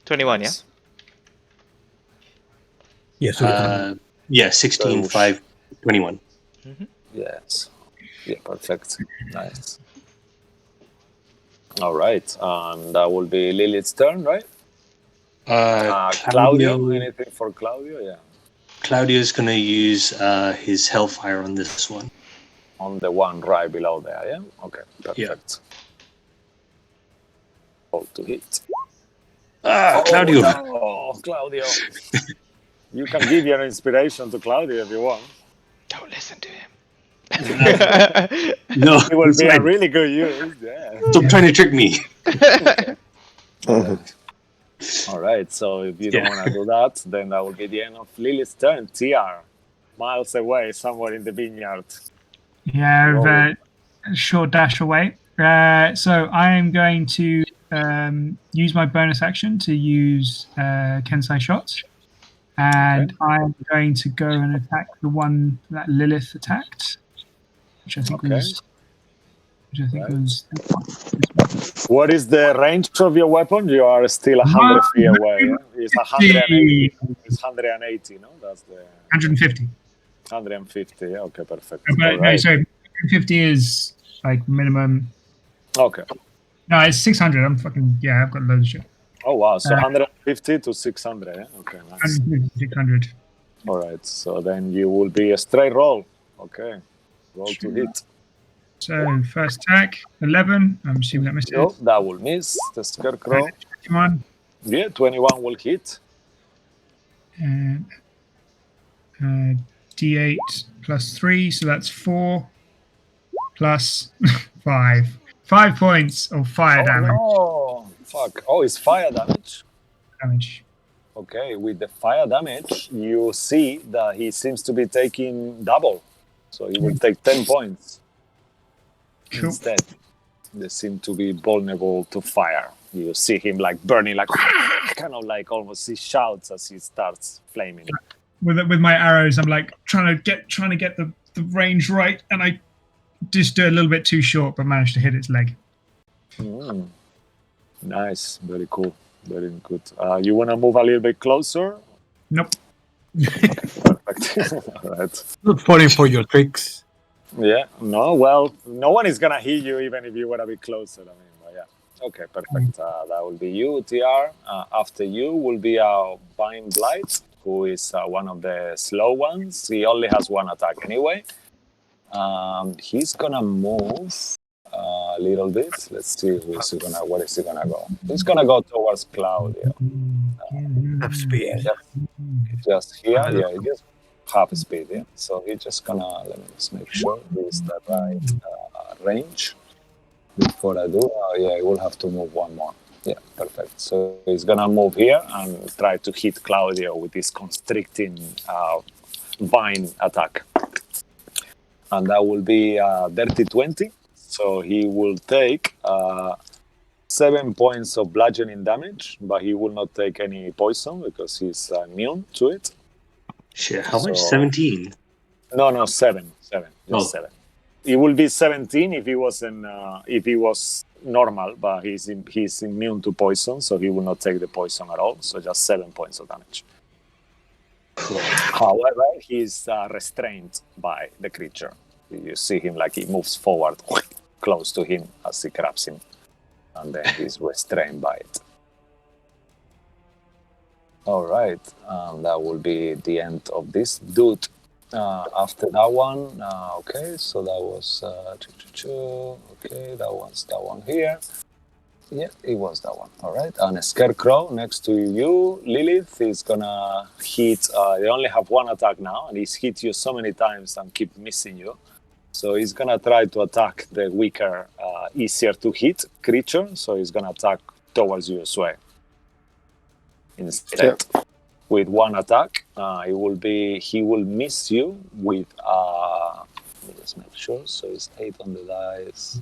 21, yeah? Yes. Yeah, 16, 5, 21. Mm-hmm. Yes. Yeah, perfect. Nice. All right. And that will be Lilith's turn, right? Claudio, anything for Claudio? Yeah. Claudio's going to use his Hellfire on this one. On the one right below there, yeah? Okay, perfect. All to hit. Claudio. Oh, Claudio. You can give your inspiration to Claudio if you want. Don't listen to him. No, It will be a really good use, yeah. Stop trying to trick me. All right, so if you don't want to do that, then that will be the end of Lily's turn. TR, miles away, somewhere in the vineyard. Yeah, a short dash away. So I am going to use my bonus action to use Kensai shots. And I'm going to go and attack the one that Lilith attacked, which I think was. What is the range of your weapon? You are still 100 feet away. Yeah? It's 180. It's 180, no? That's the 150. 150. Yeah, okay, perfect. No, sorry, 150 is like minimum. Okay. No, it's 600. I've got loads of shit. Oh wow! So 150 to 600. Yeah? Okay, nice. 600. All right. So then you will be a straight roll. Okay. Roll to hit. So first attack, 11. I'm assuming that misses. No, that will miss. The scarecrow. 21. Yeah, 21 will hit. And D8 plus 3, so that's 4 plus 5. 5 points of fire damage. Oh, fuck. Oh, it's fire damage. Okay, with the fire damage, you see that he seems to be taking double. So he will take 10 points. Cool. Instead. They seem to be vulnerable to fire. You see him like burning, like kind of like almost he shouts as he starts flaming. With my arrows, I'm like trying to get the range right, and I just do a little bit too short, but managed to hit its leg. Nice, very cool, very good. You want to move a little bit closer? Nope. Okay, perfect. All right. Not falling for your tricks. Yeah. No. Well, no one is gonna hit you even if you were a bit closer. I mean, but yeah. Okay, perfect. That will be you, TR. After you will be Bind Blight, who is one of the slow ones. He only has one attack anyway. He's gonna move. a little bit. Let's see where is he gonna go. He's gonna go towards Claudio. Have speed. Just here, yeah, he just half speed, yeah. So he's just gonna let me just make sure he's the right range before I do. Yeah, he will have to move one more. Yeah, perfect. So he's gonna move here and try to hit Claudio with this constricting vine attack, and that will be dirty 20. So he will take 7 points of bludgeoning damage, but he will not take any poison because he's immune to it. Shit, how much? So- 17? No, 7, just Oh. 7. It will be 17 if he was normal, but he's immune to poison, so he will not take the poison at all. So just 7 points of damage. However, he's restrained by the creature. You see him like he moves forward close to him as he grabs him, and then he's restrained by it. All right, that will be the end of this dude. After that one, okay, so that was okay, that was that one here. Yeah, it was that one. All right, and a Scarecrow next to you, Lilith, is gonna hit. They only have one attack now, and he's hit you so many times and keep missing you. So he's gonna try to attack the weaker, easier to hit creature. So he's gonna attack towards you, Sway. Instead, with one attack, he will miss you with. Let me just make sure. So it's 8 on the dice.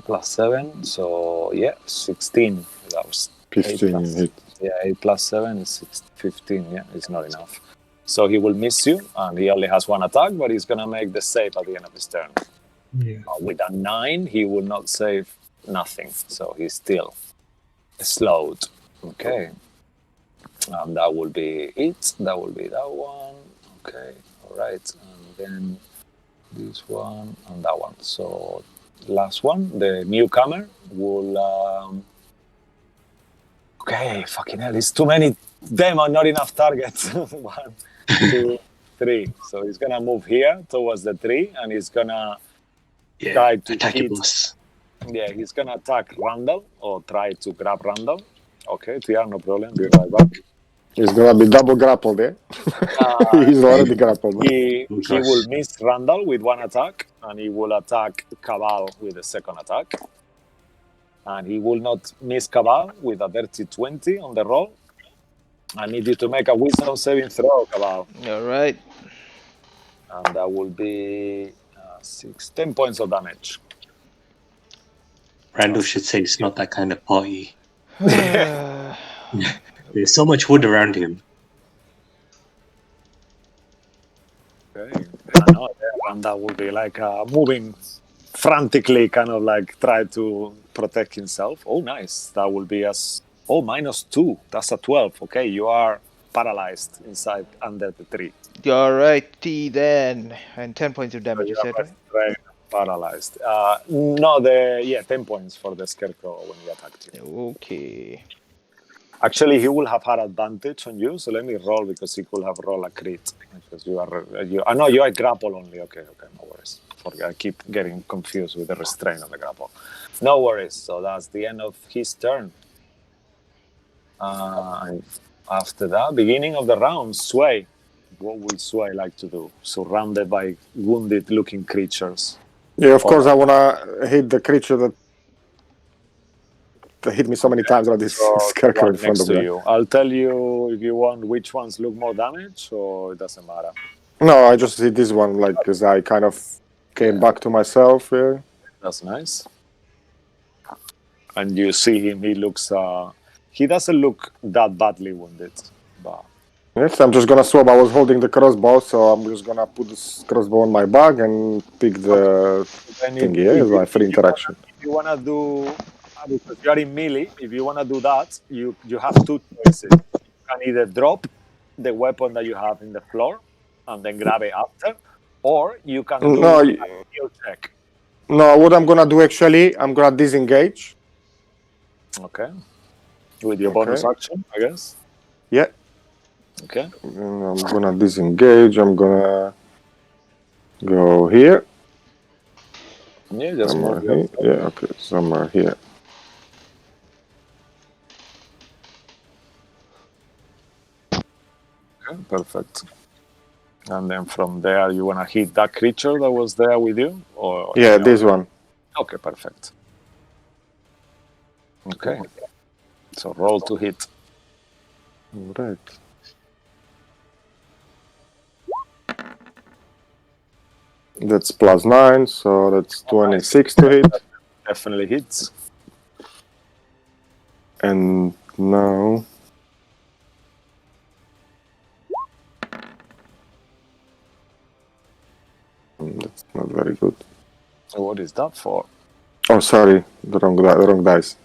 Plus 7, so yeah, 16. That was 15 hit. Yeah, 8 plus 7 is 15. Yeah, it's not enough. So he will miss you, and he only has one attack, but he's gonna make the save at the end of his turn. Yeah. With a 9, he will not save nothing, so he's still slowed. Okay, that will be it. That will be that one. Okay, all right, and then this one and that one. So. Last one, the newcomer will. Okay, fucking hell, it's too many demon, not enough targets. 1, 2, 3. So he's gonna move here towards the 3, and he's gonna try to attack hit. your boss. Yeah, he's gonna attack Randall or try to grab Randall. Okay, TR, no problem. Be right back. He's gonna be double grappled, eh? He's already grappled. He will miss Randall with one attack, and he will attack Cabal with the second attack. And he will not miss Cabal with a dirty 20 on the roll. I need you to make a wisdom saving throw, Cabal. All right. And that will be 10 points of damage. Randall should say it's not that kind of party. There's so much wood around him. Okay. I know, and that would be like moving frantically, kind of like try to protect himself. Oh, nice. That will be -2. That's a 12. Okay, you are paralyzed inside under the tree. All righty then. And 10 points of damage, you said, right? Right, paralyzed. No, 10 points for the Scarecrow when he attacked you. Okay. Actually, he will have had advantage on you, so let me roll because he could have rolled a crit. Because you are grapple only. Okay, no worries. I keep getting confused with the restraint on the grapple. No worries. So that's the end of his turn. And after that, beginning of the round, Sway. What will Sway like to do? Surrounded by wounded-looking creatures. Yeah, of course, I wanna hit the creature that hit me so many times on this Scarecrow in front next of to me. you. I'll tell you if you want which ones look more damage, or it doesn't matter. No, I just hit this one, like, as I kind of came back to myself. Yeah. That's nice. And you see him, he doesn't look that badly wounded. But Yes, I'm just gonna swap. I was holding the crossbow, so I'm just gonna put this crossbow on my bag and pick the thing here as my free interaction. If you wanna do, because you are in melee, if you wanna do that, you have two choices. You can either drop the weapon that you have in the floor and then grab it after, or you can do No, a skill check. No, what I'm gonna do actually, I'm gonna disengage. Okay. With your bonus action, I guess. Yeah. Okay. And I'm gonna disengage. I'm gonna go here. Yeah, just Somewhere move your here. Yeah, okay, somewhere here. Okay, perfect. And then from there, you want to hit that creature that was there with you? Or Yeah, any this other? one. Okay, perfect. Okay. So roll to hit. Right. That's +9, so that's 26 to hit. Definitely hits. And now that's not very good. So what is that for? Oh, sorry, the wrong dice.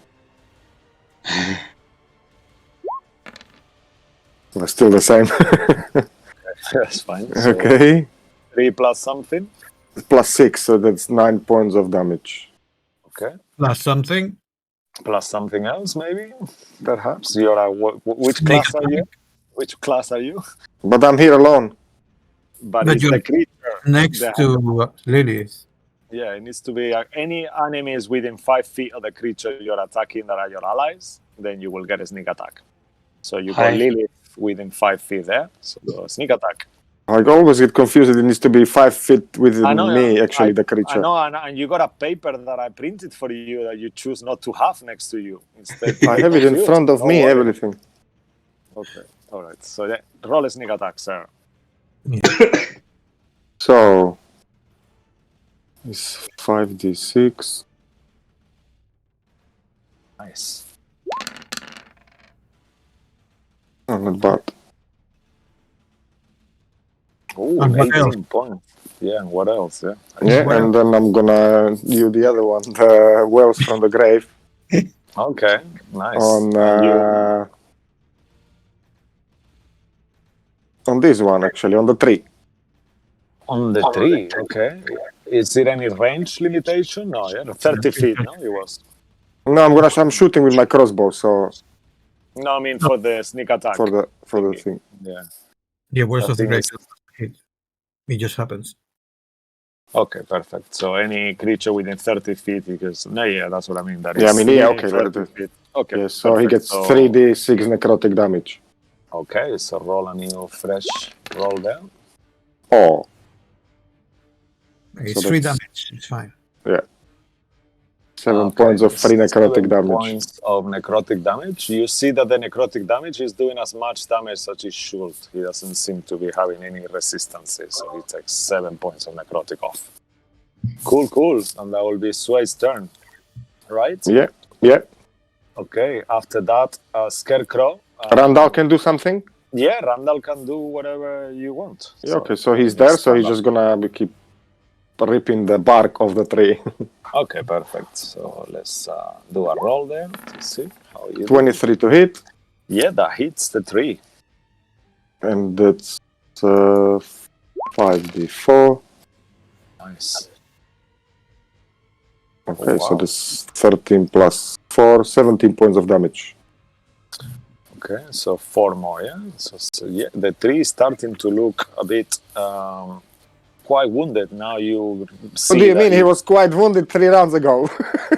Well, still the same. That's fine. So Okay, 3 plus something. +6, so that's 9 points of damage. Okay. Plus something. Plus something else, maybe? Perhaps. You're a, which Sneak class are you? Which class are you? But I'm here alone. But But it's you're the creature. next the- to Lilith. Yeah, it needs to be any enemies within 5 feet of the creature you're attacking that are your allies, then you will get a sneak attack. So you got Hi. Lilith within 5 feet there, so sneak attack. I always get confused. It needs to be 5 feet within I know, me, yeah. actually, the I creature. know, and you got a paper that I printed for you that you choose not to have next to you. Instead, I have it in confused. front of Don't me, worry. everything. Okay, all right. So roll a sneak attack, sir. So, it's 5d6. Nice. Oh, not bad. Oh, And what 18 points. Yeah, and what else? Yeah. Yeah, Well- and then I'm gonna do the other one, the Wells from the Grave, Okay, nice. on And you, on this one, actually, on the tree. on the tree, okay. Is it any range limitation? No, yeah, 30 feet, no, it was. No, I'm shooting with my crossbow, so No, I mean for the sneak attack. for the thingy. thing. Yeah. Yeah, worst I of the think great it's- hit. It just happens. Okay, perfect. So any creature within 30 feet, because no, yeah, that's what I mean. That Yeah, I is mean, yeah, within okay, 30 feet. Okay, Yeah, so he perfect. gets So- 3d6 necrotic damage. Okay, so roll a new fresh roll there. Oh, It's So 3 that's- damage. It's fine. 7 points of free necrotic 7 damage. points of necrotic damage. You see that the necrotic damage is doing as much damage as it should. He doesn't seem to be having any resistances, so he takes 7 points of necrotic off. Cool. And that will be Sway's turn, right? Yeah. Okay, after that, Scarecrow. Randall can do something? Yeah, Randall can do whatever you want. Yeah, okay, so he's there, so he's just gonna keep ripping the bark of the tree. Okay, perfect. So let's do a roll there to see how you do. 23 to hit, Yeah, that hits the tree. and that's 5d4. Nice. Okay, so wow. this 13 plus 4, 17 points of damage. Okay, so 4 more, yeah? So yeah, the tree is starting to look a bit quite wounded. Now you see What do you that mean? He was quite wounded 3 rounds ago.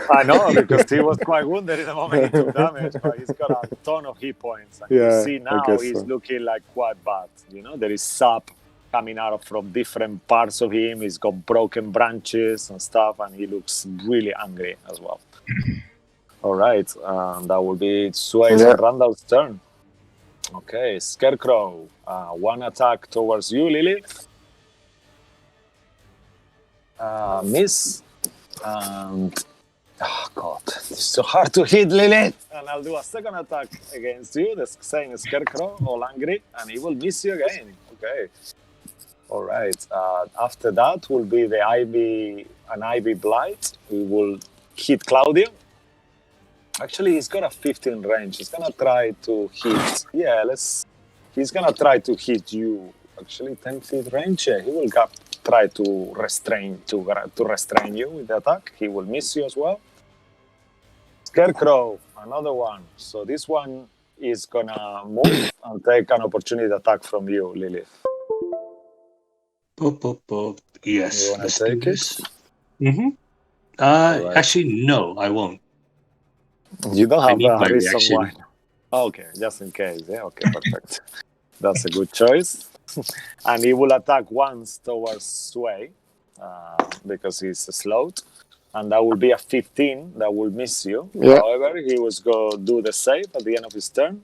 I know, because he was quite wounded in the moment he took damage, but he's got a ton of hit points. And you Yeah, see I now guess he's so. looking like quite bad. You know, there is sap coming out from different parts of him. He's got broken branches and stuff, and he looks really angry as well. All right, that will be Sway's Yeah. and Randall's turn. Okay, Scarecrow, 1 attack towards you, Lilith. Miss. And oh god, it's so hard to hit Lilith. And I'll do a second attack against you, the same Scarecrow, all angry, and he will miss you again. Okay. All right. After that will be the an Ivy Blight. He will hit Claudio. Actually, he's got a 15 range. He's gonna try to hit. Yeah, he's gonna try to hit you. Actually, 10 feet range. Yeah, he will try to restrain you with the attack. He will miss you as well. Scarecrow, another one. So this one is gonna move and take an opportunity attack from you, Lilith. Boop. Yes, You wanna let's take do it? this. Mm-hmm. Alright. Actually, no, I won't. You don't I have need a my reason reaction. why. Okay, just in case. Yeah, okay, perfect. That's a good choice. And he will attack once towards Sway because he's slowed. And that will be a 15 that will miss you. Yeah. However, he was going to do the save at the end of his turn.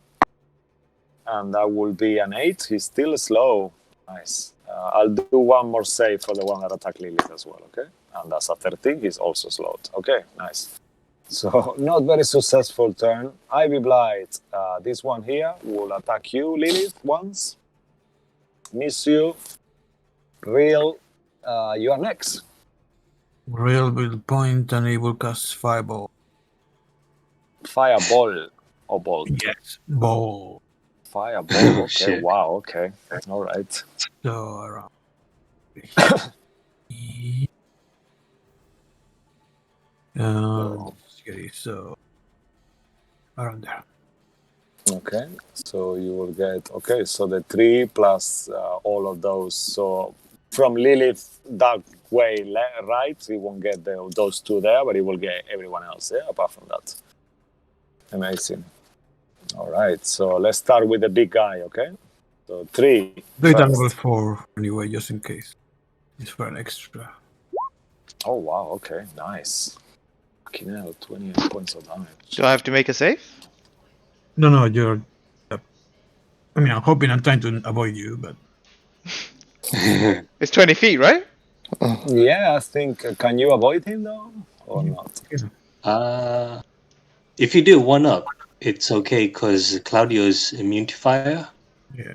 And that will be an 8. He's still slow. Nice. I'll do one more save for the one that attacked Lilith as well, okay? And that's a 13. He's also slowed. Okay, nice. So, not very successful turn. Ivy Blight. This one here will attack you, Lilith, once. Miss you. Real, you are next. Real will point and he will cast Fireball. Fireball or bolt? Yes. Ball. Fireball, okay, Shit. wow, okay. All right. So around. So around there. Okay, so you will get, okay, so the 3 plus all of those. So from Lilith that way, right, he won't get those 2 there, but he will get everyone else, yeah, apart from that. Amazing. All right, so let's start with the big guy, okay? So 3. Do it at first. level 4 anyway, just in case. It's for an extra. Oh, wow, okay, nice. Fucking hell, 28 points of damage. Do I have to make a save? No, you're. I mean, I'm hoping I'm trying to avoid you, but. It's 20 feet, right? Yeah, I think, can you avoid him though, or not? If you do 1 up, it's okay because Claudio's immune to fire. Yeah.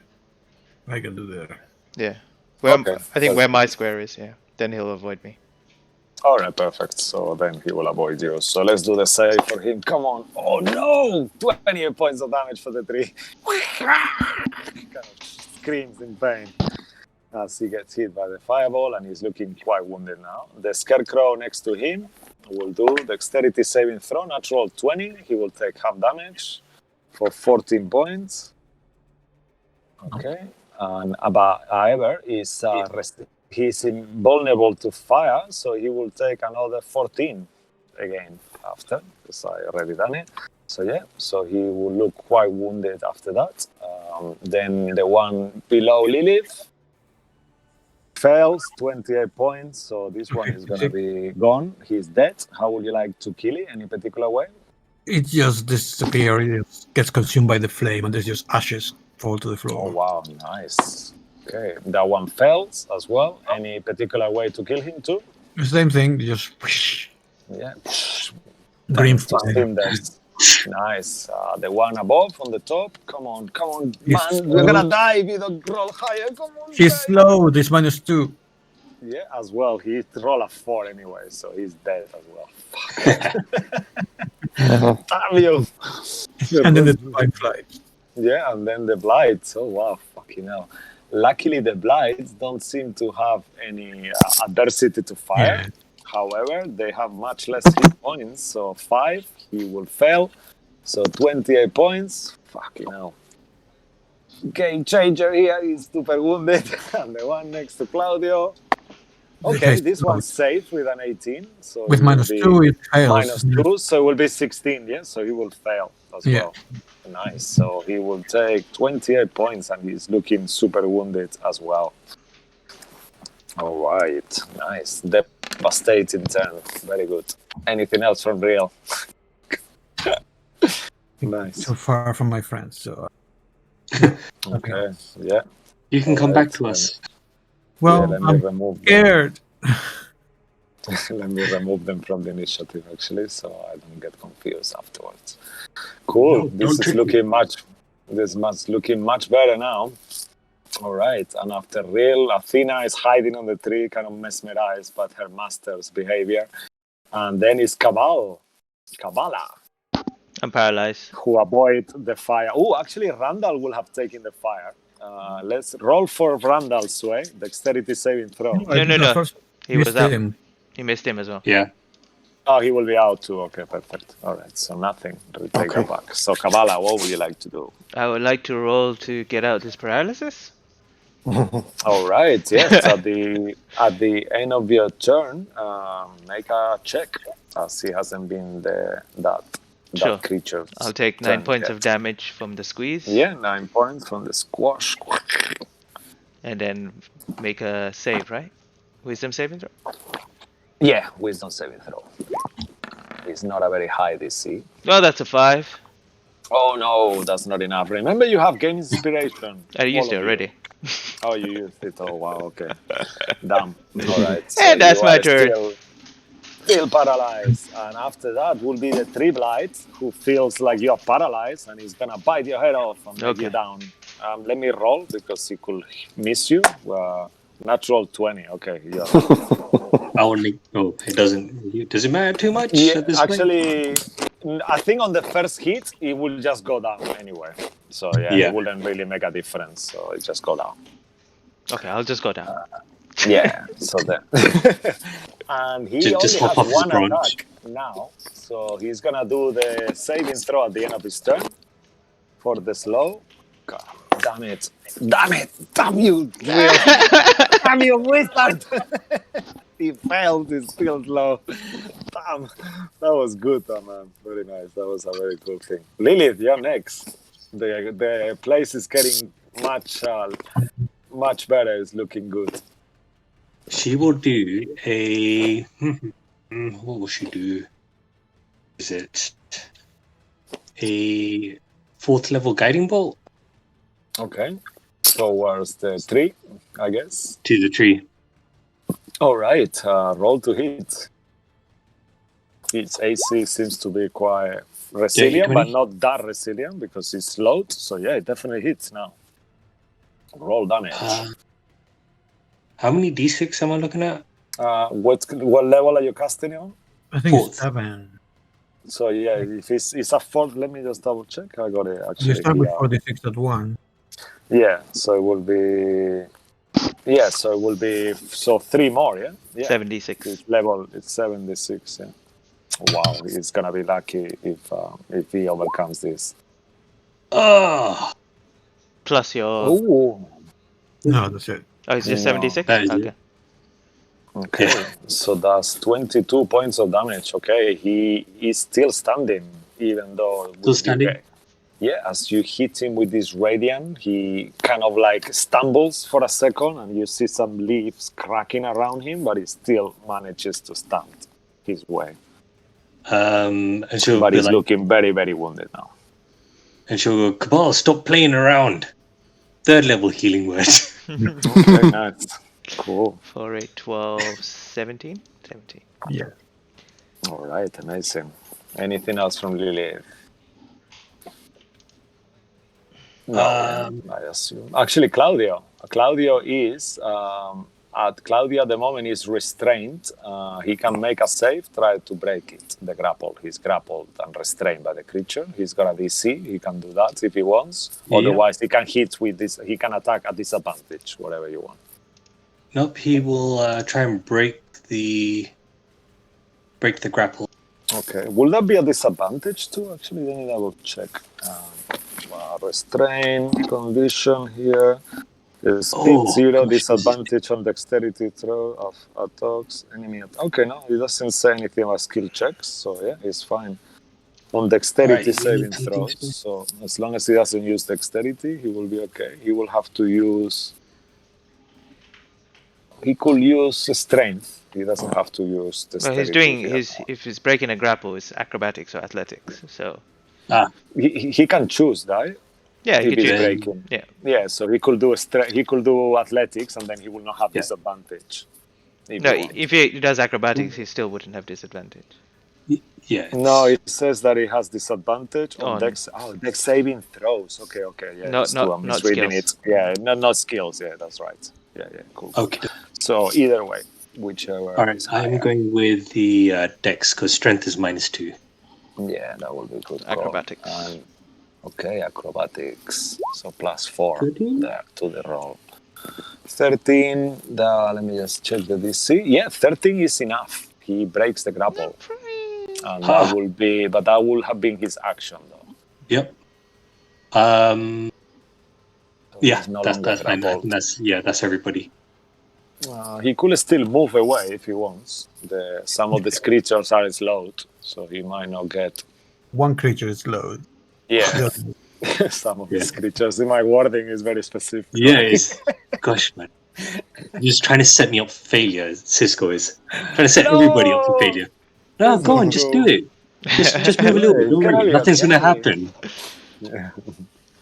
I can do that. Yeah. Okay, I think where my square is, yeah. Then he'll avoid me. All right, perfect. So then he will avoid you. So let's do the save for him. Come on. Oh, no! 28 points of damage for the 3. Kind of screams in pain as he gets hit by the fireball, and he's looking quite wounded now. The scarecrow next to him will do dexterity saving throw, natural 20. He will take half damage for 14 points. Okay. And however, he's invulnerable to fire, so he will take another 14 again after, because I already done it. So yeah, so he will look quite wounded after that. Then the one below Lilith fails, 28 points, so this one is going to be gone. He's dead. How would you like to kill it? Any particular way? It just disappears, it gets consumed by the flame, and there's just ashes fall to the floor. Oh, wow, nice. Okay, that one fails as well. Any particular way to kill him too? The same thing, just. Yeah. Green Just flame. him there. Nice. The one above on the top. Come on, He's man. slow. You're gonna die if you don't roll higher. Come on. He's guys. slow, this -2. Yeah, as well. He rolled a 4 anyway, so he's dead as well. Damn you. And then the divine flight. Yeah, and then the blights. Oh wow, fucking hell. Luckily, the blights don't seem to have any adversity to fire. Yeah. However, they have much less hit points. So 5, he will fail. So 28 points. Fucking hell. Game changer here is super wounded. And the one next to Claudio. Okay, this one's safe with an 18. So With it will -2, it fails. -2, so it will be 16, yeah? So he will fail as Yeah. well. Nice. So he will take 28 points and he's looking super wounded as well. All right. Nice. Devastating turn. Very good. Anything else from Real? Nice. So far from my friends, so. Okay. Yeah. You can come back to us. Well, Yeah, let me I'm remove them. scared. Let me remove them from the initiative, actually, so I don't get confused afterwards. Cool. No, This don't is looking much better now. All right. And after Real, Athena is hiding on the tree, kind of mesmerized by her master's behavior. And then it's Kabbalah, I'm paralyzed. who avoid the fire. Oh, actually, Randall will have taken the fire. Let's roll for Randall's way. Dexterity saving throw. No. First, He was missed up. him. He missed him as well. Yeah. Oh, he will be out too. Okay, perfect. All right, so nothing. We take that back. So, Kabbalah, what would you like to do? I would like to roll to get out this paralysis. All right. Yes. At the end of your turn, make a check, as he hasn't been that Sure. creature. I'll take 9 points of damage from the squeeze. Yeah, 9 points from the squash. And then make a save, right? Wisdom saving throw? Yeah, wisdom saving throw. It's not a very high DC. Oh, that's a 5. Oh no, that's not enough. Remember, you have gain inspiration. I used it All of you. already. Oh, you used it. Oh wow. Okay. Damn. All right. So And that's you my are turn. still paralyzed, and after that will be the 3 blight who feels like you are paralyzed and he's gonna bite your head off and make you down. Let me roll because he could miss you. Natural 20. Okay. Yeah. It doesn't. Does it matter too much? Yeah, at this point? actually, I think on the first hit it will just go down anyway. So yeah, it wouldn't really make a difference. So it just go down. Okay, I'll just go down. Yeah. So then, and he Just only hop off has his one branch. attack now. So he's gonna do the saving throw at the end of his turn for the slow. God damn it! Damn it! Damn you! Damn you, wizard! He failed. He's still low. Damn, that was good, man. Very nice. That was a very good thing. Lilith, you're next. The place is getting much better. It's looking good. She will do a. What will she do? Is it a 4th level guiding bolt? Okay. Towards the tree, I guess. To the tree. All right. Roll to hit. Its AC seems to be quite resilient, but not that resilient because it's slowed. So yeah, it definitely hits now. Roll damage. How many d6 am I looking at? What level are you casting on? I think 4th. it's 7. So yeah, if it's a 4th, let me just double check. I got it actually. You start with here. 46 at 1. Yeah, so it will be. Yeah, so it will be 3 more. Yeah. 76. It's level. It's 76. Yeah. Wow, he's gonna be lucky if he overcomes this. Oh, Plus your. Ooh. No, that's it. Oh, it's just No, 76? that is Okay. it. Okay, so that's 22 points of damage. Okay, he is still standing, even though. Still standing? Yeah, as you hit him with this radiant, he kind of like stumbles for a second, and you see some leaves cracking around him, but he still manages to stand his way. And she'll But be he's like, looking very, very wounded now. and she'll go, Cabal, stop playing around. 3rd level healing word. Okay, nice. Cool. 4, 8, 12, 17? 17. Yeah. All right, amazing. Anything else from Lilith? No, I assume. Actually, Claudio. Claudio is Claudio at the moment is restrained. He can make a save, try to break it. The grapple. He's grappled and restrained by the creature. He's got a DC. He can do that if he wants. Yeah. Otherwise, he can hit with this. He can attack at disadvantage, whatever you want. Nope, he will try and break the grapple. Okay. Will that be a disadvantage too? Actually, let me double check. Restrain condition here. Speed 0, disadvantage on dexterity throw of attacks, enemy attack. Okay, no, it doesn't say anything about skill checks, so yeah, it's fine. On dexterity saving throws, so as long as he doesn't use dexterity, he will be okay. He will have to use. He could use strength. He doesn't have to use dexterity. Well, he's doing if he's breaking a grapple, it's acrobatics or athletics. So he can choose, right? yeah, he If he's could choose. breaking. Yeah. So he could do athletics, and then he will not have disadvantage. No, if he does acrobatics, he still wouldn't have disadvantage. Yeah. No, it says that he has disadvantage on On- dex. Dex saving throws. Okay. Yeah, No, that's true. I'm not misreading skills. it. Yeah, not skills. Yeah, that's right. Yeah, cool. Okay. So either way, whichever. All right, I'm going with the dex because strength is -2. Yeah, that will be good. Acrobatics. Okay, acrobatics. So +4 13? there to the roll. 13. Let me just check the DC. Yeah, 13 is enough. He breaks the grapple, and that will be. But that will have been his action, though. Yep. Yeah, He's no that's longer fine. grappled. That's everybody. He could still move away if he wants. Some of the creatures are slowed, so he might not get. One creature is low. Yeah, some of these Yeah. creatures. My wording is very specific. Yeah, it's gosh, man. You're just trying to set me up for failure. Cisco is trying to set everybody up for failure. No, go on, just do it. Just move a little bit. Don't worry, nothing's gonna happen. Yeah.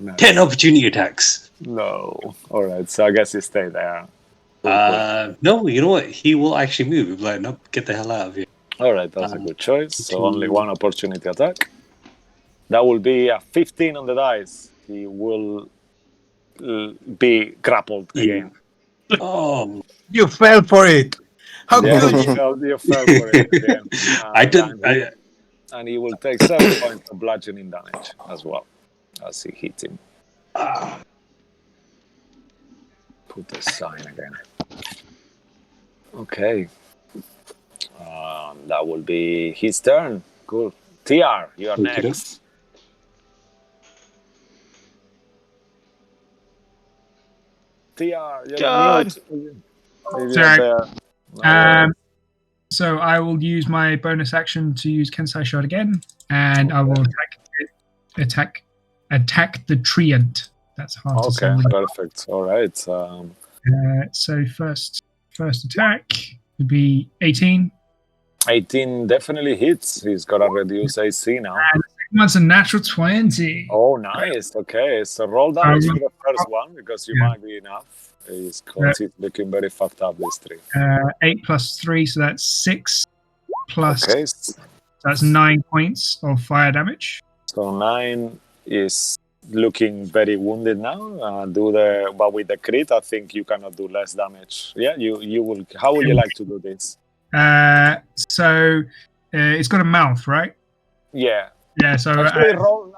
Nice. 10 opportunity attacks. No. All right. So I guess he stay there. No, you know what? He will actually move. He'll be like, no, get the hell out of here. All right. That's a good choice. So only one opportunity attack. That will be a 15 on the dice. He will be grappled again. Oh, You fell for it. How Yeah, could you fell for it again. I did. And he will take 7 points of bludgeoning damage as well as he hit him. Put the sign again. Okay. That will be his turn. Cool. TR, you are Okay. next. TR, you're John. mute. Maybe Sorry. up there. So I will use my bonus action to use Kensai Shot again, and I will attack the treant. That's hard to say. Okay, perfect. All right. So first attack would be 18. 18 definitely hits. He's got a reduced AC now. That's a natural 20. Oh, nice. Okay, so roll damage for the first one because you might be enough. He's looking very fucked up, these three. 8 plus 3, so that's 6 plus. Okay, That's 9 points of fire damage. so 9 is looking very wounded now. But with the crit, I think you cannot do less damage. Yeah, you will. How would you like to do this? So it's got a mouth, right? Yeah. Yeah. So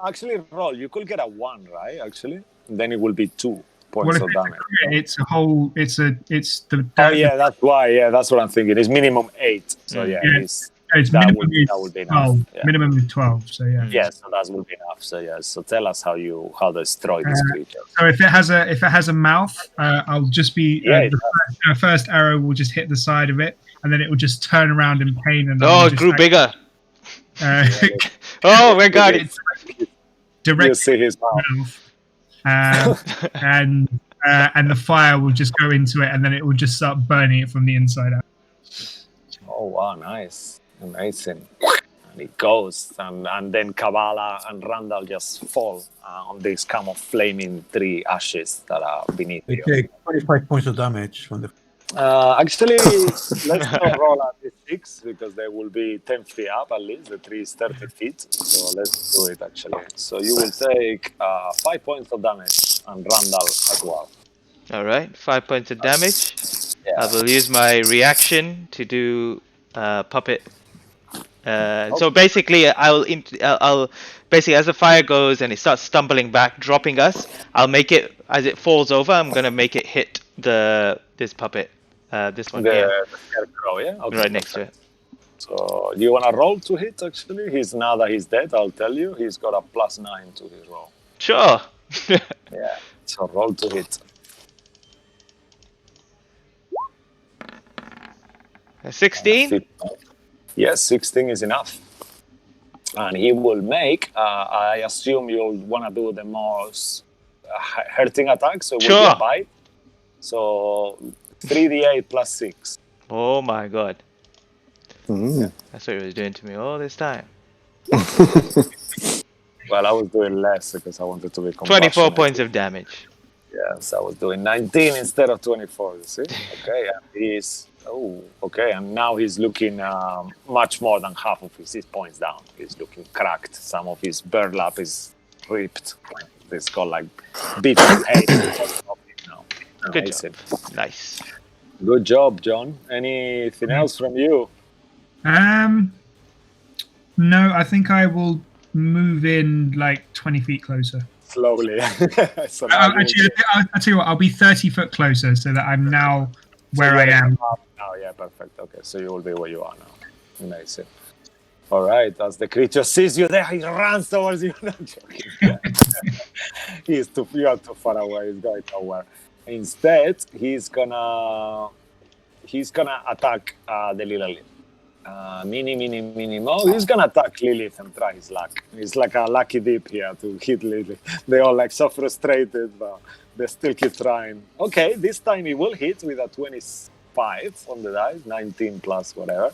Actually roll. You could get a 1, right? Actually, then it will be 2 points of damage. It's a whole. It's the. Oh yeah, that's why. Yeah, that's what I'm thinking. It's minimum 8. So yeah, It's that minimum would be 12. enough. Yeah. Minimum is 12. So yeah. Yeah, so that would be enough. So yeah, so tell us how to destroy this creature. So if it has a mouth, I'll just be the first arrow will just hit the side of it, and then it will just turn around in pain. And it grew bigger. Oh my god! It's You direct see his mouth. and the fire will just go into it, and then it will just start burning it from the inside out. Oh wow, nice, amazing. And it goes, and then Kabbalah and Randall just fall on this kind of flaming 3 ashes that are beneath They you. take 25 points of damage from the. Actually, let's not roll at the 6 because they will be 10 feet up at least. The tree is 30 feet, so let's do it actually. So you will take 5 points of damage, and Randall as well. All right, 5 points of damage. Yeah. I will use my reaction to do puppet. So basically, I'll basically as the fire goes and it starts stumbling back, dropping us. I'll make it as it falls over. I'm gonna make it hit this puppet, this one here, The scarecrow, yeah. Okay, right next to it. So you wanna roll to hit? Actually, now that he's dead, I'll tell you, he's got a +9 to his roll. Sure. Yeah. So roll to hit. 16. Yes, 16 is enough. And he will make, I assume you'll want to do the most hurting attack, so it will be a bite. So 3d8 plus 6. Oh my god. Mm. That's what he was doing to me all this time. Well, I was doing less because I wanted to be 24 compassionate. points of damage. Yes, I was doing 19 instead of 24, you see? Okay, and he's... Oh, okay, and now he's looking much more than half of his points down. He's looking cracked. Some of his burlap is ripped. He's got like bits of hate now. Good job. Nice. Good job, John. Anything else from you? No, I think I will move in like 20 feet closer. Slowly. So now Actually, I'll tell you what, I'll be 30 foot closer so that I'm now where I am. Oh, yeah, perfect. Okay, so you will be where you are now. Amazing. All right, as the creature sees you there, he runs towards you. No, I'm joking. You are too far away. He's going nowhere. Instead, he's gonna attack the Lilith. Mini mo. He's gonna attack Lilith and try his luck. It's like a lucky dip here to hit Lilith. They're all like so frustrated, but they still keep trying. Okay, this time he will hit with a 25 on the dice, 19 plus whatever.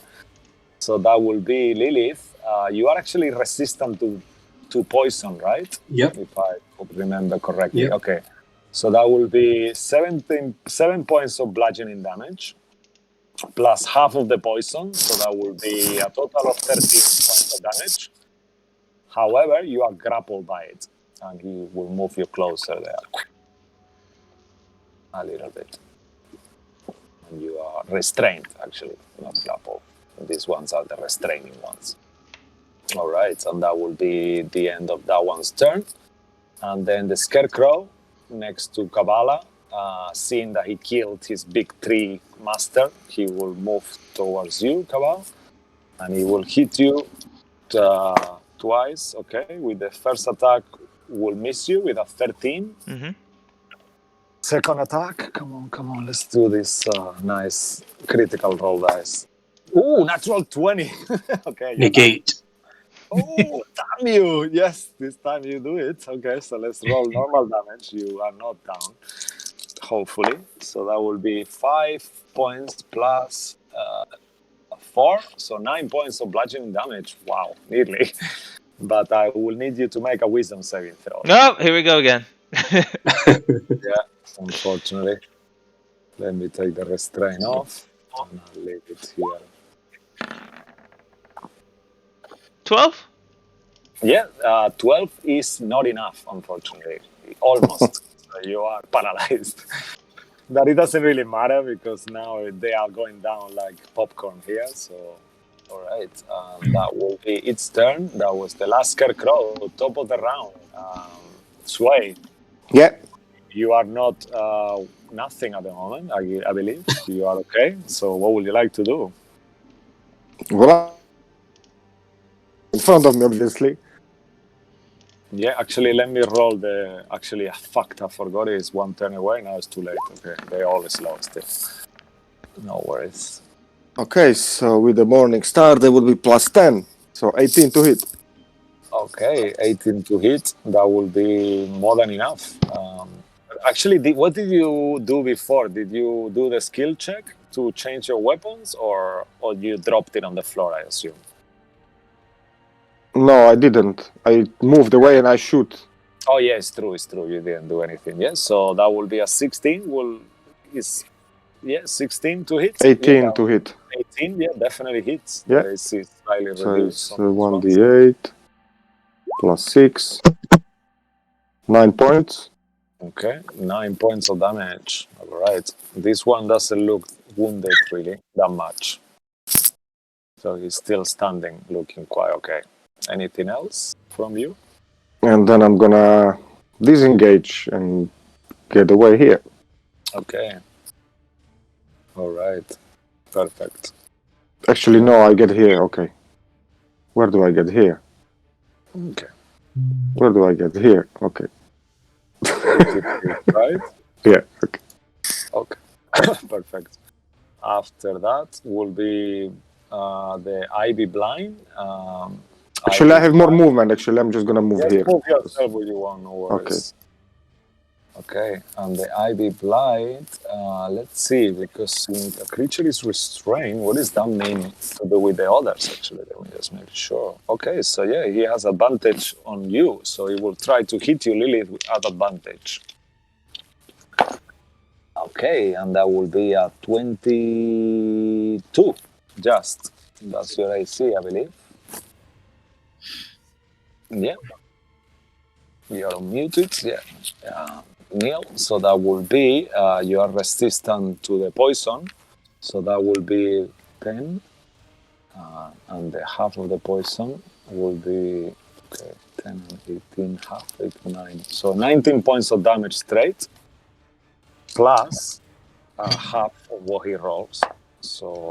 So that will be Lilith. You are actually resistant to poison, right? Yep. If I remember correctly. Yep. Okay. So that will be 7 points of bludgeoning damage, plus half of the poison. So that will be a total of 13 points of damage. However, you are grappled by it, and he will move you closer there. A little bit. And you are restrained, actually, not grappled. These ones are the restraining ones. All right, and that will be the end of that one's turn. And then the Scarecrow next to Kabbalah, seeing that he killed his big tree master, he will move towards you, Kabbalah, and he will hit you twice. Okay, with the first attack, will miss you with a 13. Mm-hmm. Second attack, come on, let's do this nice critical roll dice. Ooh, natural 20. Okay. Negate. Oh, damn you. Yes, this time you do it. Okay, so let's roll normal damage. You are not down, hopefully. So that will be 5 points plus 4. So 9 points of bludgeoning damage. Wow, nearly. But I will need you to make a wisdom saving throw. No, here we go again. Yeah, unfortunately. Let me take the restraint off. And I'll leave it here. 12? Yeah, 12 is not enough, unfortunately. Almost. So you are paralyzed. But it doesn't really matter because now they are going down like popcorn here. So, all right. That will be its turn. That was the last Scarecrow, top of the round. Sway, Yeah. you are not nothing at the moment, I believe. You are okay. So what would you like to do? Well, in front of me, obviously. Yeah, actually, let me roll the... Actually, fucked, I forgot it. It's one turn away. Now it's too late. Okay, they always lost it. No worries. Okay, so with the Morning Star, there will be plus 10. So 18 to hit. Okay, 18 to hit. That will be more than enough. Actually, what did you do before? Did you do the skill check to change your weapons, or you dropped it on the floor, I assume? No, I didn't. I moved away and I shoot. Oh, yeah, it's true. You didn't do anything. Yes, so that will be a 16. 16 to hit. 18 to hit. 18, yeah, definitely hits. Yeah. It's slightly So reduced. it's 1d8 plus 6. 9 points. Okay, 9 points of damage. All right. This one doesn't look wounded really that much. So he's still standing, looking quite okay. Anything else from you? And then I'm gonna disengage and get away here. Okay. All right. Perfect. Actually, no, I get here. Okay. Where do I get here? Okay. Where do I get here? Okay. Right? Yeah. Okay. Okay. Perfect. After that will be the Ivy Blind. Actually, I have more movement. Actually, I'm just gonna move Just here. move yourself where you want, no worries. Okay, and the Ivy Blight, let's see, because the creature is restrained, what does that mean to do with the others, actually? Let me just make sure. Okay, so yeah, he has advantage on you, so he will try to hit you, Lilith, at advantage. Okay, and that will be a 22, just. That's your AC, I believe. Yeah. You're muted, yeah. Neil, so that will be, you are resistant to the poison, so that will be 10, and the half of the poison will be, okay, 10 and 18, half, 8, 9, so 19 points of damage straight, plus half of what he rolls, so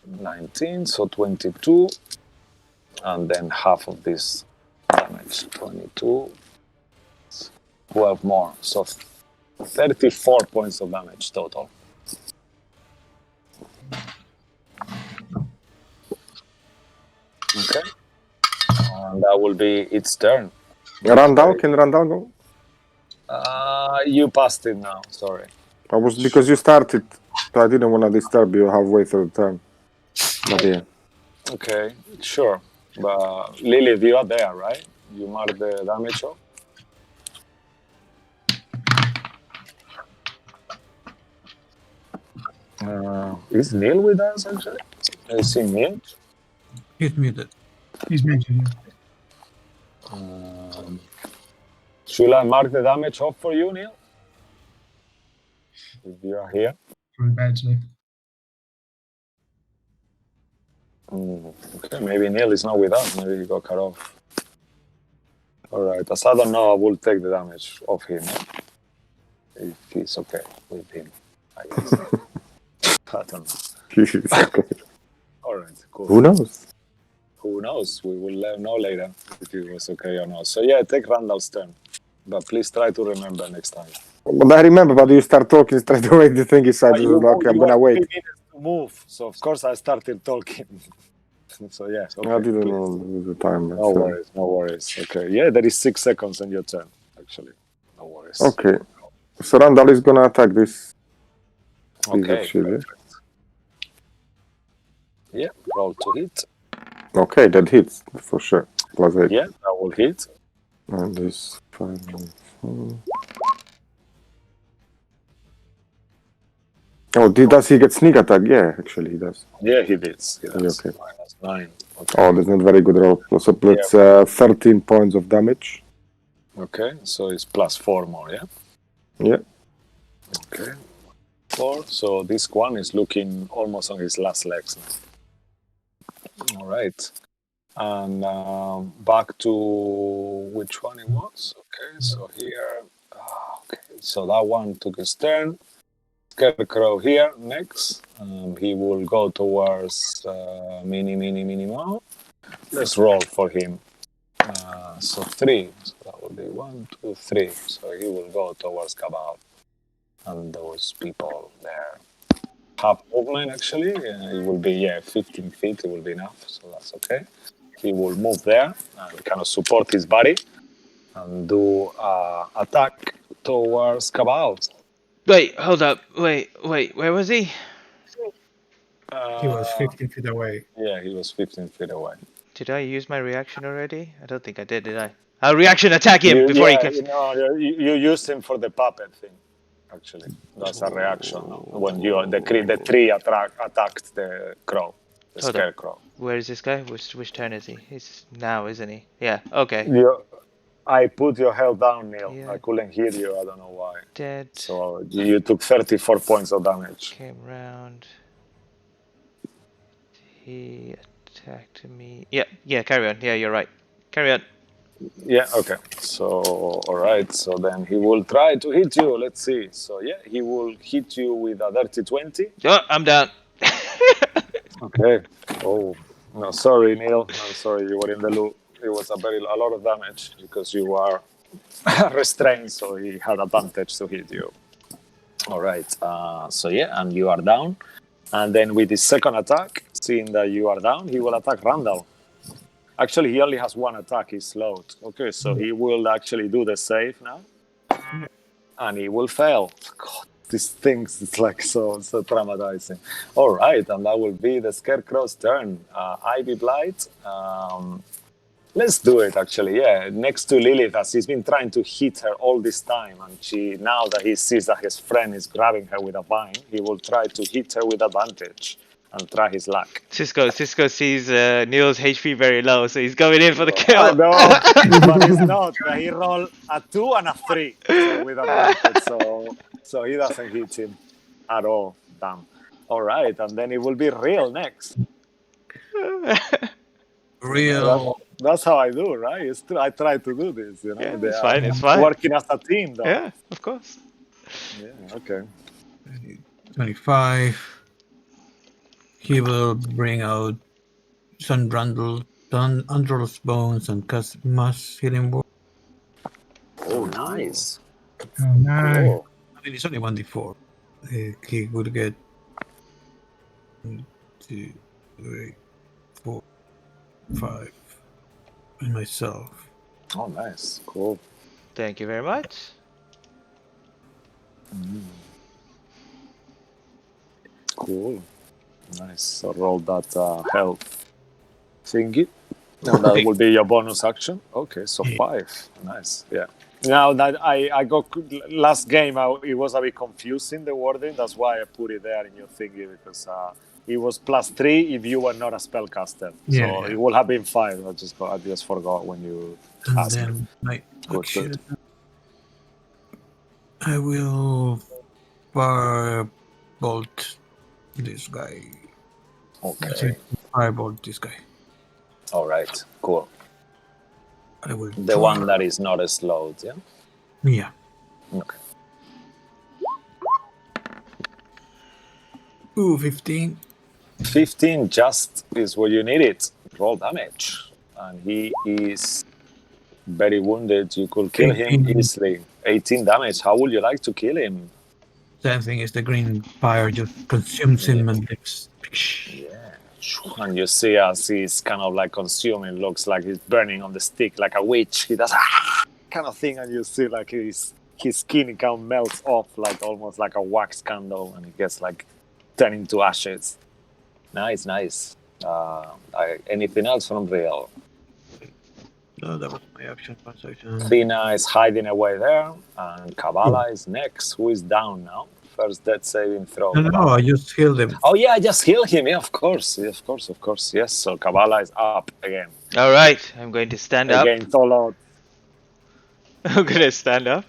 19, so 22, and then half of this damage, 22, 12 more. So 34 points of damage total. Okay. And that will be its turn. Randall, can Randall go? You passed it now, sorry. I was because you started, so I didn't want to disturb you halfway through the turn. But yeah. Okay, sure. But Lilith, you are there, right? You mark the damage off? Is Neil with us, actually? Is he mute? He's muted. He's muted. Should I mark the damage off for you, Neil? If you are here. Probably bad today. Okay, maybe Neil is not with us. Maybe he got cut off. Alright, as I don't know, I will take the damage off him. If he's okay with him, I guess. I don't know. Okay. Alright, cool. Who knows? Who knows? We will know later if it was okay or not. So yeah, take Randall's turn. But please try to remember next time. But I remember, but you start talking straight away. The thing is, I was like, I'm gonna wait. To move, so of course I started talking. So yeah, okay, I didn't please. know the time. No worries, no worries. Okay, yeah, there is 6 seconds on your turn, actually. No worries. Okay, so Randall is gonna attack this. Okay. Shield, yeah, roll to hit. okay, that hits for sure. +8. Yeah, that will hit. And this 5. Oh, does he get sneak attack? Yeah, actually he does. Yeah, he did. Yeah, okay. -9. Okay. Oh, that's not very good roll. So plus 13 points of damage. Okay, so it's +4 more, yeah? Yeah. Okay. 4. So this one is looking almost on his last legs now. All right. And back to which one it was. Okay, so here. Okay, so that one took his turn. Scarecrow here next. He will go towards Mini. Let's roll for him. So 3. So that will be 1, 2, 3. So he will go towards Cabal and those people there. Half movement actually. It will be 15 feet. It will be enough. So that's okay. He will move there and kind of support his body and do attack towards Cabal. Wait, hold up. Wait. Where was he? He was 15 feet away. Yeah, he was 15 feet away. Did I use my reaction already? I don't think I did I? I'll reaction attack him before he can... You used him for the puppet thing, actually. That's a reaction. No? When the tree attacked the crow, the scarecrow. Where is this guy? Which turn is he? He's now, isn't he? Yeah, okay. I put your health down, Neil. Yeah. I couldn't hear you. I don't know why. Dead. So you took 34 points of damage. Came round. He attacked me. Yeah, carry on. Yeah, you're right. Carry on. Yeah, okay. So, alright. So then he will try to hit you. Let's see. So, yeah, he will hit you with a dirty 20. Oh, I'm down. Okay. Oh, no, sorry, Neil. I'm sorry, you were in the loop. It was a lot of damage because you are restrained, so he had advantage to hit you. All right. So yeah, and you are down. And then with his second attack, seeing that you are down, he will attack Randall. Actually, he only has one attack. He's slowed. Okay, so he will actually do the save now, and he will fail. God, these things, it's like so traumatizing. All right, and that will be the Scarecrow's turn. Ivy Blight. Let's do it, actually, yeah. Next to Lilith, as he's been trying to hit her all this time, and now that he sees that his friend is grabbing her with a vine, he will try to hit her with advantage and try his luck. Cisco sees Neil's HP very low, so he's going in for the kill. No, but it's not. He rolled a 2 and a 3 so with advantage, so he doesn't hit him at all. Damn. All right, and then it will be Real next. Real. That's how I do, right? I try to do this, you know. Yeah, it's fine. Working as a team, though. Yeah, of course. Yeah, okay. 25. He will bring out Androl's bones and cast mass healing word. Oh, Nice. Oh no. Cool. I mean, it's only 1d4. He would get 1, 2, 3, 4, 5, and myself. Oh, nice. Cool. Thank you very much. Cool. Nice. So roll that health thingy. And that will be your bonus action. Okay, so 5. Nice. Yeah. Now that I got last game, it was a bit confusing, the wording. That's why I put it there in your thingy, because it was +3 if you were not a spellcaster. Yeah, So yeah. it would have been 5. I just forgot when you And asked me. then my Good, action. good. I will firebolt this guy. Okay. Firebolt this guy. All right. Cool. I will. The one that is not slowed, yeah? Yeah. Okay. Ooh, 15. 15 just is what you need it. Roll damage. And he is very wounded. You could kill him 18. easily. 18 damage. How would you like to kill him? Same thing is the green fire just consumes him and it's. Yeah. And you see as he's kind of like consuming, looks like he's burning on the stick like a witch. He does kind of thing, and you see like his skin kind of melts off, like almost like a wax candle, and he gets like turning to ashes. Nice, nice. Anything else from Real? No, that was my action. Thina is hiding away there, and Kabbalah is next. Who is down now? First death saving throw. No, I just healed him. Oh yeah, I just heal him. Yeah, of course. Yeah, of course. Yes. So Kabbalah is up again. All right, I'm going to stand up. Again, all out. I'm gonna stand up.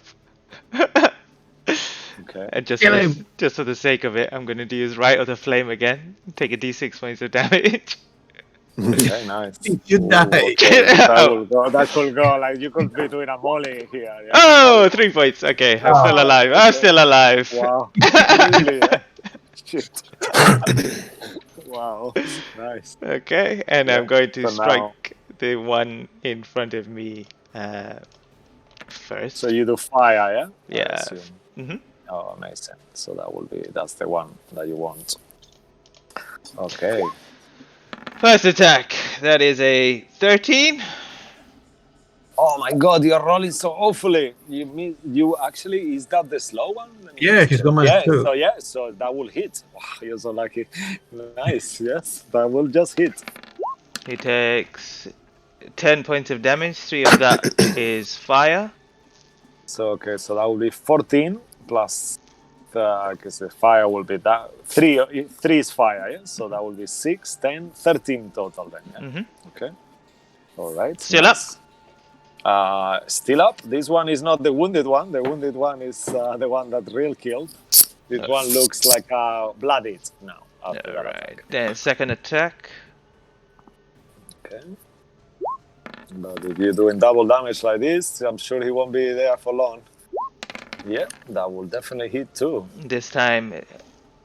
Okay. And just Kill for, him. just for the sake of it, I'm gonna use Right of the Flame again. Take a d6 points of damage. Okay, nice. You die. Okay. That could go. Like you could be doing a molly here. Yeah. Oh, 3 points. Okay, I'm still alive. I'm still alive. Wow. Really? Yeah? Shit. Wow. Nice. Okay, and Yeah, I'm going to for now. strike the one in front of me first. So you do fire, yeah? I Yeah. assume. hmm Oh, amazing. So that's the one that you want. Okay. First attack. That is a 13. Oh my God, you're rolling so awfully. You actually, is that the slow one? Yeah, he's got Yeah, -2. so that will hit. Wow, you're so lucky. Nice, yes, that will just hit. He takes 10 points of damage. 3 of that is fire. So okay, so that will be 14 plus, because the fire will be that 3 is fire, yeah? So that will be 6, 10, 13 total then. Yeah? Mhm. Okay. All right. Still nice. Still up. This one is not the wounded one. The wounded one is the one that Real killed. This one looks like bloodied now. After that Alright. attack. Then second attack. Okay. But if you're doing double damage like this, I'm sure he won't be there for long. Yeah, that will definitely hit too. This time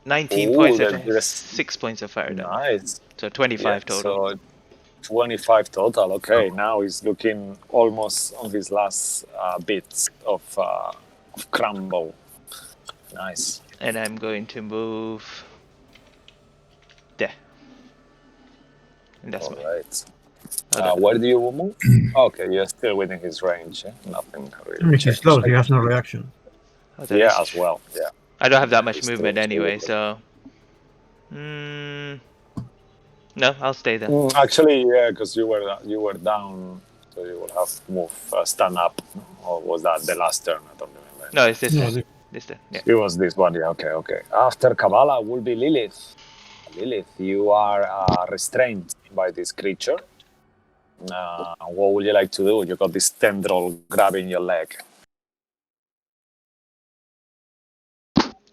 19 Ooh, points of that- damage. that's 6 points of fire damage. Nice. So 25 Yeah, total. So 25 total. Okay, now he's looking almost on his last bits of crumble. Nice. And I'm going to move there. And that's All me. right. Okay. Where do you move? Okay, you're still within his range. Yeah? Nothing really. He's changed. slow, he has no reaction. Oh, that Yeah, is- as well. Yeah. I don't have that much He's movement still anyway, moving. so. No, I'll stay there. Actually, yeah, because you were down, so you would have moved, stand up, or was that the last turn? I don't remember. No, it's this No, one. the- This turn. Yeah. It was this one. Yeah. Okay. After Kabbalah will be Lilith. Lilith, you are restrained by this creature. What would you like to do? You got this tendril grabbing your leg.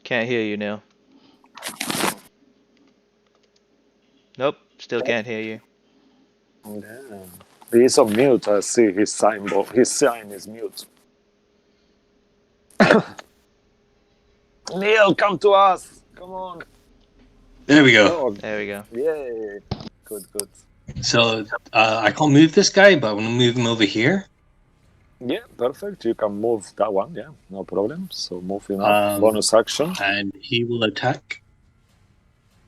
Can't hear you now. Nope, still can't hear you. Yeah. He's on mute. I see his sign. His sign is mute. Neil, come to us. Come on. There we go. Oh, There we go. yay. Good. So I can't move this guy, but I'm gonna move him over here. Yeah, perfect. You can move that one. Yeah, no problem. So moving up, bonus action. And he will attack.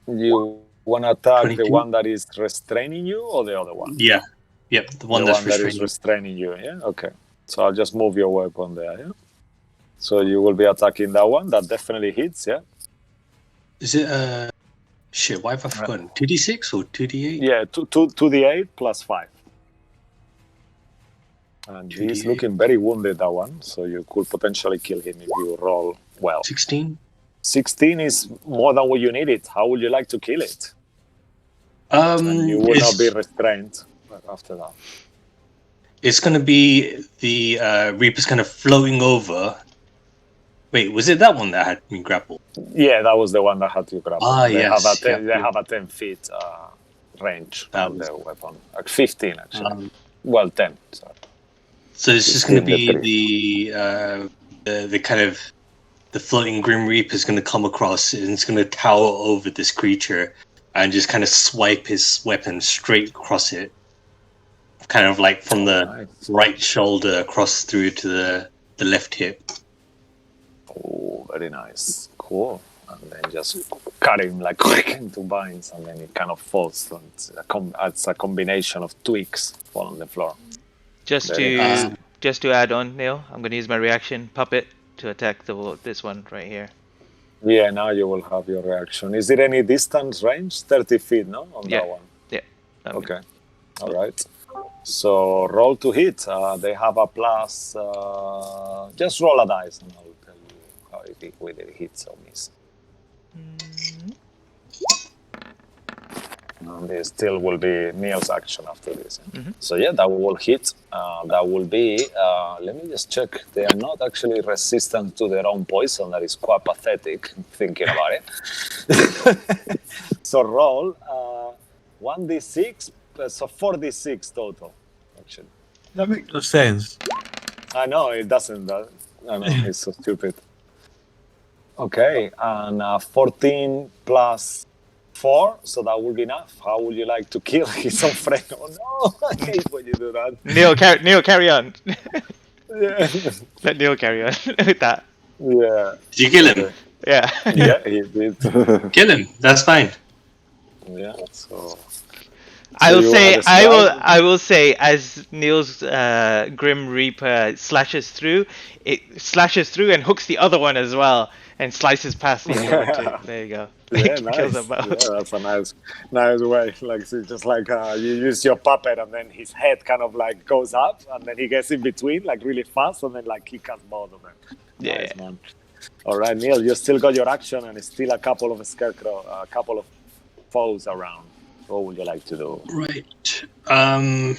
You want to attack the 22. one that is restraining you or the other one? Yeah. Yep, the one The that's one that is restraining you, yeah? Okay. So I'll just move your weapon there, yeah? So you will be attacking that one. That definitely hits, yeah? Is it, shit, why have I forgotten? 2d6 or 2d8? Yeah, 2d8 plus 5. And 2d8. he's looking very wounded, that one. So you could potentially kill him if you roll well. 16? 16 is more than what you needed. How would you like to kill it? And you will not be restrained after that. It's going to be the Reaper's kind of floating over. Wait, was it that one that had me grappled? Yeah, that was the one that had you grappled. They yes. have a 10 feet range on their weapon. Like 15, actually. 10. Sorry. So it's just going to be the kind of the floating Grim Reaper is going to come across and it's going to tower over this creature and just kind of swipe his weapon straight across it, kind of like from the right shoulder across through to the left hip. Oh, very nice. Cool. And then just cut him like into vines, and then it kind of falls. It's a combination of twigs fall on the floor. Just to add on, Neil, I'm going to use my reaction puppet to attack this one right here. Yeah, now you will have your reaction. Is it any distance range? 30 feet, no? On that one? Yeah. Okay. All right. So roll to hit. They have a plus. Just roll a dice and I'll tell you how whether it hits or miss. And there still will be Neil's action after this. So yeah, that will hit. That will be, let me just check. They are not actually resistant to their own poison. That is quite pathetic, thinking about it. So roll 1d6, so 4d6 total, actually. That makes no sense. I know, it doesn't. I know, it's so stupid. Okay, and 14 plus 4, so that would be enough. How would you like to kill his own friend? Oh no, I hate when you do that. Neil, carry on. Yeah. Let Neil carry on with that. Yeah. Did you kill him? Yeah. Yeah, he did. Kill him. That's fine. Yeah. So. I will say, as Neil's Grim Reaper slashes through, it slashes through and hooks the other one as well, and slices past the other one too. There you go. Yeah, Kills nice. them both. Yeah, that's a nice way. Like, it's just like you use your puppet, and then his head kind of like goes up, and then he gets in between, like really fast, and then like he cuts both of them. Yeah. Nice, man. All right, Neil, you still got your action, and still a couple of a couple of foes around. What would you like to do? Right. And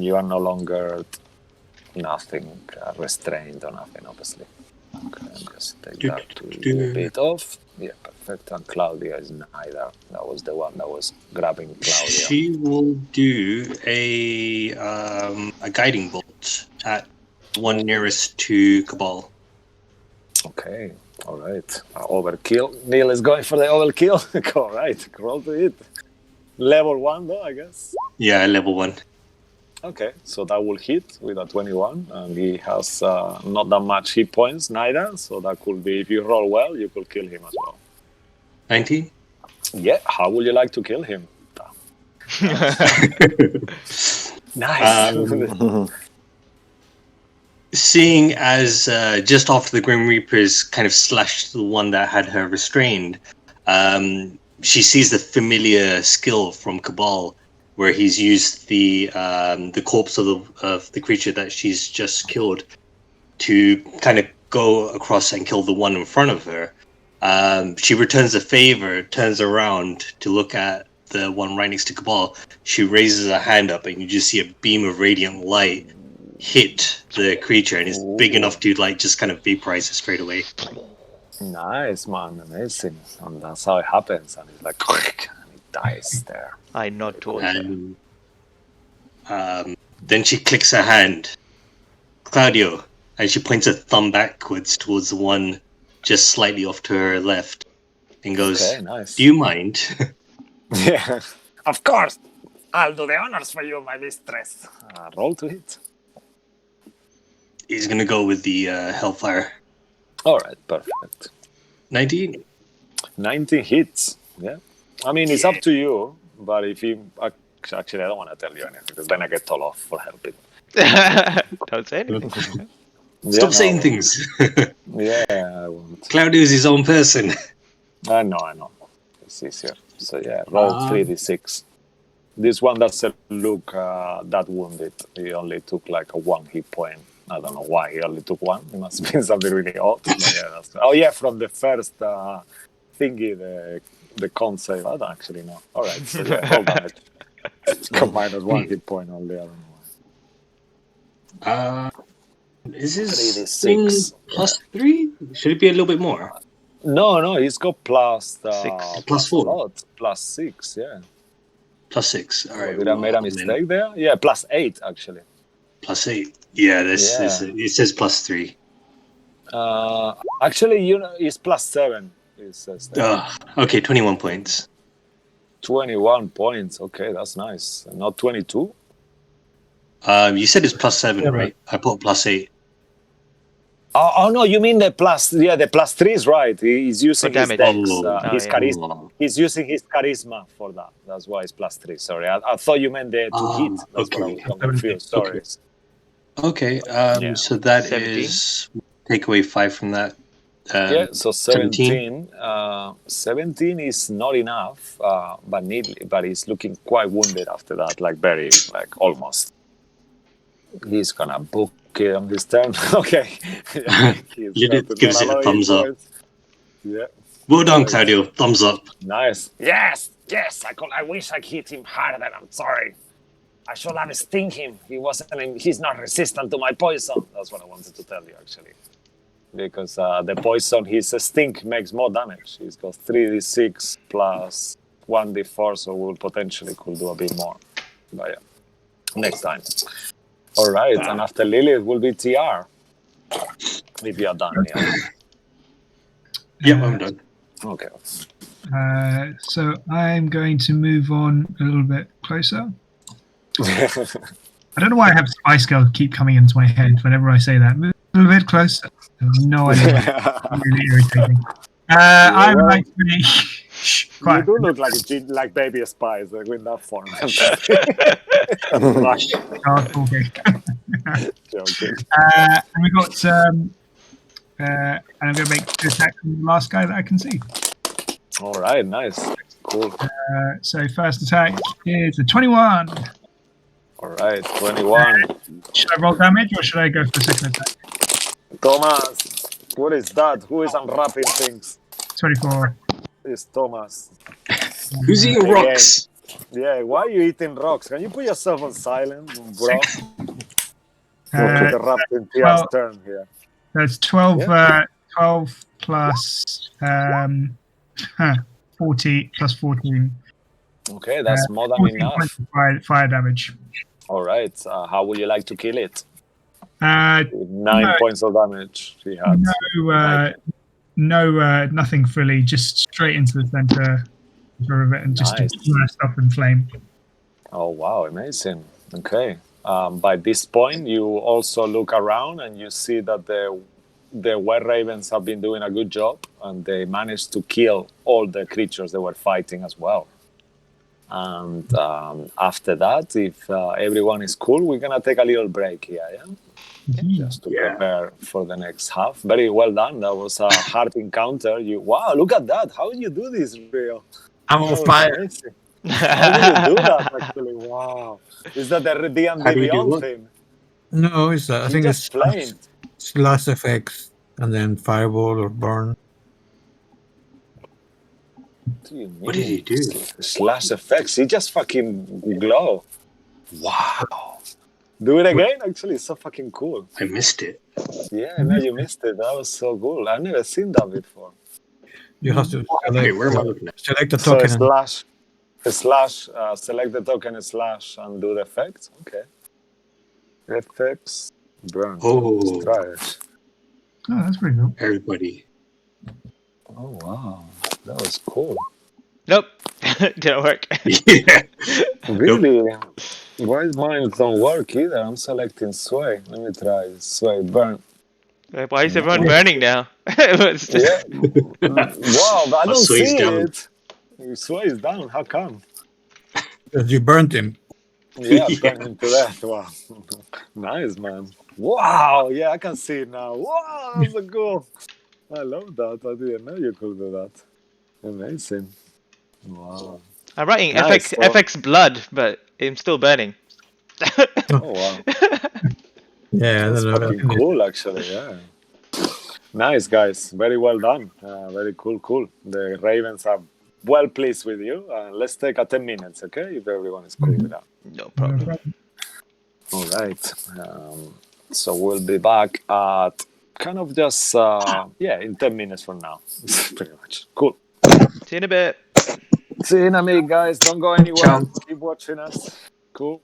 you are no longer restrained or nothing, obviously. Okay, just take that to bit off. Yeah, perfect. And Claudia is neither. That was the one that was grabbing Claudia. She will do a guiding bolt at one nearest to Cabal. Okay, all right. Overkill. Neil is going for the overkill. All right, roll to it. Level 1 though, I guess. Yeah, level 1. Okay, so that will hit with a 21, and he has not that much hit points neither, so that could be, if you roll well, you could kill him as well. 19? Yeah, how would you like to kill him? Nice. Seeing as just after the Grim Reapers kind of slashed the one that had her restrained, she sees the familiar skill from Cabal, where he's used the corpse of the creature that she's just killed to kind of go across and kill the one in front of her. She returns the favor, turns around to look at the one right next to Cabal. She raises her hand up, and you just see a beam of radiant light hit the creature, and it's big enough to like just kind of vaporize it straight away. Nice, man, amazing. And that's how it happens, and it's like, and it dies there. I nod towards her. And then she clicks her hand, Claudio, and she points her thumb backwards towards the one just slightly off to her left, and goes, Okay, nice. "Do you mind?" Yeah, of course. I'll do the honors for you, my mistress. Roll to hit. He's gonna go with the Hellfire. All right, perfect. 19. 19 hits. Yeah. I mean, it's up to you, but if you actually, I don't want to tell you anything because then I get told off for helping. Don't say anything. Stop saying things. Yeah, I won't. Claudio is his own person. I know. It's easier. So yeah, roll 3d6. This one doesn't look that wounded. He only took like a 1 hit point. I don't know why he only took 1. It must have been something really odd. But yeah, from the first thingy, the con save. I don't actually know. All right, so yeah, roll damage. Combined as 1 hit point only. I don't know. Is his 3d6. thing +3? Should it be a little bit more? No, he's got plus 6. +4. lot, +6, yeah. +6. All right. Did I make a mistake there? Yeah, +8 actually. +8. Yeah, this Yeah. is it says +3. Actually, it's +7. It says there. Okay, 21 points. 21 points. Okay, that's nice. Not 22. You said it's +7, right? I put +8. Oh no, you mean the plus? Yeah, the +3 is right. He's using his damage. dex, his yeah. charisma. He's using his charisma for that. That's why it's +3. Sorry, I thought you meant the to hit. That's what I was confused. Sorry. Okay. So that 17. is take away 5 from that. Yeah, so 17. 17 is not enough, but he's looking quite wounded after that, like almost. He's gonna book it on this turn. Okay. Lilith gives it a thumbs up. Yeah. Well done, Claudio. Thumbs up. Nice. Yes. I wish I hit him harder. I'm sorry. I should have sting him. He's not resistant to my poison. That's what I wanted to tell you, actually. Because the poison, his stink makes more damage. He's got 3d6 plus 1d4, so we'll potentially could do a bit more. But yeah, next time. All right, and after Lilith will be TR. If you're done, yeah. Yeah, I'm done. Okay. So I'm going to move on a little bit closer. I don't know why I have Spice Girls keep coming into my head whenever I say that. Move a little bit closer. I have no idea. It's really irritating. I would like to be... You do look like Baby Spice with that form. Joking. And we got... and I'm going to make 2 attacks on the last guy that I can see. All right, nice. Cool. So first attack is a 21. All right, 21. Should I roll damage or should I go for the second attack? Thomas, what is that? Who is unwrapping things? 24. It's Thomas. Who's eating rocks? Yeah, why are you eating rocks? Can you put yourself on silent, bro? Interrupting Tia's turn here. That's 12, 12 plus 40 plus 14. Okay, that's more than enough. Fire damage. All right. How would you like to kill it? 9 points of damage he had. Nothing fully. Just straight into the center of it and just blast up in flame. Oh wow, amazing. Okay. By this point, you also look around and you see that the White Ravens have been doing a good job, and they managed to kill all the creatures they were fighting as well. And after that, if everyone is cool, we're gonna take a little break here, just to prepare for the next half. Very well done. That was a hard encounter. Wow, look at that! How did you do this, Rio? I'm on fire. Amazing. How did you do that? Actually, wow. Is that the D&D Beyond thing? No, it's I think it's flamed. Slash effects and then fireball or burn. What did he do? Slash effects. He just fucking glow. Wow. Do it again. Actually, it's so fucking cool. I missed it. Yeah, no, you missed it. That was so cool. I've never seen that before. You have to select the So token. select the token slash and do the effects. Okay. Effects. Burn. Oh. Try it. Oh, that's pretty cool. Everybody. Oh wow, that was cool. Nope, didn't work. Yeah. Really? Why mine don't work either? I'm selecting Sway. Let me try Sway burn. Why is everyone burning now? It's just- Yeah. Wow, but I Oh, don't Sway's see down. it. Sway is down. How come? Because you burnt him. Yeah, Yeah. burn him to death. Wow. Nice, man. Wow. Yeah, I can see it now. Wow, that's so cool. I love that. I didn't know you could do that. Amazing. Wow. I'm writing Nice. Well, FX blood, but I'm still burning. oh, wow. Yeah, I That's don't know. fucking cool, actually. Yeah. Nice, guys. Very well done. Very cool. The Ravens are well pleased with you. Let's take a 10 minutes, okay? If everyone is cool with that. No No problem. problem. All right. So we'll be back at kind of just, in 10 minutes from now. Pretty much. Cool. See you in a bit. See you in a minute, guys. Don't go anywhere. Ciao. Keep watching us. Cool.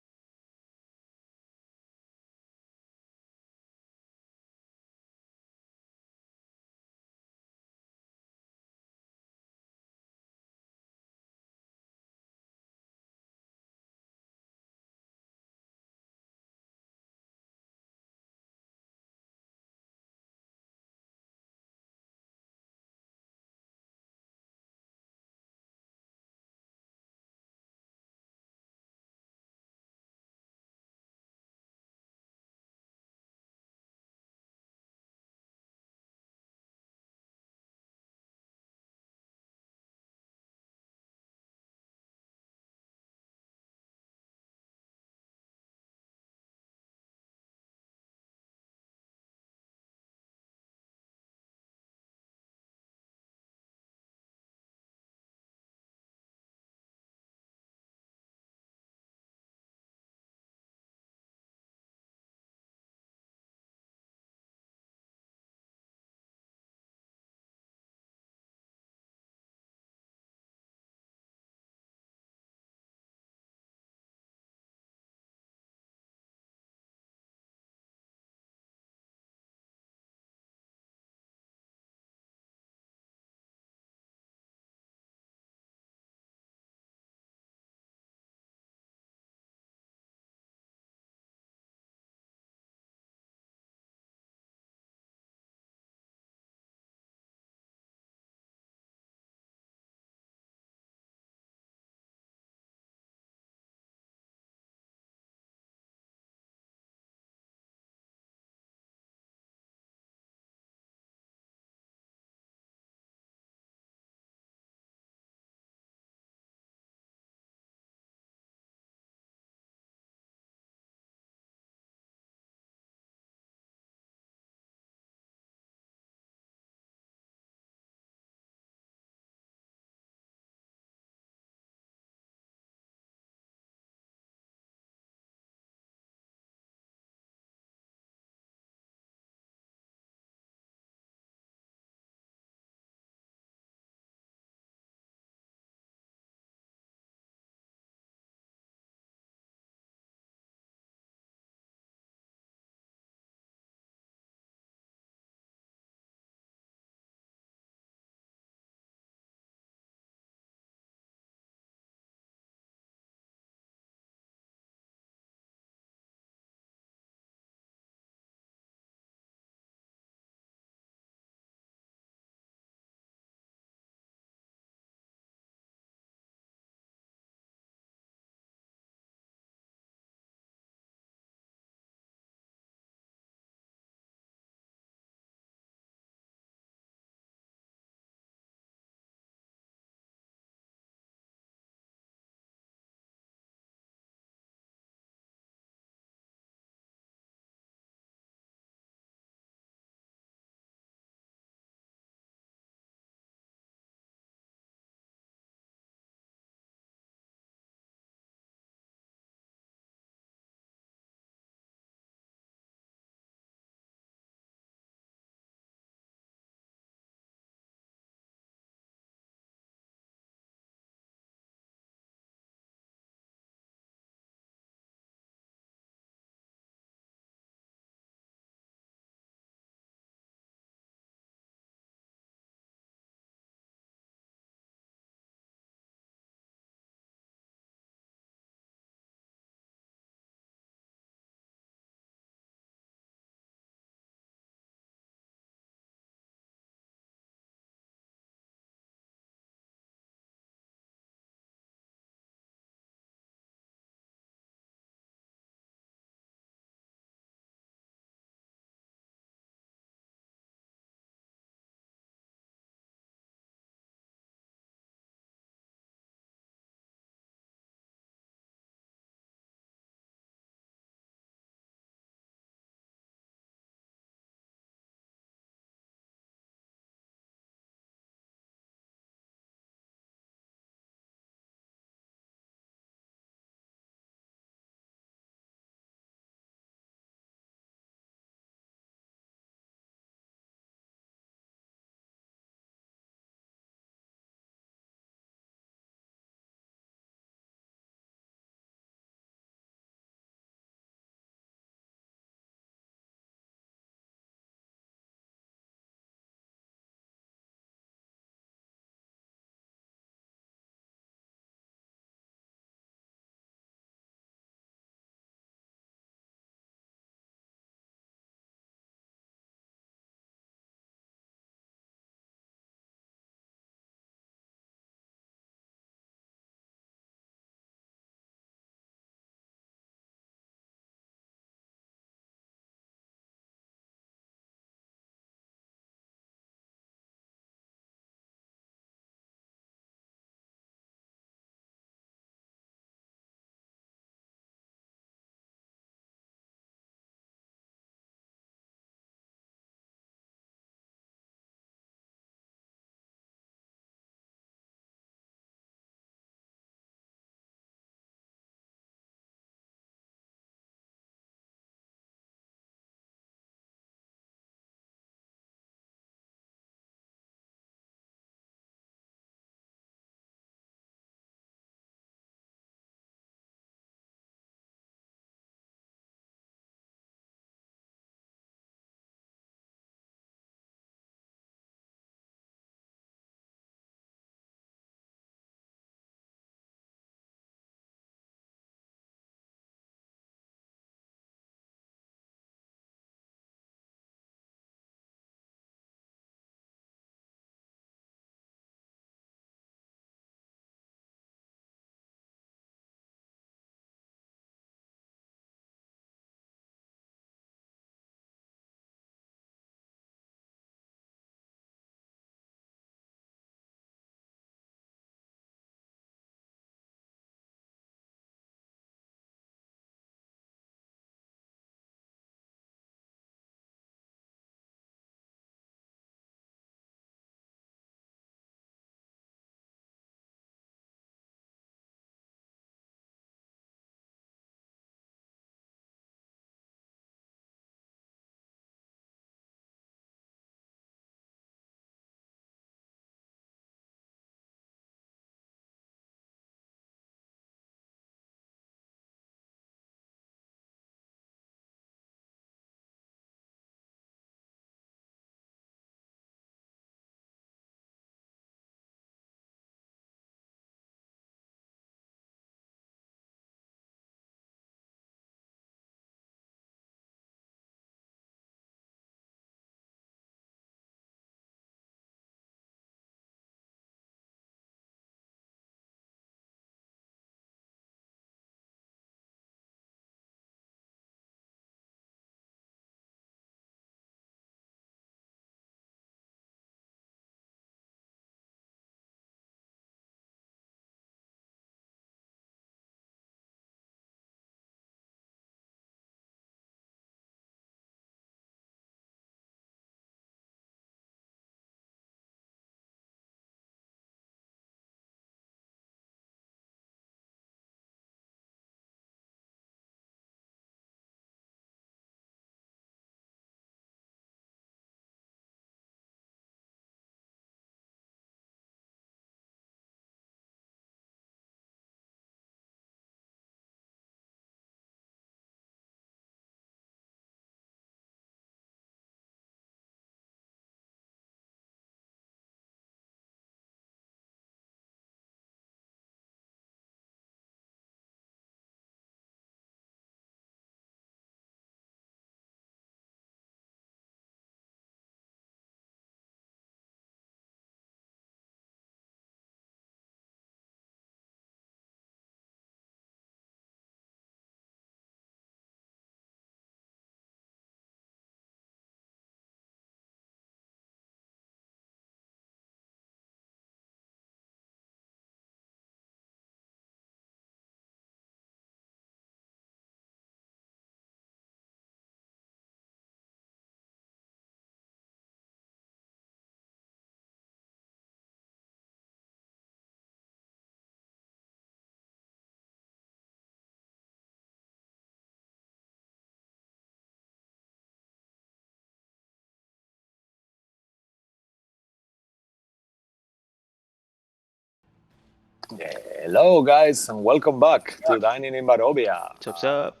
Hello, guys, and welcome back to Dining in Barovia. What's up?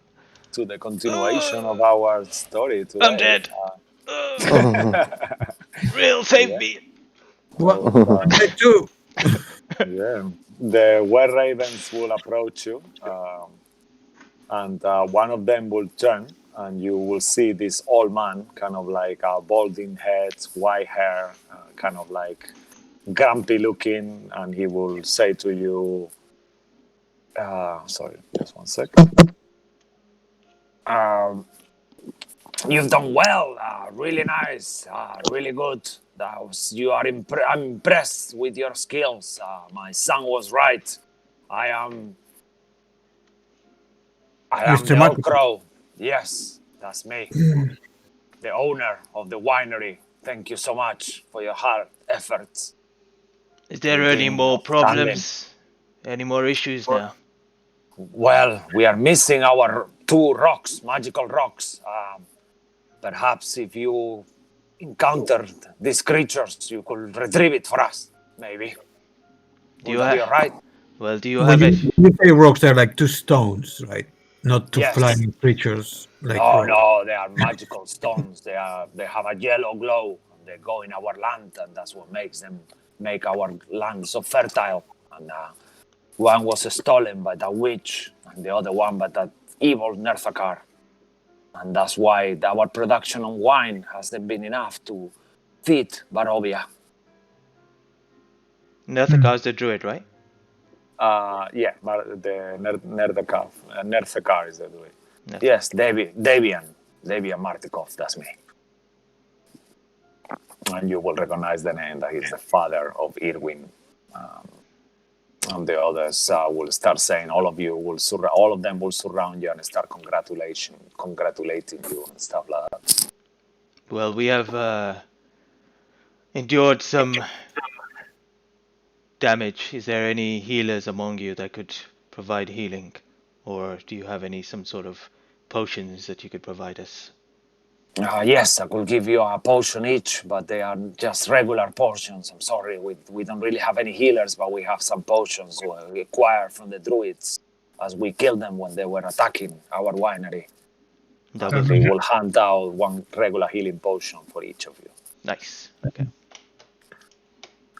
To the continuation of our story today. I'm dead. Real, save Yeah. me. What? So, I too. yeah, the were ravens will approach you, and one of them will turn, and you will see this old man, kind of like balding head, white hair, kind of like grumpy looking, and he will say to you, sorry, just one second. You've done well. Really nice. Really good. I'm impressed with your skills. My son was right. I am. I am Mr. the old Marketing. crow. Yes, that's me, the owner of the winery. Thank you so much for your hard efforts. Is there You've any been more outstanding. problems? Any more issues now? Well, we are missing our two rocks, magical rocks. Perhaps if you encountered these creatures, you could retrieve it for us. Maybe. Do Will you that be have? alright? Well, do you When have you, it? when you say rocks, they're like two stones, right? Not two Yes. flying creatures like No, rocks. no, they are magical stones. They have a yellow glow. And they go in our land, and that's what makes them make our land so fertile. And one was stolen by that witch, and the other one by that evil Nerthakar. And that's why our production of wine hasn't been enough to feed Barovia. Nerthakar's the druid, right? Yeah, the Nerthakar. Nerthakar is the way. Nerthakar. Yes, Davian Martikov, that's me. And you will recognize the name that he's the father of Irwin. And the others will start saying, all of them will surround you and start congratulating you and stuff like that. Well, we have endured some damage. Is there any healers among you that could provide healing? Or do you have some sort of potions that you could provide us? Yes, I could give you a potion each, but they are just regular potions. I'm sorry, we don't really have any healers, but we have some potions we acquired from the druids as we killed them when they were attacking our winery. That And would we be will hand out one regular healing potion for each of you. nice. Okay.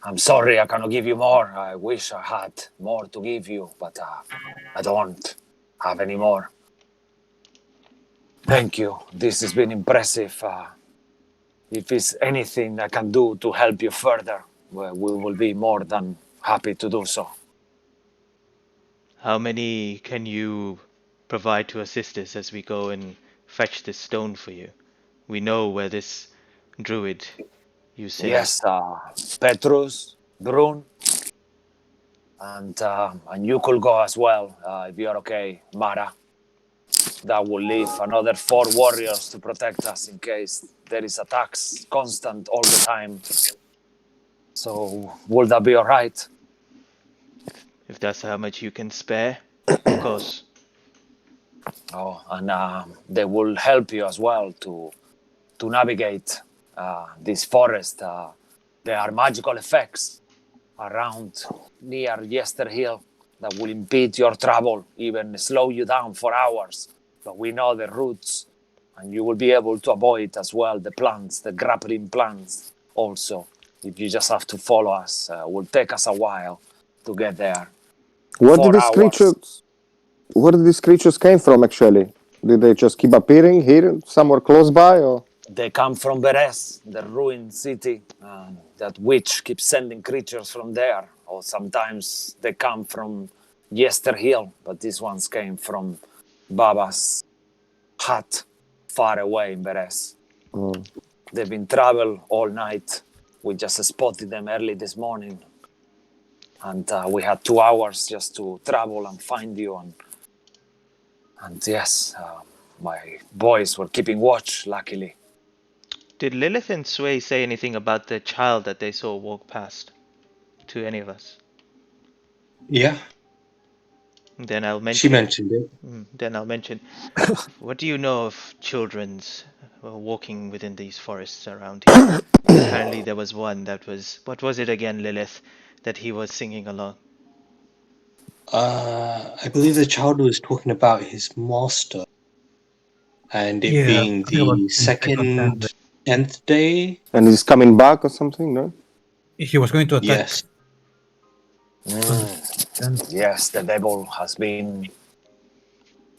I'm sorry, I cannot give you more. I wish I had more to give you, but I don't have any more. Thank you. This has been impressive. If there's anything I can do to help you further, well, we will be more than happy to do so. How many can you provide to assist us as we go and fetch this stone for you? We know where this druid, you say. Yes, Petrus, Brun, and you could go as well if you're okay, Mara. That will leave another 4 warriors to protect us in case there is attacks constant all the time. So, will that be all right? If that's how much you can spare, of course. Oh, and they will help you as well to navigate this forest. There are magical effects around near Yester Hill that will impede your travel, even slow you down for hours. But we know the routes, and you will be able to avoid as well the plants, the grappling plants also. If you just have to follow us, it will take us a while to get there. Where 4 did these hours. creatures? Where did these creatures came from? Actually, did they just keep appearing here, somewhere close by, or? They come from Beres, the ruined city. That witch keeps sending creatures from there. Or sometimes they come from Yester Hill, but these ones came from Baba's hut far away in Beres. They've been traveling all night. We just spotted them early this morning. And we had 2 hours just to travel and find you. And yes, my boys were keeping watch, luckily. Did Lilith and Sway say anything about the child that they saw walk past to any of us? Yeah, Then I'll mention. she mentioned it. Then I'll mention. What do you know of children's walking within these forests around here? Apparently there was one that was. What was it again, Lilith? That he was singing along. I believe the child was talking about his master and it Yeah, being I think about the the second time second 10th day. And he's coming back or something, no? he was going to attack. Yes. And Yes, the devil has been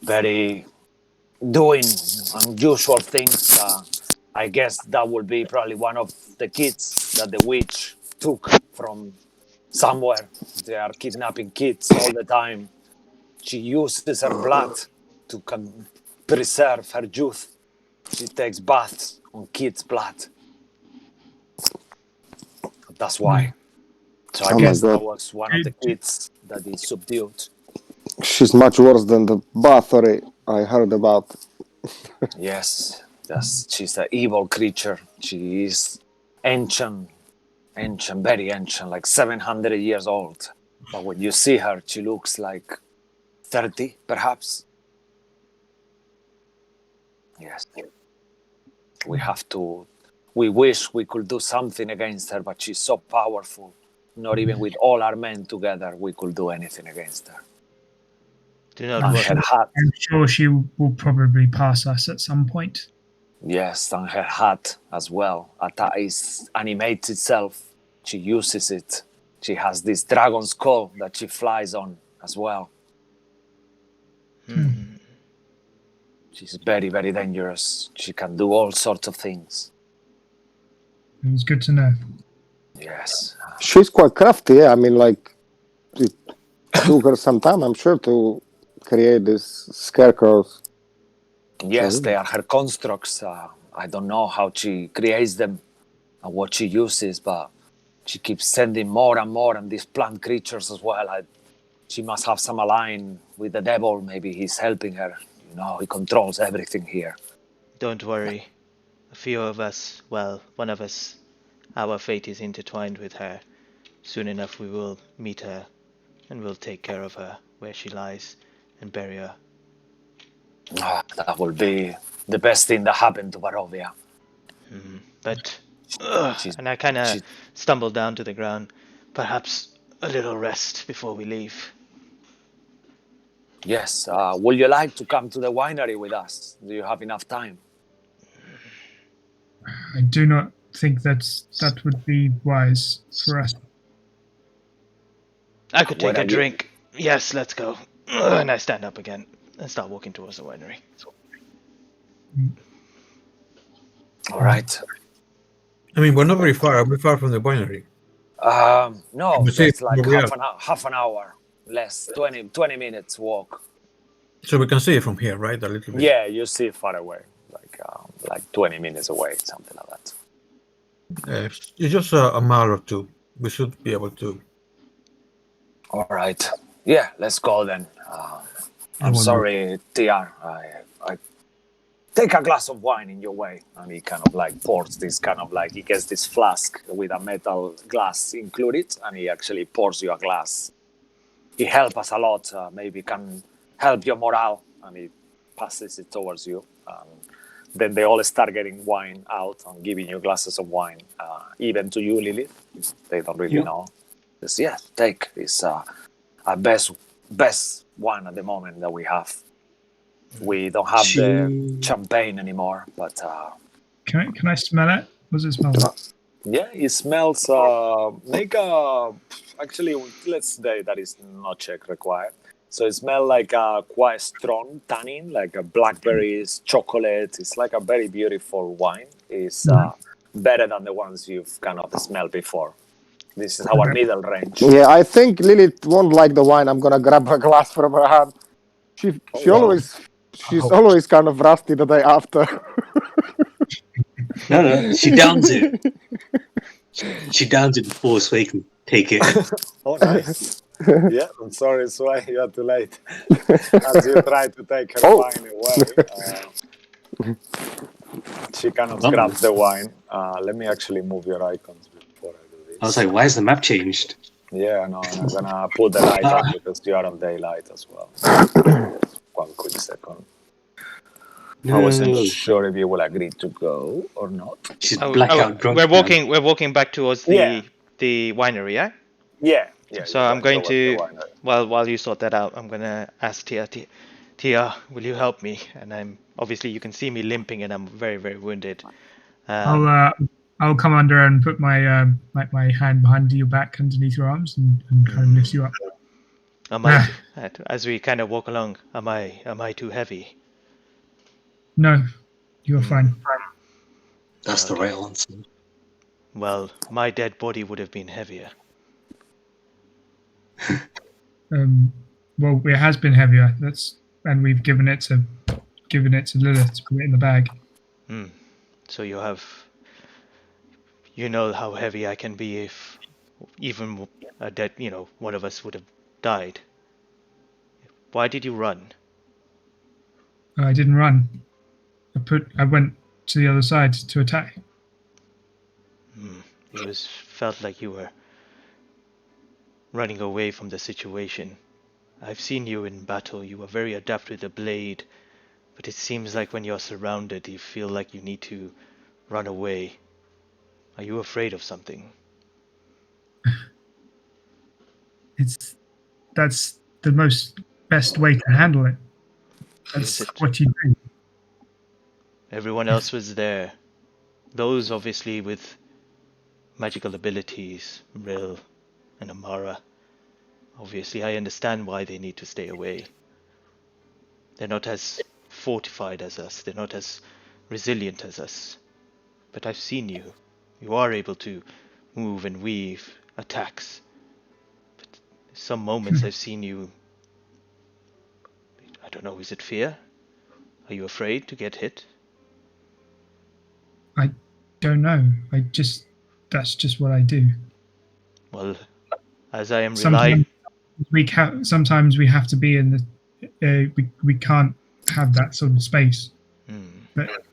very doing unusual things. I guess that would be probably one of the kids that the witch took from somewhere. They are kidnapping kids all the time. She uses her blood to preserve her youth. She takes baths on kids' blood. That's why. So I Oh my guess that god. was one of the kids that he subdued. She's much worse than the Bathory I heard about. Yes, she's an evil creature. She is ancient, very ancient, like 700 years old. But when you see her, she looks like 30, perhaps. Yes. We wish we could do something against her, but she's so powerful. Not even with all our men together, we could do anything against her. Do not And worry. her hat, I'm sure she will probably pass us at some point. yes, and her hat as well. Is animates itself. She uses it. She has this dragon skull that she flies on as well. She's very, very dangerous. She can do all sorts of things. It's good to know. Yes. She's quite crafty, yeah. I mean, like, it took her some time, I'm sure, to create these scarecrows. Yes, they are her constructs. I don't know how she creates them and what she uses, but she keeps sending more and more, and these plant creatures as well. She must have some align with the devil. Maybe he's helping her. You know, he controls everything here. Don't worry. A few of us, well, one of us, our fate is intertwined with her. Soon enough we will meet her, and we'll take care of her where she lies and bury her. That will be the best thing that happened to Barovia. But, and I kind of stumbled down to the ground. Perhaps a little rest before we leave. Yes. Would you like to come to the winery with us? Do you have enough time? I do not think that would be wise for us. I could take Where a are you? drink. Yes, let's go. And I stand up again and start walking towards the winery. All right. I mean, we're not very far. Are we far from the winery? No, You see it's like where we half an hour, less, 20 minutes walk. So we can see it from here, right? A little bit. Yeah, you see it far away, like 20 minutes away, something like that. It's just a mile or two. We should be able to. All right. Yeah, let's go then. I'm sorry, TR. I take a glass of wine in your way. And he kind of like pours this he gets this flask with a metal glass included, and he actually pours you a glass. He helped us a lot. Maybe can help your morale, and he passes it towards you. Then they all start getting wine out and giving you glasses of wine, even to you, Lilith. They don't really know. Just, yeah, take. It's our best one at the moment that we have. We don't have the champagne anymore, but Can I smell it? What does it smell like? yeah, it smells. Actually, let's say that is not check required. So it smells like a quite strong tannin, like a blackberries, chocolate. It's like a very beautiful wine. It's better than the ones you've kind of smelled before. This is our middle range. Yeah, I think Lilith won't like the wine. I'm gonna grab a glass from her hand. She's always kind of rusty the day after. No, she downs it. She downs it before Sway can take it. Oh, nice. Yeah, I'm sorry, Sway, you're too late. As you try to take her wine away, she kind of grabs the wine. Let me actually move your icons before I do this. I was like, why is the map changed? Yeah, no, I'm gonna put the light on because you are on daylight as well. One quick second. I wasn't sure if you will agree to go or not. She's blackout drunk. We're walking back towards the winery, yeah? Yeah, Yeah, So you're I'm going towards the to, winery. while you sort that out, I'm gonna ask Tia, Tia, will you help me? And I'm obviously you can see me limping, and I'm very, very wounded. I'll come under and put my hand behind your back, underneath your arms, and kind of lift you up. Am I too, as we kind of walk along? Am I too heavy? No, you're fine. That's the Okay. right answer. Well, my dead body would have been heavier. Well, it has been heavier. And we've given it to Lilith to put it in the bag. So you know how heavy I can be if even a dead, one of us would have died. Why did you run? I didn't run. I went to the other side to attack. It felt like you were running away from the situation. I've seen you in battle. You are very adept with the blade, but it seems like when you're surrounded, you feel like you need to run away. Are you afraid of something? That's the best way to handle it. Is That's it? what you do. Everyone else was there. Those obviously with magical abilities, Rill and Amara. Obviously, I understand why they need to stay away. They're not as fortified as us. They're not as resilient as us. But I've seen you. You are able to move and weave attacks. But some moments I've seen you. I don't know, is it fear? Are you afraid to get hit? I don't know. That's just what I do. Well, as I am relying. Sometimes we have to be in the. We can't have that sort of space. But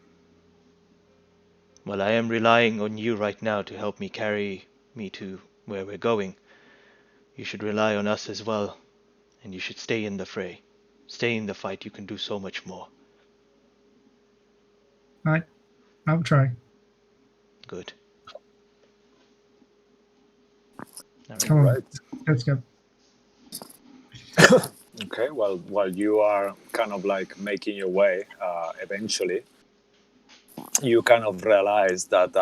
Well, I am relying on you right now to help me carry me to where we're going. You should rely on us as well, and you should stay in the fray. Stay in the fight. You can do so much more. I'll try. Good. Come on, let's go. Okay, well, while you are kind of like making your way, eventually, you kind of realize that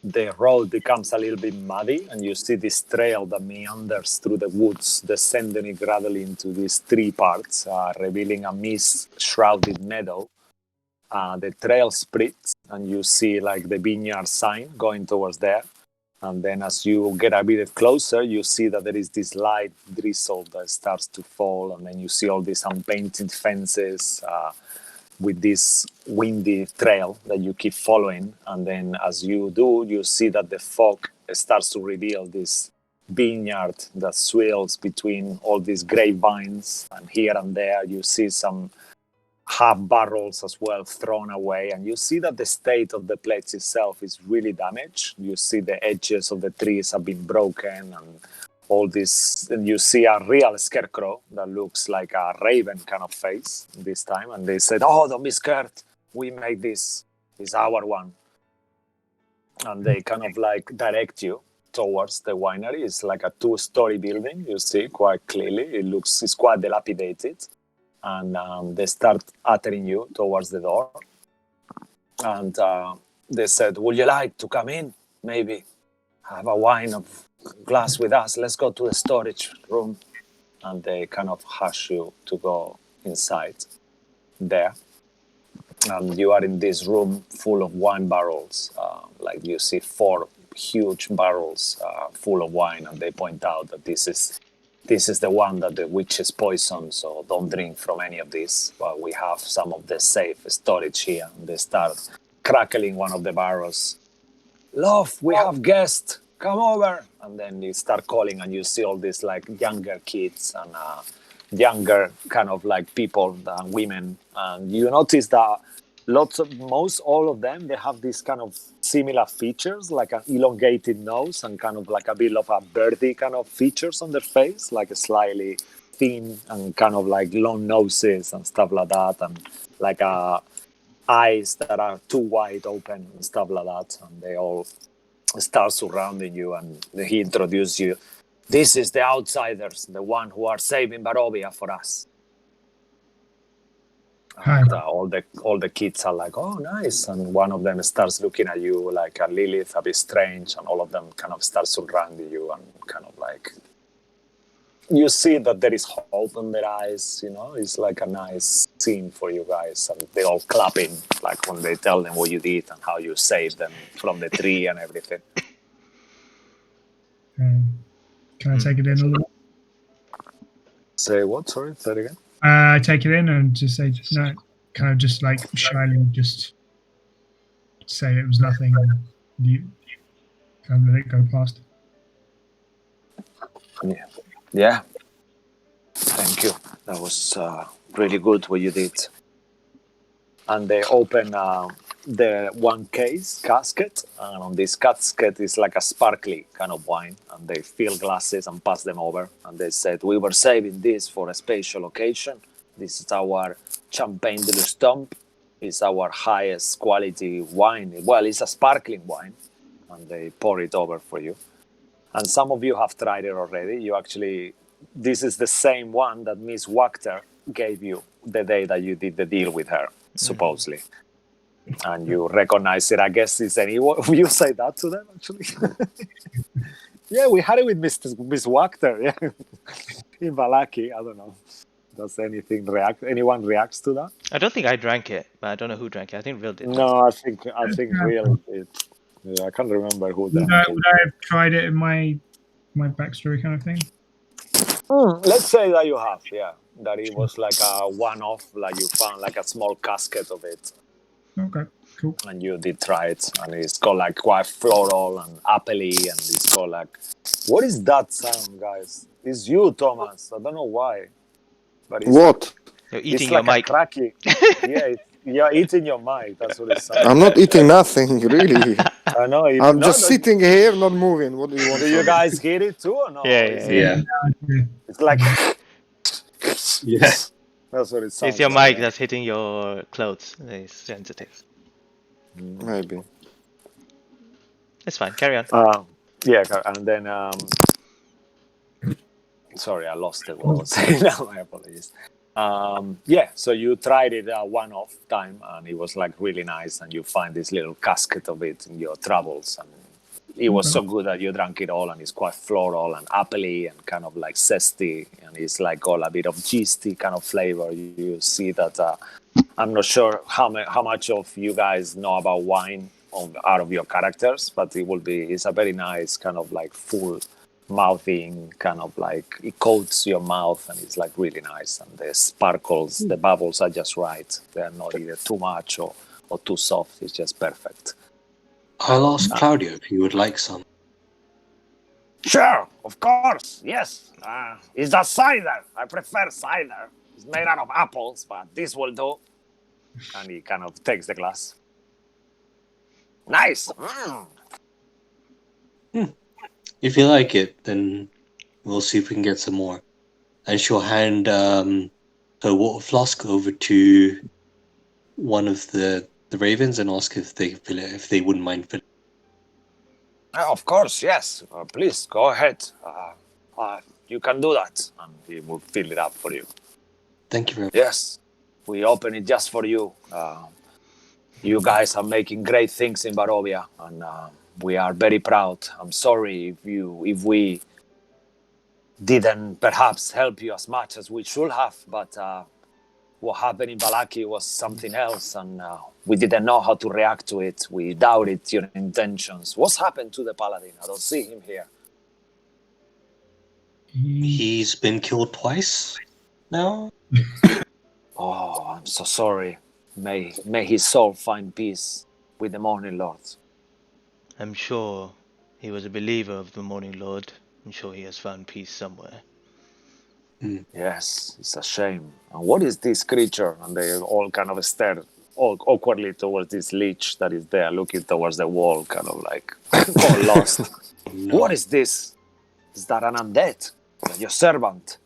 the road becomes a little bit muddy, and you see this trail that meanders through the woods, descending gradually into these three parts, revealing a mist-shrouded meadow. The trail splits, and you see like the vineyard sign going towards there. And then as you get a bit closer, you see that there is this light drizzle that starts to fall, and then you see all these unpainted fences with this windy trail that you keep following. And then as you do, you see that the fog starts to reveal this vineyard that swirls between all these grapevines, and here and there you see some half barrels as well thrown away, and you see that the state of the place itself is really damaged. You see the edges of the trees have been broken, and all this, and you see a real scarecrow that looks like a raven kind of face this time, and they said, "Oh, don't be scared, we made this, it's our one." And they kind of like direct you towards the winery. It's like a 2-story building, you see quite clearly. It's quite dilapidated. And they start uttering you towards the door. And they said, "Would you like to come in? Maybe have a wine of glass with us. Let's go to the storage room." And they kind of hush you to go inside there. And you are in this room full of wine barrels. Like you see 4 huge barrels full of wine, and they point out that this is the one that the witches poison, so don't drink from any of this. But we have some of the safe storage here. And they start crackling one of the barrels. "Love, we have guests. Come over." And then they start calling, and you see all these like younger kids and younger kind of like people and women. And you notice that most all of them, they have these kind of similar features, like an elongated nose and kind of like a bit of a birdie kind of features on their face, like a slightly thin and kind of like long noses and stuff like that, and like eyes that are too wide open and stuff like that. And they all start surrounding you, and he introduced you. This is the outsiders, the one who are saving Barovia for us. Hi. And all the kids are like, oh, nice. And one of them starts looking at you like a Lilith, a bit strange, and all of them kind of start surrounding you and kind of like... You see that there is hope in their eyes, you know? It's like a nice scene for you guys. And they're all clapping, like when they tell them what you did and how you saved them from the tree and everything. Can I take it in a little? Say what? Sorry, say it again. I take it in and just say no. Kind of just like shyly, just say it was nothing. And you kind of let it go past. Yeah. Thank you. That was really good what you did. And they open the one casket, and on this casket is like a sparkly kind of wine, and they fill glasses and pass them over, and they said, we were saving this for a special occasion. This is our Champagne de l'Estompe. It's our highest quality wine. Well, it's a sparkling wine, and they pour it over for you. And some of you have tried it already. You actually, this is the same one that Miss Wachter gave you the day that you did the deal with her, supposedly. And you recognize it. I guess is anyone you say that to them actually? Yeah, we had it with Miss Wachter. Yeah, in Valaki. I don't know. Does anyone reacts to that? I don't think I drank it, but I don't know who drank it. I think Will did. No, I think Will did. Yeah, I can't remember who drank it. Would I have tried it in my backstory kind of thing? Let's say that you have, yeah. That it was like a one-off, like you found like a small casket of it. Okay, cool. And you did try it, and it's got like quite floral and appley, and it's got like... What is that sound, guys? It's you, Thomas. I don't know why. But it's, What? You're eating it's your like mic. a cracky. Yeah, you're eating your mic. That's what it sounds I'm not eating nothing, really. I know. I'm just sitting here, not moving. What do you want? Do you guys hear it too or no? Yeah. It's like... Yeah. That's what it sounds It's your like. mic that's hitting your clothes. It's sensitive. Maybe. It's fine. Carry on. Yeah, and then... Sorry, I lost it. What I was saying now. My apologies. Yeah, so you tried it one-off time, and it was like really nice, and you find this little casket of it in your travels, and it was so good that you drank it all, and it's quite floral and appley and kind of like zesty, and it's like all a bit of yeasty kind of flavor. You see that I'm not sure how much of you guys know about wine out of your characters, but it's a very nice kind of like full mouthing, kind of like it coats your mouth, and it's like really nice, and the sparkles, the bubbles are just right. They're not either too much or too soft. It's just perfect. I'll ask Claudio if he would like some. Sure, of course, yes. It's a cider. I prefer cider. It's made out of apples, but this will do. And he kind of takes the glass. Nice. If you like it, then we'll see if we can get some more. And she'll hand a water flask over to one of the ravens and ask if they fill it, if they wouldn't mind filling. Of course, yes. Please go ahead. You can do that, and he will fill it up for you. Thank you very much. Yes, we open it just for you. You guys are making great things in Barovia, and we are very proud. I'm sorry if we didn't perhaps help you as much as we should have, but what happened in Valaki was something else, and we didn't know how to react to it. We doubted your intentions. What's happened to the paladin? I don't see him here. He's been killed twice now. Oh, I'm so sorry. May his soul find peace with the Morning Lord. I'm sure he was a believer of the Morning Lord. I'm sure he has found peace somewhere. Yes, it's a shame. And what is this creature? And they all kind of stare awkwardly towards this leech that is there, looking towards the wall, kind of like all lost. No. What is this? Is that an undead? Your servant?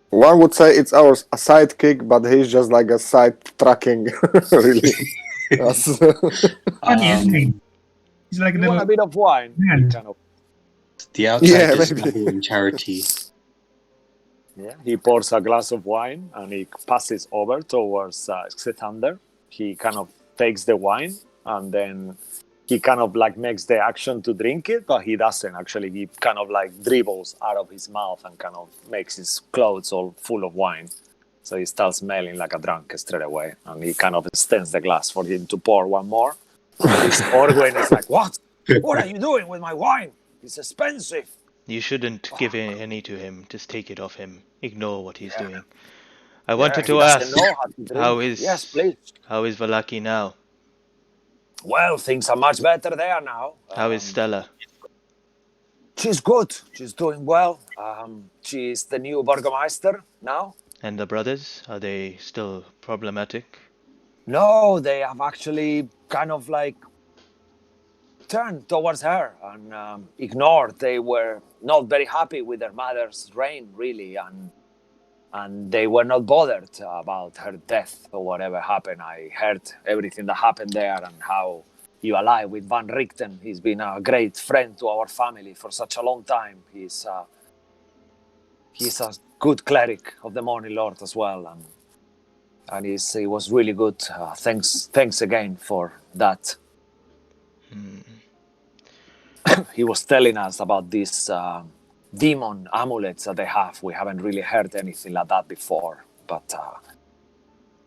One would say it's our sidekick, but he's just like a side tracking, really. Funny, isn't he? He's like a You want little. a bit of wine? hand. He kind of The outside Yeah, is maybe. double in charity. Yeah, he pours a glass of wine and he passes over towards Xethander. He kind of takes the wine and then he kind of like makes the action to drink it, but he doesn't actually. He kind of like dribbles out of his mouth and kind of makes his clothes all full of wine. So he starts smelling like a drunk straight away, and he kind of extends the glass for him to pour one more. This Orgwin is like, "What? What are you doing with my wine? It's expensive." You shouldn't give any to him. Just take it off him. Ignore what he's doing. I Yeah, wanted he to doesn't ask, know how to drink. how is Yes, please. how is Valaki now? Well, things are much better there now. How is Stella? She's good. She's doing well. She's the new Burgermeister now. And the brothers, are they still problematic? No, they have actually kind of like turned towards her and ignored. They were not very happy with their mother's reign, really, and they were not bothered about her death or whatever happened. I heard everything that happened there and how you ally with Van Richten. He's been a great friend to our family for such a long time. He's a good cleric of the Morning Lord as well, and he was really good. Thanks again for that. He was telling us about these demon amulets that they have. We haven't really heard anything like that before, but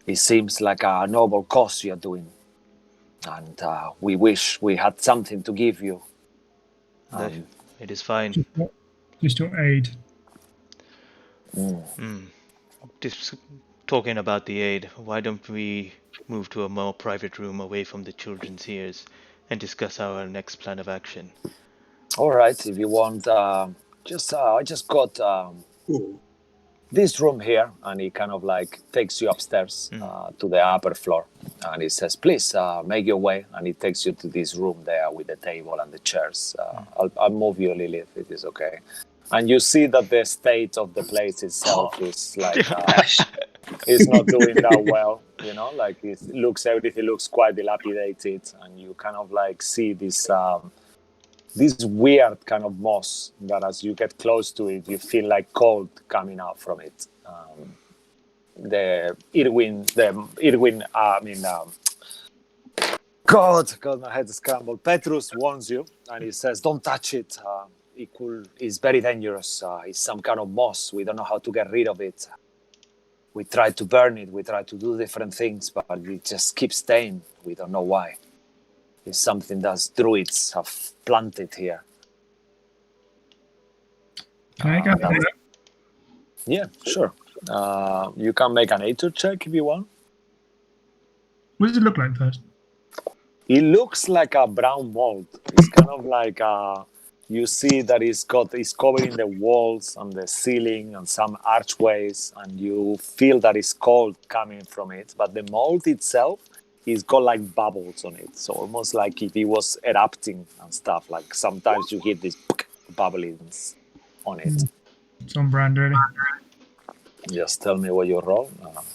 it seems like a noble cause you're doing, and we wish we had something to give you. It is fine. Just your aid. Just talking about the aid, why don't we move to a more private room away from the children's ears and discuss our next plan of action? All right, if you want, I just got this room here, and he kind of like takes you upstairs to the upper floor, and he says, "Please make your way," and he takes you to this room there with the table and the chairs. I'll move you, Lily, if it is okay. And you see that the state of the place itself is like it's not doing that well, you know. Like everything looks quite dilapidated, and you kind of like see this weird kind of moss that, as you get close to it, you feel like cold coming out from it. God, my head is scrambled. Petrus warns you, and he says, "Don't touch it. It's very dangerous. It's some kind of moss. We don't know how to get rid of it. We tried to burn it. We tried to do different things, but it just keeps staying. We don't know why. It's something that druids have planted here." Can I go have a look? Yeah, sure. You can make an nature check if you want. What does it look like first? It looks like a brown mold. It's kind of like you see that it's covering the walls and the ceiling and some archways, and you feel that it's cold coming from it. But the mold itself is got like bubbles on it, so almost like if it was erupting and stuff. Like sometimes you hear these bubblings on it. It's on brand, really. Just tell me what you roll.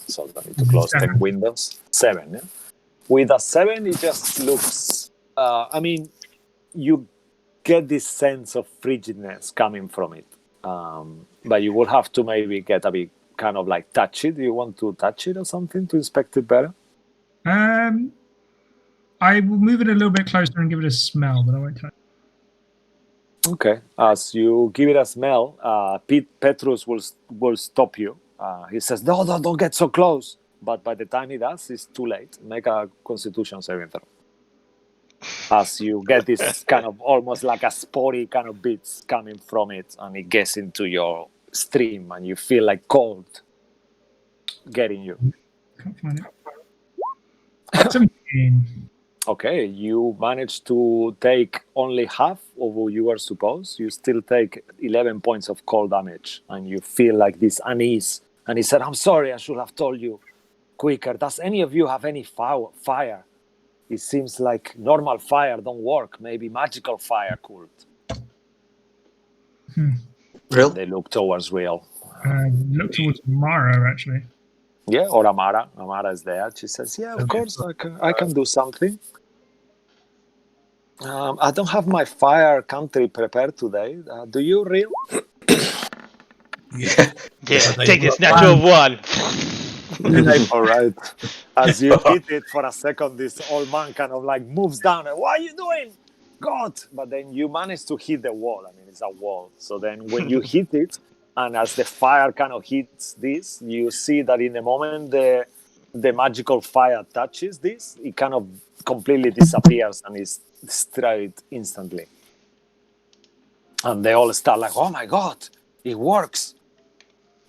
So I need to close 10 windows. 7, yeah? With a 7, it just looks... you get this sense of frigidness coming from it. But you will have to maybe get a bit kind of like touch it. Do you want to touch it or something to inspect it better? I will move it a little bit closer and give it a smell, but I won't touch it. Okay. As you give it a smell, Petrus will stop you. He says, "No, don't get so close." But by the time he does, it's too late. Make a Constitution saving throw. As you get this kind of almost like a sporty kind of bits coming from it, and it gets into your stream, and you feel like cold getting you. Can't find it. 17. Okay, you managed to take only half of what you were supposed. You still take 11 points of cold damage, and you feel like this unease. And he said, "I'm sorry, I should have told you quicker. Does any of you have any fire? It seems like normal fire don't work. Maybe magical fire could." Real? They look towards Real. Look towards Mara, actually. Yeah, or Amara. Amara is there. She says, "Yeah, of course, I can do something." I don't have my fire country prepared today. Do you, Real? Yeah. Yeah, But take I- this natural one. All right. As you hit it for a second, this old man kind of like moves down. And, what are you doing? God! But then you manage to hit the wall. I mean, it's a wall. So then when you hit it, and as the fire kind of hits this, you see that in the moment the magical fire touches this, it kind of completely disappears and is destroyed instantly. And they all start like, oh my God, it works.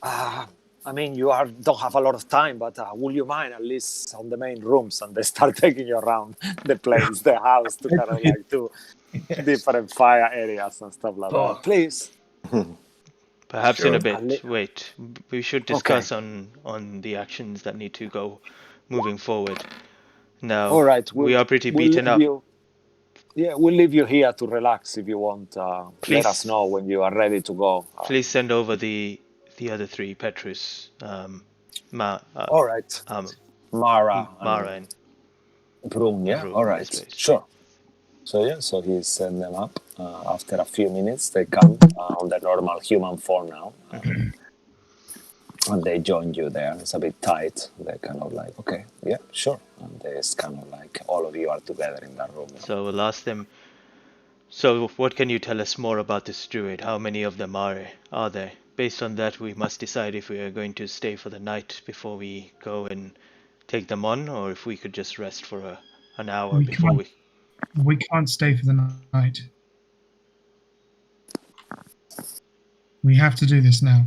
I mean, don't have a lot of time, but will you mind at least on the main rooms? And they start taking you around the place, the house, to kind of like to different fire areas and stuff like that. Please. Perhaps in a bit. li- Wait, we should Okay. discuss on the actions that need to go moving forward. Now, All right. we are pretty We'll beaten leave up. you. Yeah, we'll leave you here to relax if you want. Let us Please. know when you are ready to go. Please send over the other three, Petrus, All right. Mara Mara, and and Brun, yeah? Brun. All Yes, right. please. Sure. So he sent them up. After a few minutes, they come on their normal human form now. And they join you there. It's a bit tight. They're kind of like, okay, yeah, sure. And it's kind of like all of you are together in that room. So we'll ask them. So what can you tell us more about this druid? How many of them are there? Based on that, we must decide if we are going to stay for the night before we go and take them on, or if we could just rest for an hour before we. We can't stay for the night. We have to do this now.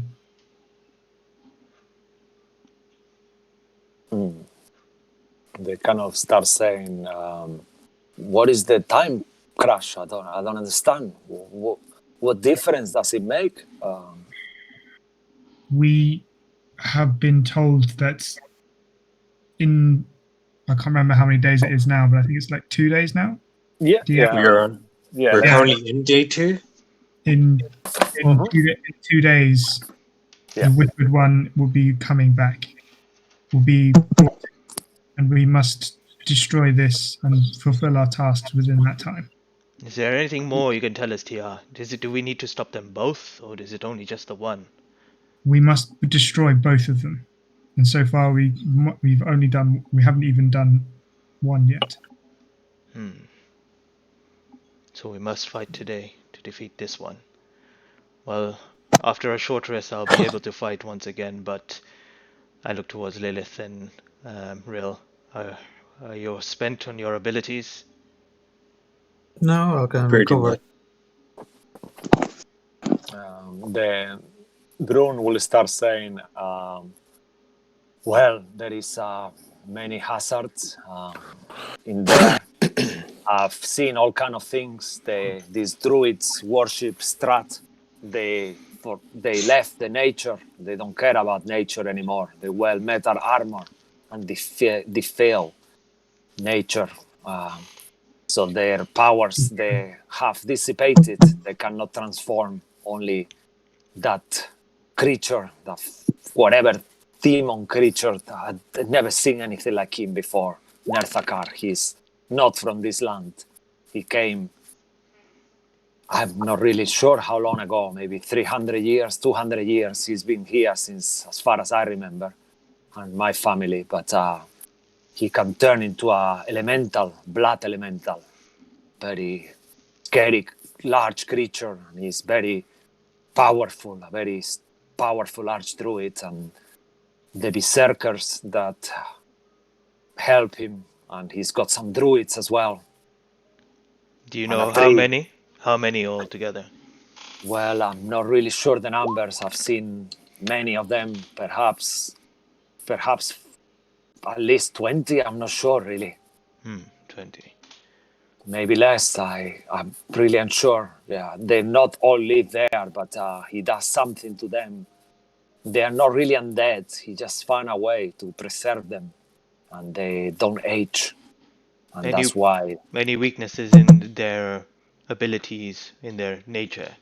They kind of start saying, what is the time crash? I don't understand. What difference does it make? We have been told that I can't remember how many days it is now, but I think it's like 2 days now. Yeah, Do you have- We're currently in day 2. In 2 days, Yeah. the Whispered One will be coming back. And we must destroy this and fulfill our tasks within that time. Is there anything more you can tell us, TR? Do we need to stop them both, or is it only just the one? We must destroy both of them. And so far, we haven't even done one yet. So we must fight today to defeat this one. Well, after a short rest, I'll be able to fight once again, but I look towards Lilith and Rill. Are you spent on your abilities? No, I can Pretty recover. much. The Brun will start saying, well, there is many hazards in there. I've seen all kind of things. These druids worship Strahd. They left the nature. They don't care about nature anymore. They wear metal armor and defile nature. So their powers, they have dissipated. They cannot transform. Only that creature, that whatever demon creature, I'd never seen anything like him before. Nerthakar, he's not from this land. He came, I'm not really sure how long ago, maybe 300 years, 200 years. He's been here since, as far as I remember, and my family. But he can turn into a elemental, blood elemental, very scary, large creature. And he's very powerful, a very powerful archdruid, and the berserkers that help him, and he's got some druids as well. Do you And know a how tree. many? How many altogether? Well, I'm not really sure the numbers. I've seen many of them, perhaps at least 20. I'm not sure, really. 20. Maybe less. I'm really unsure. Yeah, they not all live there, but he does something to them. They are not really undead. He just found a way to preserve them, and they don't age. And that's why. Many weaknesses in their abilities, in their nature.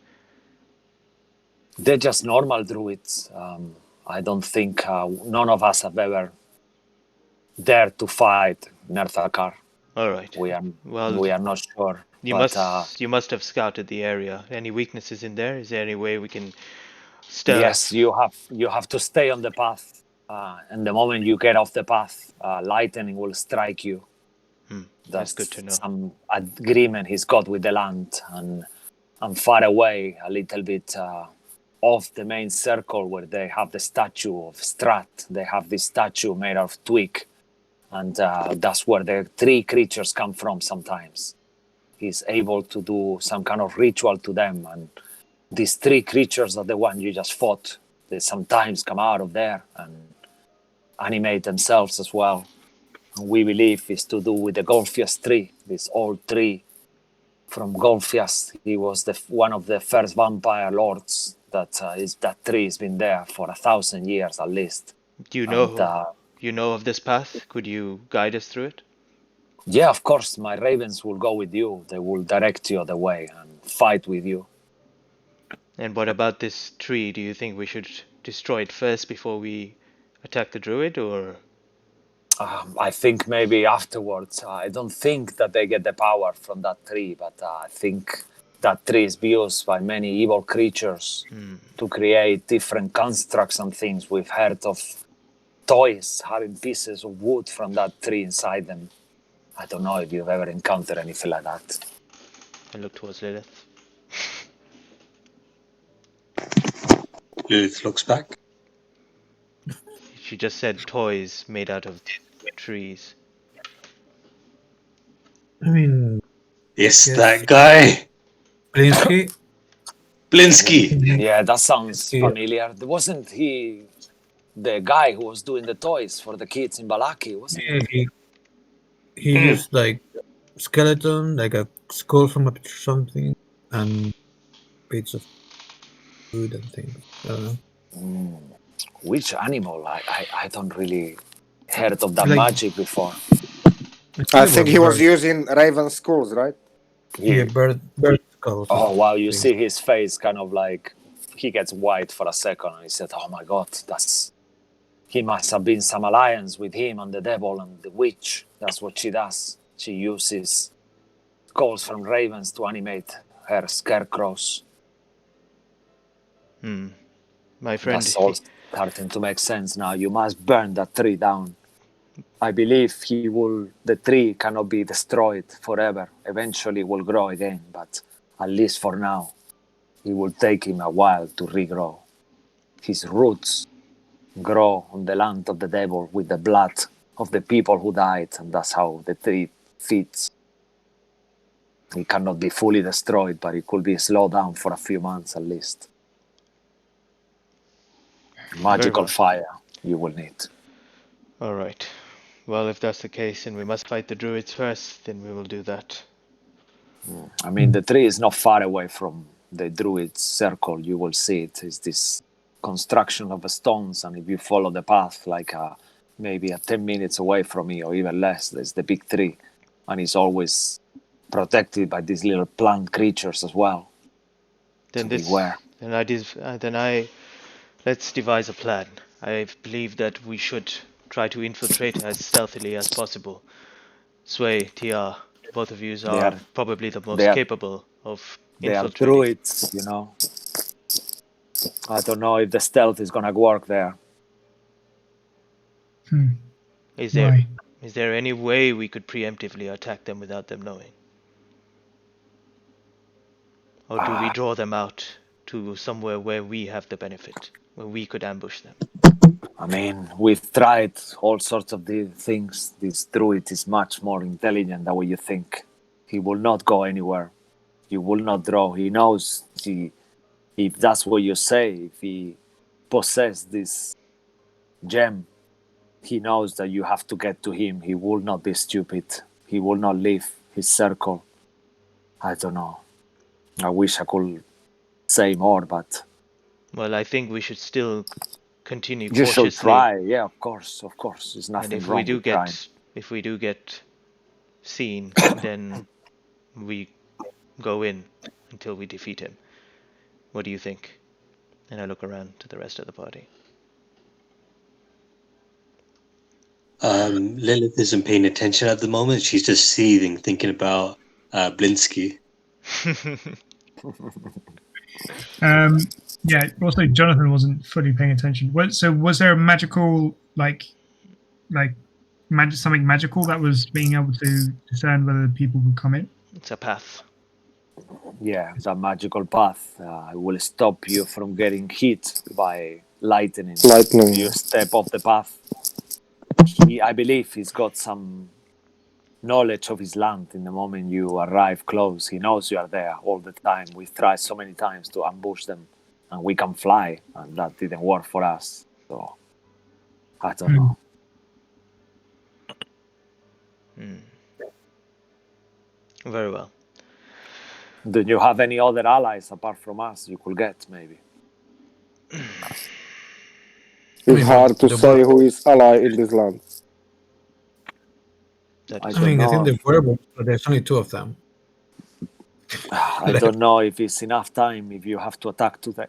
They're just normal druids. I don't think none of us have ever dared to fight Nerthakar. All right. We are Well, we are not sure, you but must have scouted the area. Any weaknesses in there? Is there any way we can yes, you have to stay on the path. And the moment you get off the path, lightning will strike you. That's good That's to know. some agreement he's got with the land, and far away, a little bit off the main circle where they have the statue of Strahd. They have this statue made of twig, and that's where the three creatures come from. Sometimes he's able to do some kind of ritual to them, and these three creatures are the one you just fought. They sometimes come out of there and animate themselves as well. And we believe it's to do with the Golfias tree, this old tree from Golfias. He was one of the first vampire lords. That tree has been there for 1,000 years at least. Do And you know of this path? Could you guide us through it? yeah, of course, my ravens will go with you. They will direct you the way and fight with you. And what about this tree? Do you think we should destroy it first before we attack the druid, or I think maybe afterwards. I don't think that they get the power from that tree, but I think that tree is used by many evil creatures to create different constructs and things. We've heard of toys having pieces of wood from that tree inside them. I don't know if you've ever encountered anything like that. I look towards Lilith? Lilith looks back. She just said toys made out of trees. I mean, Yes, Yes. that guy. Blinsky. Blinsky. Yeah, that sounds Yeah. familiar. Wasn't he the guy who was doing the toys for the kids in Balaki? Wasn't Yeah, he? he used like skeleton, like a skull from a picture or something, and bits of food and things. I don't know. Which animal? I don't really heard of that Like- magic before. I think he was bird, using raven skulls, right? yeah, bird skulls. Oh wow! You things. see his face, kind of like he gets white for a second, and he said, "Oh my God, he must have been some alliance with him and the devil and the witch. That's what she does. She uses calls from ravens to animate her scarecrows." My friend, That's all starting to make sense now. You must burn that tree down. I believe the tree cannot be destroyed forever. Eventually it will grow again, but at least for now, it will take him a while to regrow. His roots grow on the land of the devil with the blood of the people who died, and that's how the tree feeds. It cannot be fully destroyed, but it could be slowed down for a few months at least. Magical well. fire you will need. All right. Well, if that's the case, and we must fight the druids first, then we will do that. I mean, the tree is not far away from the druid's circle. You will see it. It's this construction of stones, and if you follow the path, like maybe 10 minutes away from me, or even less, there's the big tree, and it's always protected by these little plant creatures as well. Then beware. let's devise a plan. I believe that we should try to infiltrate as stealthily as possible. Sway, Tia, both of you are probably the most capable of They are infiltrating. druids, you know. I don't know if the stealth is gonna work there. Is Why? there any way we could preemptively attack them without them knowing? Or do we draw them out to somewhere where we have the benefit, where we could ambush them? I mean, we've tried all sorts of things. This druid is much more intelligent than what you think. He will not go anywhere. You will not draw. He knows if that's what you say, if he possesses this gem, he knows that you have to get to him. He will not be stupid. He will not leave his circle. I don't know. I wish I could say more, but Well, I think we should still continue you cautiously. should try. Yeah, of course. There's And nothing wrong with trying. if we do get seen, then we go in until we defeat him. What do you think? And I look around to the rest of the party. Lilith isn't paying attention at the moment. She's just seething, thinking about Blinsky. Yeah. Also, Jonathan wasn't fully paying attention. So, was there a magical something magical that was being able to discern whether people would come in? It's a path. Yeah, the magical path will stop you from getting hit by lightning. Lightning. You step off the path. I believe he's got some knowledge of his land. In the moment you arrive close, he knows you are there all the time. We've tried so many times to ambush them, and we can fly, and that didn't work for us. So I don't know. Very well. Do you have any other allies apart from us you could get, maybe? It's hard to say who is ally in this land. I think the werewolves, but there's only 2 of them. I don't know if it's enough time. If you have to attack today,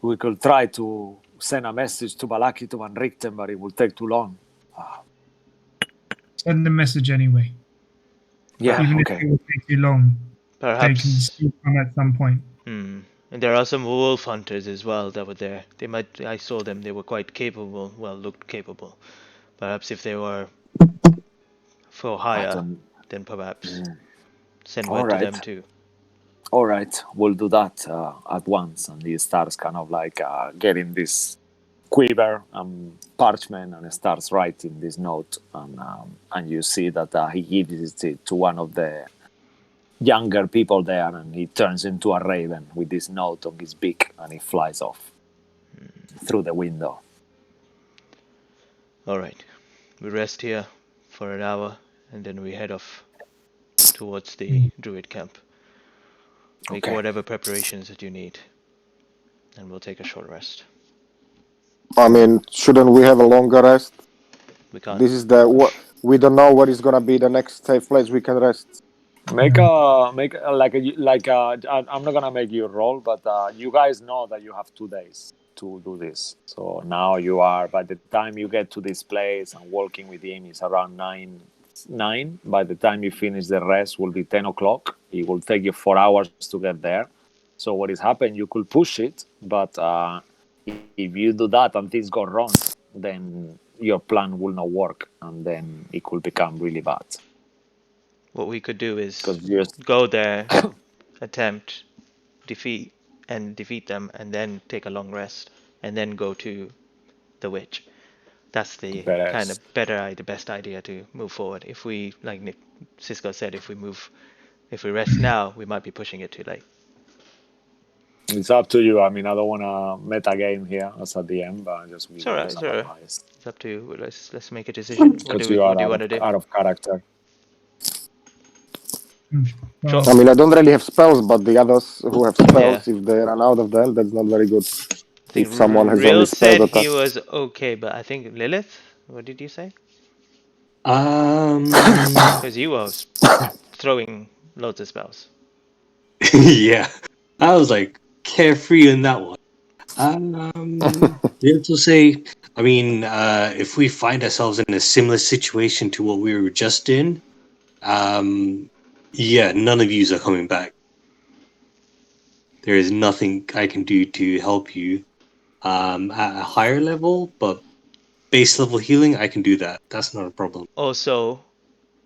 we could try to send a message to Balaki to Van Richten, but it will take too long. Send the message anyway. Yeah, Even okay. if it will take too long, Perhaps they can still come at some point. And there are some wolf hunters as well that were there. They might. I saw them. They were quite capable. Well, looked capable. Perhaps if they were for hire, then perhaps send word to them too. All right, we'll do that at once. And he starts kind of like getting this quiver and parchment and starts writing this note. And you see that he gives it to one of the younger people there, and he turns into a raven with this note on his beak, and he flies off through the window. All right, we rest here for an hour, and then we head off towards the druid camp. Make whatever preparations that you need, and we'll take a short rest. I mean, shouldn't we have a longer rest? We can't. This is we don't know what is gonna be the next safe place we can rest. I'm not gonna make you roll, but you guys know that you have 2 days to do this. So now you are, by the time you get to this place and walking with him is around 9. By the time you finish the rest will be 10 o'clock. It will take you 4 hours to get there. So what is happening, you could push it, but if you do that and things go wrong, then your plan will not work, and then it could become really bad. What we could do is go there, attempt, defeat them, and then take a long rest, and then go to the witch. That's the kind of the best idea to move forward. If we, like Cisco said, if we rest now, we might be pushing it too late. It's up to you. I mean, I don't want to meta game here as a DM, but just it's all right. It's up to you. Let's make a decision. What do you want to do? Out of character. I mean, I don't really have spells, but the others who have spells, if they run out of them, that's not very good. If someone has only said he was okay, but I think Lilith. What did you say? Because you were throwing loads of spells. Yeah, I was like carefree in that one. To say, I mean, if we find ourselves in a similar situation to what we were just in, yeah, none of yous are coming back. There is nothing I can do to help you at a higher level, but base level healing, I can do that. That's not a problem. Also,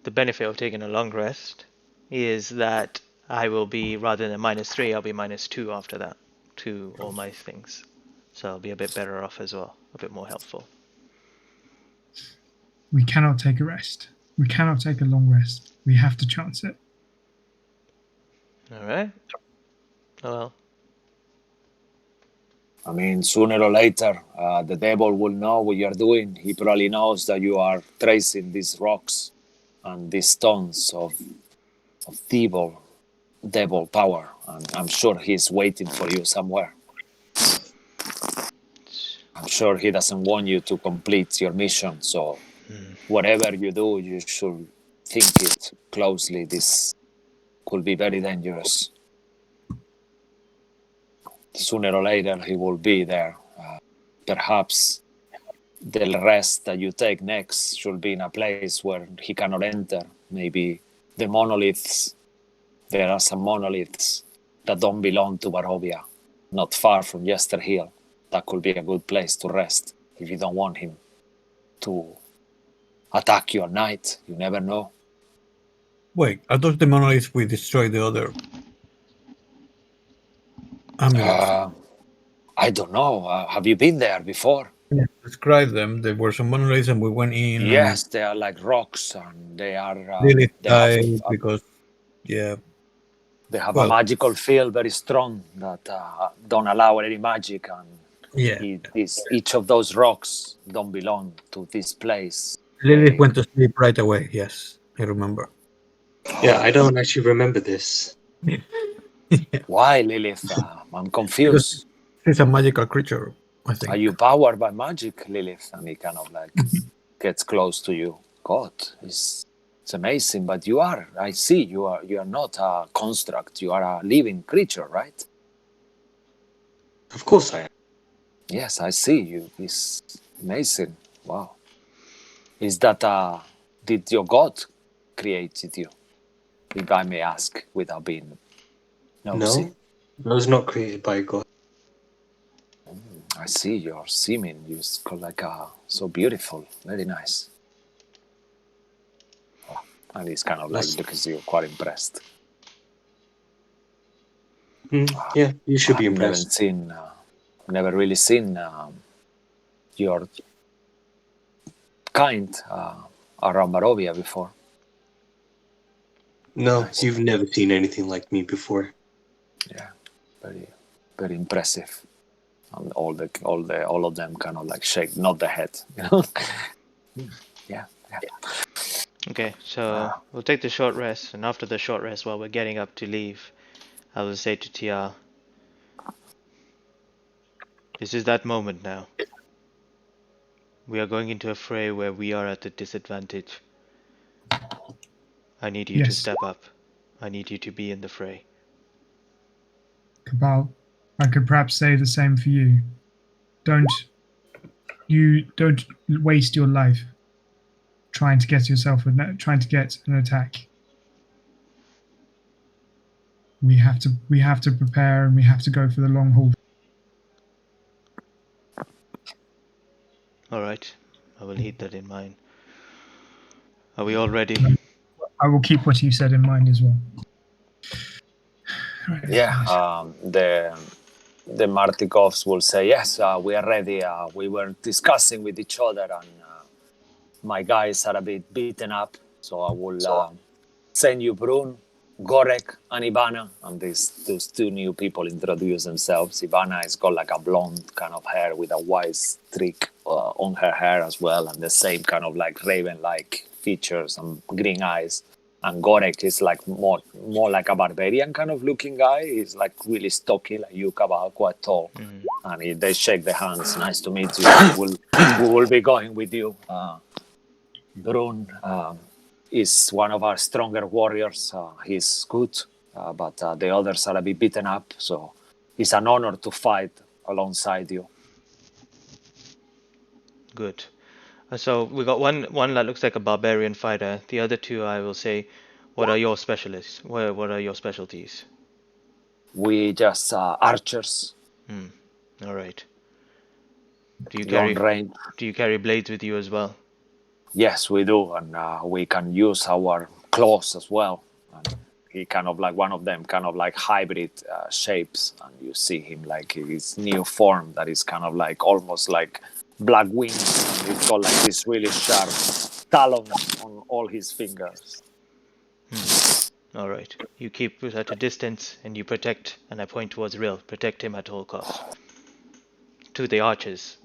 the benefit of taking a long rest is that I will be, rather than -3, I'll be -2 after that to all my things. So I'll be a bit better off as well, a bit more helpful. We cannot take a rest. We cannot take a long rest. We have to chance it. All right. Well. I mean, sooner or later, the devil will know what you're doing. He probably knows that you are tracing these rocks and these stones of devil power. And I'm sure he's waiting for you somewhere. I'm sure he doesn't want you to complete your mission. So whatever you do, you should think it closely. This could be very dangerous. Sooner or later, he will be there. Perhaps the rest that you take next should be in a place where he cannot enter. Maybe the monoliths. There are some monoliths that don't belong to Barovia, not far from Yester Hill. That could be a good place to rest if you don't want him to attack you at night. You never know. Wait, are those the monoliths we destroyed the other amulets? I don't know. Have you been there before? Yeah. Describe them. There were some monoliths and we went in Yes, they are like rocks, and they are. and Lilith They have. died because, yeah. They have a Well, magical field very strong that don't allow any magic, and yeah. each of those rocks don't belong to this place. Lilith went to sleep right away. Yes, I remember. Yeah, I don't actually remember this. Why, Lilith? I'm confused. She's a magical creature, I think. Are you powered by magic, Lilith? And he kind of like gets close to you. God, it's amazing, but you are. I see you are not a construct. You are a living creature, right? Of course I am. Yes, I see you. It's amazing. Wow. Is that did your God created you? If I may ask, without being nosy. No, I was not created by God. I see your seeming. You're like so beautiful. Very nice. Oh, and he's kind of like because you're quite impressed. Yeah, you should be impressed. Never really seen your kind around Barovia before. No, Nice. you've never seen anything like me before. Yeah, very, very impressive. And all of them kind of like shake, not the head, you know. Yeah. Okay, so we'll take the short rest, and after the short rest, while we're getting up to leave, I will say to Tia, this is that moment now. We are going into a fray where we are at a disadvantage. I need you to Yes. step up. I need you to be in the fray. Cabal, I could perhaps say the same for you. Don't waste your life trying to get an attack. We have to prepare, and we have to go for the long haul. All right, I will keep that in mind. Are we all ready? I will keep what you said in mind as well. Right. Yeah, the Martikovs will say, yes, we are ready. We were discussing with each other, and my guys are a bit beaten up, so I will send you Brun, Gorek, and Ivana. And those two new people introduce themselves. Ivana has got like a blonde kind of hair with a white streak on her hair as well, and the same kind of like raven-like features and green eyes. And Gorek is like more like a barbarian kind of looking guy. He's like really stocky, like you, Cabal, quite tall. And they shake their hands. Nice to meet you. We will be going with you. Brun is one of our stronger warriors. He's good, but the others are a bit beaten up. So it's an honor to fight alongside you. Good. So we got one that looks like a barbarian fighter. The other two, I will say, what are your specialists? What are your specialties? We just archers. All right. Do you carry blades with you as well? Yes, we do, and we can use our claws as well. And he kind of like one of them, kind of like hybrid shapes, and you see him like his new form that is kind of like almost like black wings, and he's got like this really sharp talon on all his fingers. All right. You keep at a distance, and you protect. And I point towards Rill. Protect him at all costs. To the archers,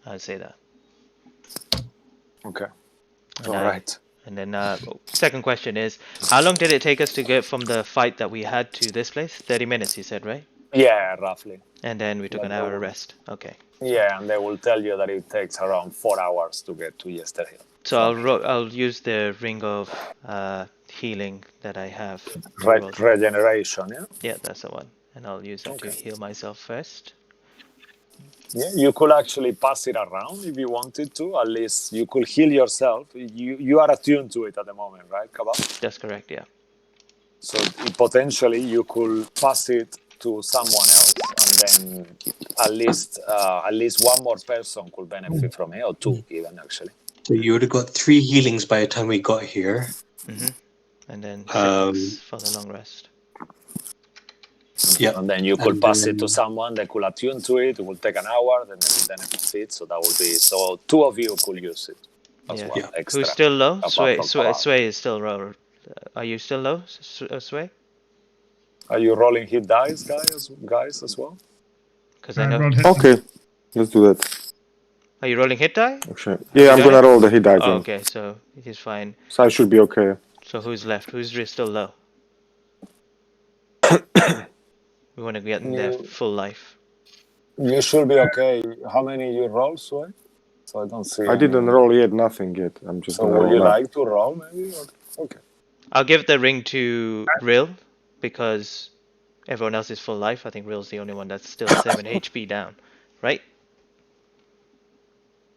I'll say that. Okay. And All right. And then second question is, how long did it take us to get from the fight that we had to this place? 30 minutes, you said, right? Yeah, roughly. And then we took an hour rest. Okay. Yeah, and they will tell you that it takes around 4 hours to get to Yester Hill. So I'll use the ring of healing that I have. Regeneration, yeah? Yeah, that's the one. And I'll use it to heal myself first. Yeah, you could actually pass it around if you wanted to. At least you could heal yourself. You are attuned to it at the moment, right, Kabal? That's correct, yeah. So potentially you could pass it to someone else, and then at least one more person could benefit from it, or two even actually. So you would have got 3 healings by the time we got here. And then 6 Um, for the long rest. Yeah. And then you could And pass then- it to someone. They could attune to it. It will take an hour. Then that's it. So that would be so 2 of you could use it as Yeah. well. Yeah. Extra. Who's still low? apart Sway, from Sway, Kabal. Sway is still low. Are you still low, Sway? Are you rolling hit dice, guys, as well? Because I know. rolled hit. Okay, let's do that. Are you rolling hit die? Actually, yeah, I'm got gonna it? roll the hit dice. Oh, then. okay, so he's fine. So I should be okay. So who's left? Who's still low? We want to get in their full life. You should be okay. How many you roll, Sway? So I don't see. I didn't roll yet, nothing yet. I'm just So gonna would roll you now. like to roll maybe? Okay. I'll give the ring to Rill because everyone else is full life. I think Rill's the only one that's still 7 HP down, right?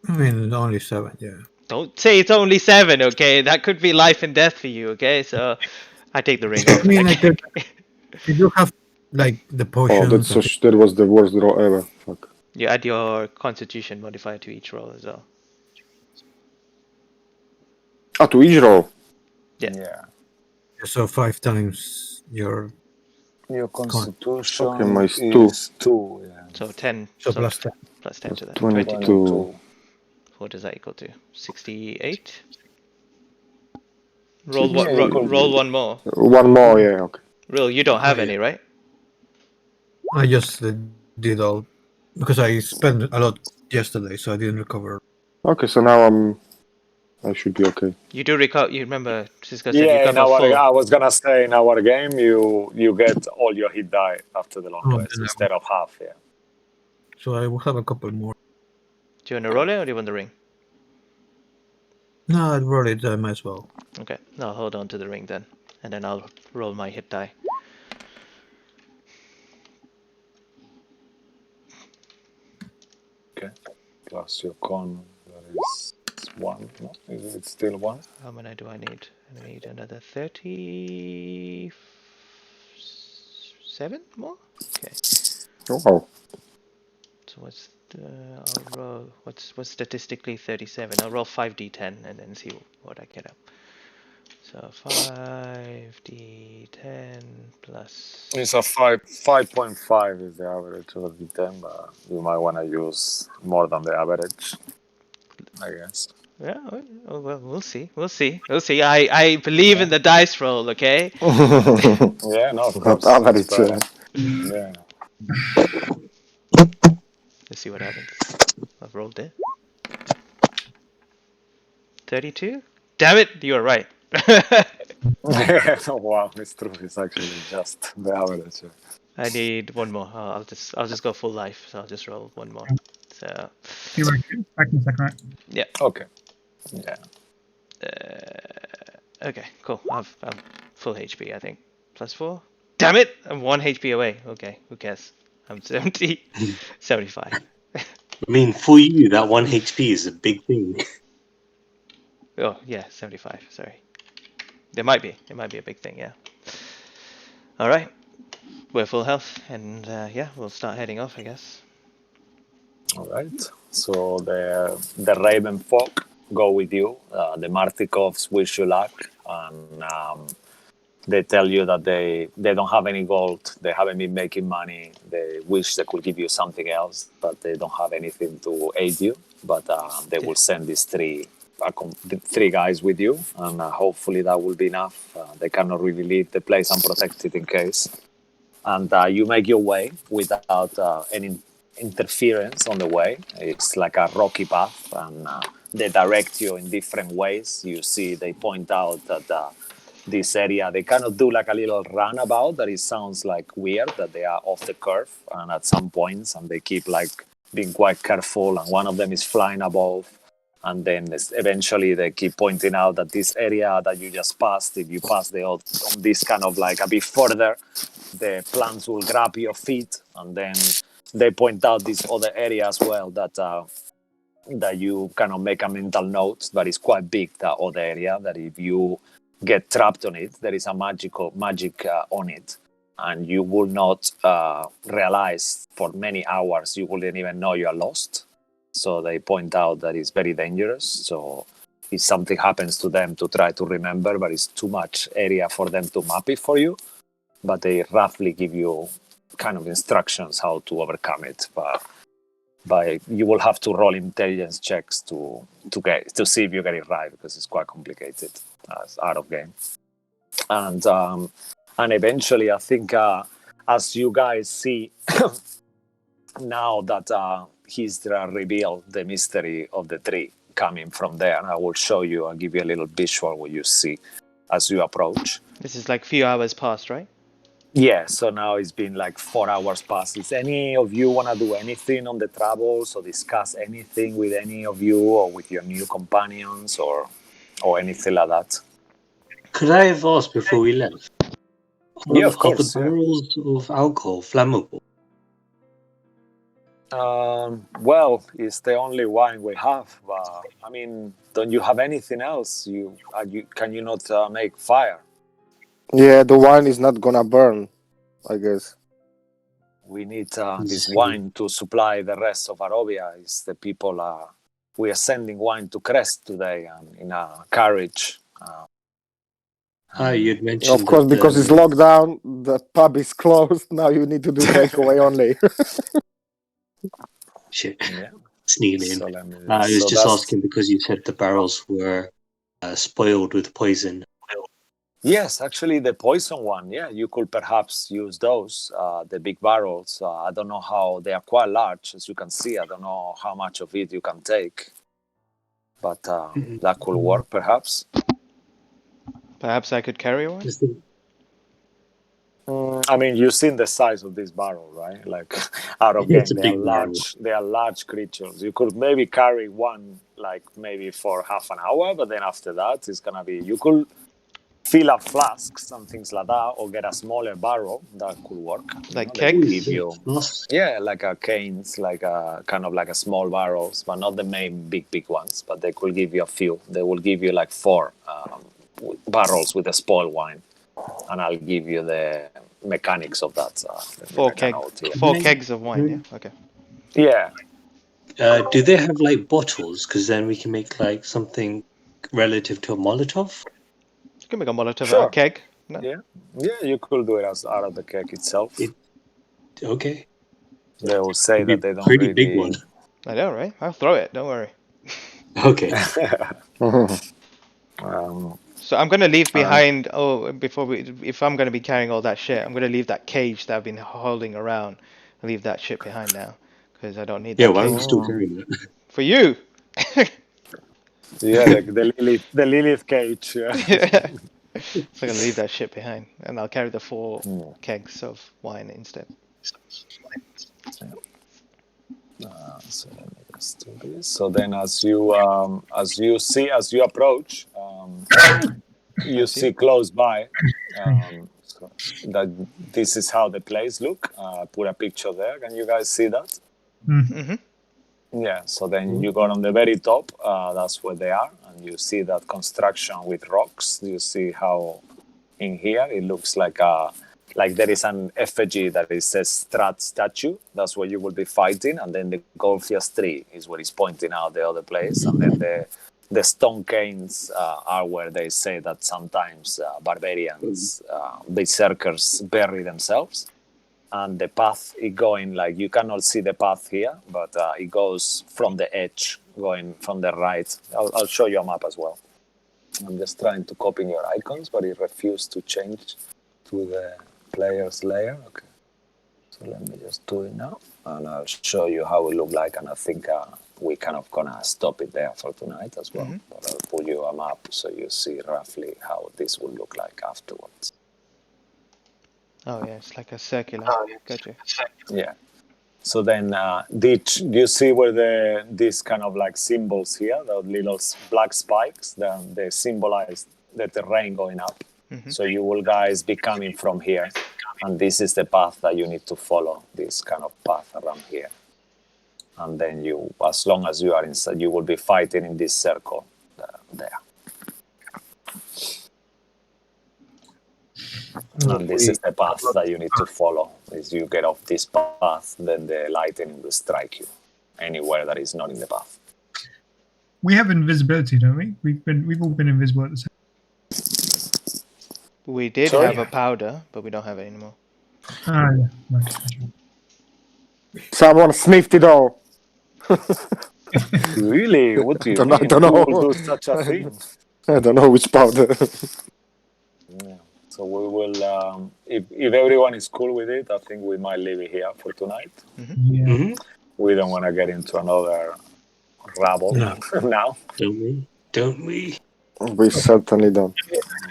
I mean, only 7, yeah. Don't say it's only 7, okay? That could be life and death for you, okay? So I take the ring. I mean, I Okay. You do have, like, the Oh, potions. that was the worst roll ever. Fuck. You add your constitution modifier to each roll as well. Ah, to each roll. Yeah. So 5 times your... Your constitution Okay, my is is 2. Yeah. So 10. So plus 10. Plus 10 to that. 22. 22. What does that equal to? 68? Roll, Yeah, you could- roll one more. One more, yeah, okay. Rill, you don't have yeah. any, right? I just did all... Because I spent a lot yesterday, so I didn't recover. Okay, so now I should be okay. You do recover. You remember, Cisco said you Yeah, recover full. I was gonna say in our game you get all your hit die after the long Oh, rest then I instead of half. Yeah. So I will have a couple more. Do you want to roll it or do you want the ring? No, I'd roll it, I might as well. Okay, I'll hold on to the ring then. And then I'll roll my hit die. Okay. Plus your con, that is 1. No? Is it still 1? How many do I need? I need another 37 more? Okay. Oh, wow. So what's the, I'll roll, what's statistically 37? I'll roll 5d10 and then see what I get up. So 5d10 plus... It's a 5.5 is the average of the 10, but you might want to use more than the average, I guess. Yeah, well, we'll see. We'll see. We'll see. I believe in the dice roll, okay? Yeah, no, of course. Average, But, yeah. Let's see what happens. I've rolled it. 32? Damn it, you were right. Oh, wow, it's true. It's actually just the average. Yeah. I need one more. I'll just go full life. So I'll just roll one more. So You were back in a second, right? yeah. Okay. Yeah. Okay. Cool. I'm full HP. I think +4. Damn it! I'm 1 HP away. Okay. Who cares? I'm 70. 75. I mean, for you, that 1 HP is a big thing. Oh yeah, 75. Sorry. There might be. It might be a big thing. Yeah. All right. We're full health, and yeah, we'll start heading off, I guess. All right. So the Raven folk go with you. The Martikovs wish you luck, and they tell you that they don't have any gold. They haven't been making money. They wish they could give you something else, but they don't have anything to aid you. But they will send these three guys with you, and hopefully that will be enough. They cannot really leave the place unprotected in case. And you make your way without any interference on the way. It's like a rocky path, and they direct you in different ways. You see, they point out that this area, they kind of do like a little runabout that it sounds like weird, that they are off the curve and at some points, and they keep like being quite careful, and one of them is flying above. And then eventually they keep pointing out that this area that you just passed, if you pass on this kind of like a bit further, the plants will grab your feet, and then they point out this other area as well that you kind of make a mental note, but it's quite big, that other area, that if you get trapped on it, there is a magic on it, and you will not realize for many hours, you wouldn't even know you are lost. So they point out that it's very dangerous. So if something happens to them, to try to remember, but it's too much area for them to map it for you. But they roughly give you kind of instructions how to overcome it. But you will have to roll intelligence checks to see if you get it right, because it's quite complicated out of game. And eventually, I think as you guys see now that he's revealed the mystery of the tree coming from there, I will show you. I'll give you a little visual what you see as you approach. This is like a few hours past, right? Yeah, so now it's been like 4 hours past. Is any of you want to do anything on the travels or discuss anything with any of you or with your new companions or anything like that? Could I have asked before we left? Yeah, of course. Are the barrels of alcohol flammable? Well, it's the only wine we have. I mean, don't you have anything else? Can you not make fire? Yeah, the wine is not gonna burn, I guess. We need this wine to supply the rest of Arovia. Is the people we are sending wine to Crest today in a carriage. You'd mentioned. Of course, because it's locked down, the pub is closed. Now you need to do takeaway only. Shit. Yeah. Sneaking in. So I was just asking because you said the barrels were spoiled with poison. Yes, actually, the poison one. Yeah, you could perhaps use those, the big barrels. I don't know how they are quite large, as you can see. I don't know how much of it you can take, but that could work, perhaps. Perhaps I could carry one? I mean, you've seen the size of this barrel, right? Like, out of game, It's a they are big barrel. large. They are large creatures. You could maybe carry one, like maybe for half an hour, but then after that, it's gonna be. You could fill up flasks and things like that, or get a smaller barrel that could work. Like They will kegs? give you, yeah, like a canes, like a kind of like a small barrels, but not the main big ones. But they could give you a few. They will give you like 4 barrels with a spoiled wine, and I'll give you the mechanics of that. 4 kegs of wine. Yeah. Okay. Yeah. Do they have like bottles? Because then we can make like something relative to a Molotov. You can make a Molotov Sure. out of keg. No? Yeah, you could do it as out of the cake itself. Okay. They will say that they don't pretty really... big one. I know, right? I'll throw it. Don't worry. Okay. So I'm gonna leave behind. If I'm gonna be carrying all that shit, I'm gonna leave that cage that I've been holding around. I'll leave that shit behind now because I don't need that. Yeah, why are cage. we still carrying that? For you. Yeah, like the Lilith cage. Yeah. So I'm gonna leave that shit behind, and I'll carry the 4 kegs of wine instead. So let me just do this. So then, as you approach, you see close by so that this is how the place look. Put a picture there. Can you guys see that? Mm-hmm. Yeah. So then you go on the very top. That's where they are, and you see that construction with rocks. You see how in here it looks like there is an effigy that it says Strahd statue. That's where you will be fighting, and then the Golfias tree is where he's pointing out the other place, and then the stone canes are where they say that sometimes barbarians, berserkers bury themselves. And the path is going, like, you cannot see the path here, but it goes from the edge, going from the right. I'll show you a map as well. I'm just trying to copy your icons, but it refused to change to the player's layer. Okay. So let me just do it now, and I'll show you how it look like, and I think we kind of gonna stop it there for tonight as well. But I'll put you a map so you see roughly how this will look like afterwards. Oh yeah, it's like a circular. Gotcha. Yeah. So then, do you see where these kind of like symbols here, the little black spikes, they symbolize the terrain going up. So you will guys be coming from here, And this is the path that you need to follow, this kind of path around here. And then you, as long as you are inside, you will be fighting in this circle there. And this is the path that you need to follow. Is you get off this path, then the lightning will strike you anywhere that is not in the path. We have invisibility, don't we? We've all been invisible at the same. We did Sorry? have a powder, but we don't have it anymore. Ah, yeah. Right. Someone sniffed it all. Really? What do you I mean? don't know. Who will do such a thing? I don't know which powder. Yeah. So we will, if everyone is cool with it, I think we might leave it here for tonight. Yeah. Hmm. We don't want to get into another rabble No. now. Don't we? Don't we? We certainly don't.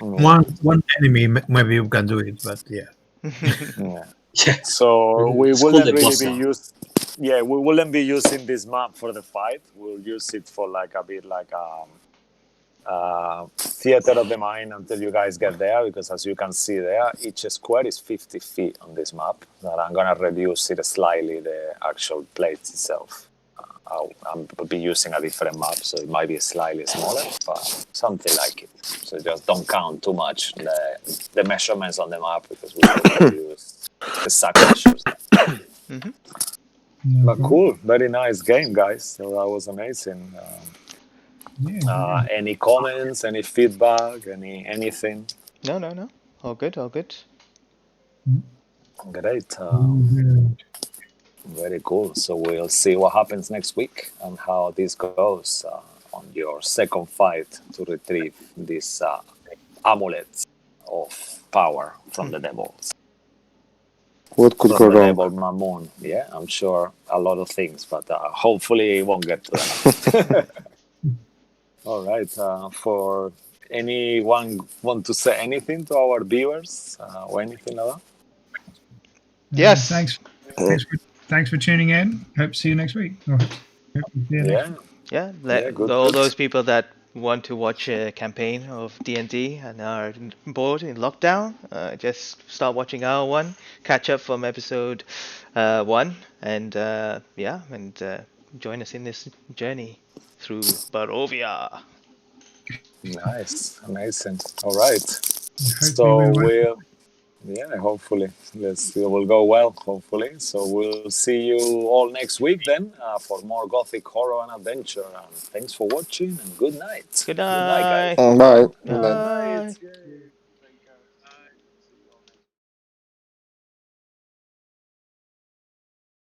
One enemy, maybe you can do it, but yeah. Yeah. Yeah. So we It's called wouldn't a really boss be now. we wouldn't be using this map for the fight. We'll use it for like a bit like theater of the mind until you guys get there, because as you can see there, each square is 50 feet on this map. That I'm gonna reduce it slightly, the actual plate itself. I'll be using a different map, so it might be slightly smaller, but something like it. So just don't count too much the measurements on the map, because we will use exact measures. Hmm. No But problem. cool, very nice game, guys. So that was amazing. Yeah. Any comments, any feedback, anything? No. All good, all good. Great. Good. Very cool. So we'll see what happens next week and how this goes on your second fight to retrieve these amulets of power from the devils. What could From go the wrong? devil Mammon. Yeah, I'm sure a lot of things, but hopefully it won't get to that. All right. For anyone want to say anything to our viewers or anything like that? Yes. Thanks for tuning in. Hope to see you next week. Or hope to see you next Yeah. week. Yeah, Yeah, good, all good. those people that want to watch a campaign of D&D and are bored in lockdown, just start watching our one, catch up from episode 1, and join us in this journey through Barovia. Nice. Amazing. All right. Hopefully So we'll hopefully it will go well, hopefully. So we'll see you all next week then for more gothic horror and adventure. And thanks for watching and good night. Good Good night, guys. night. Bye. Good Bye. night. Bye. Yay.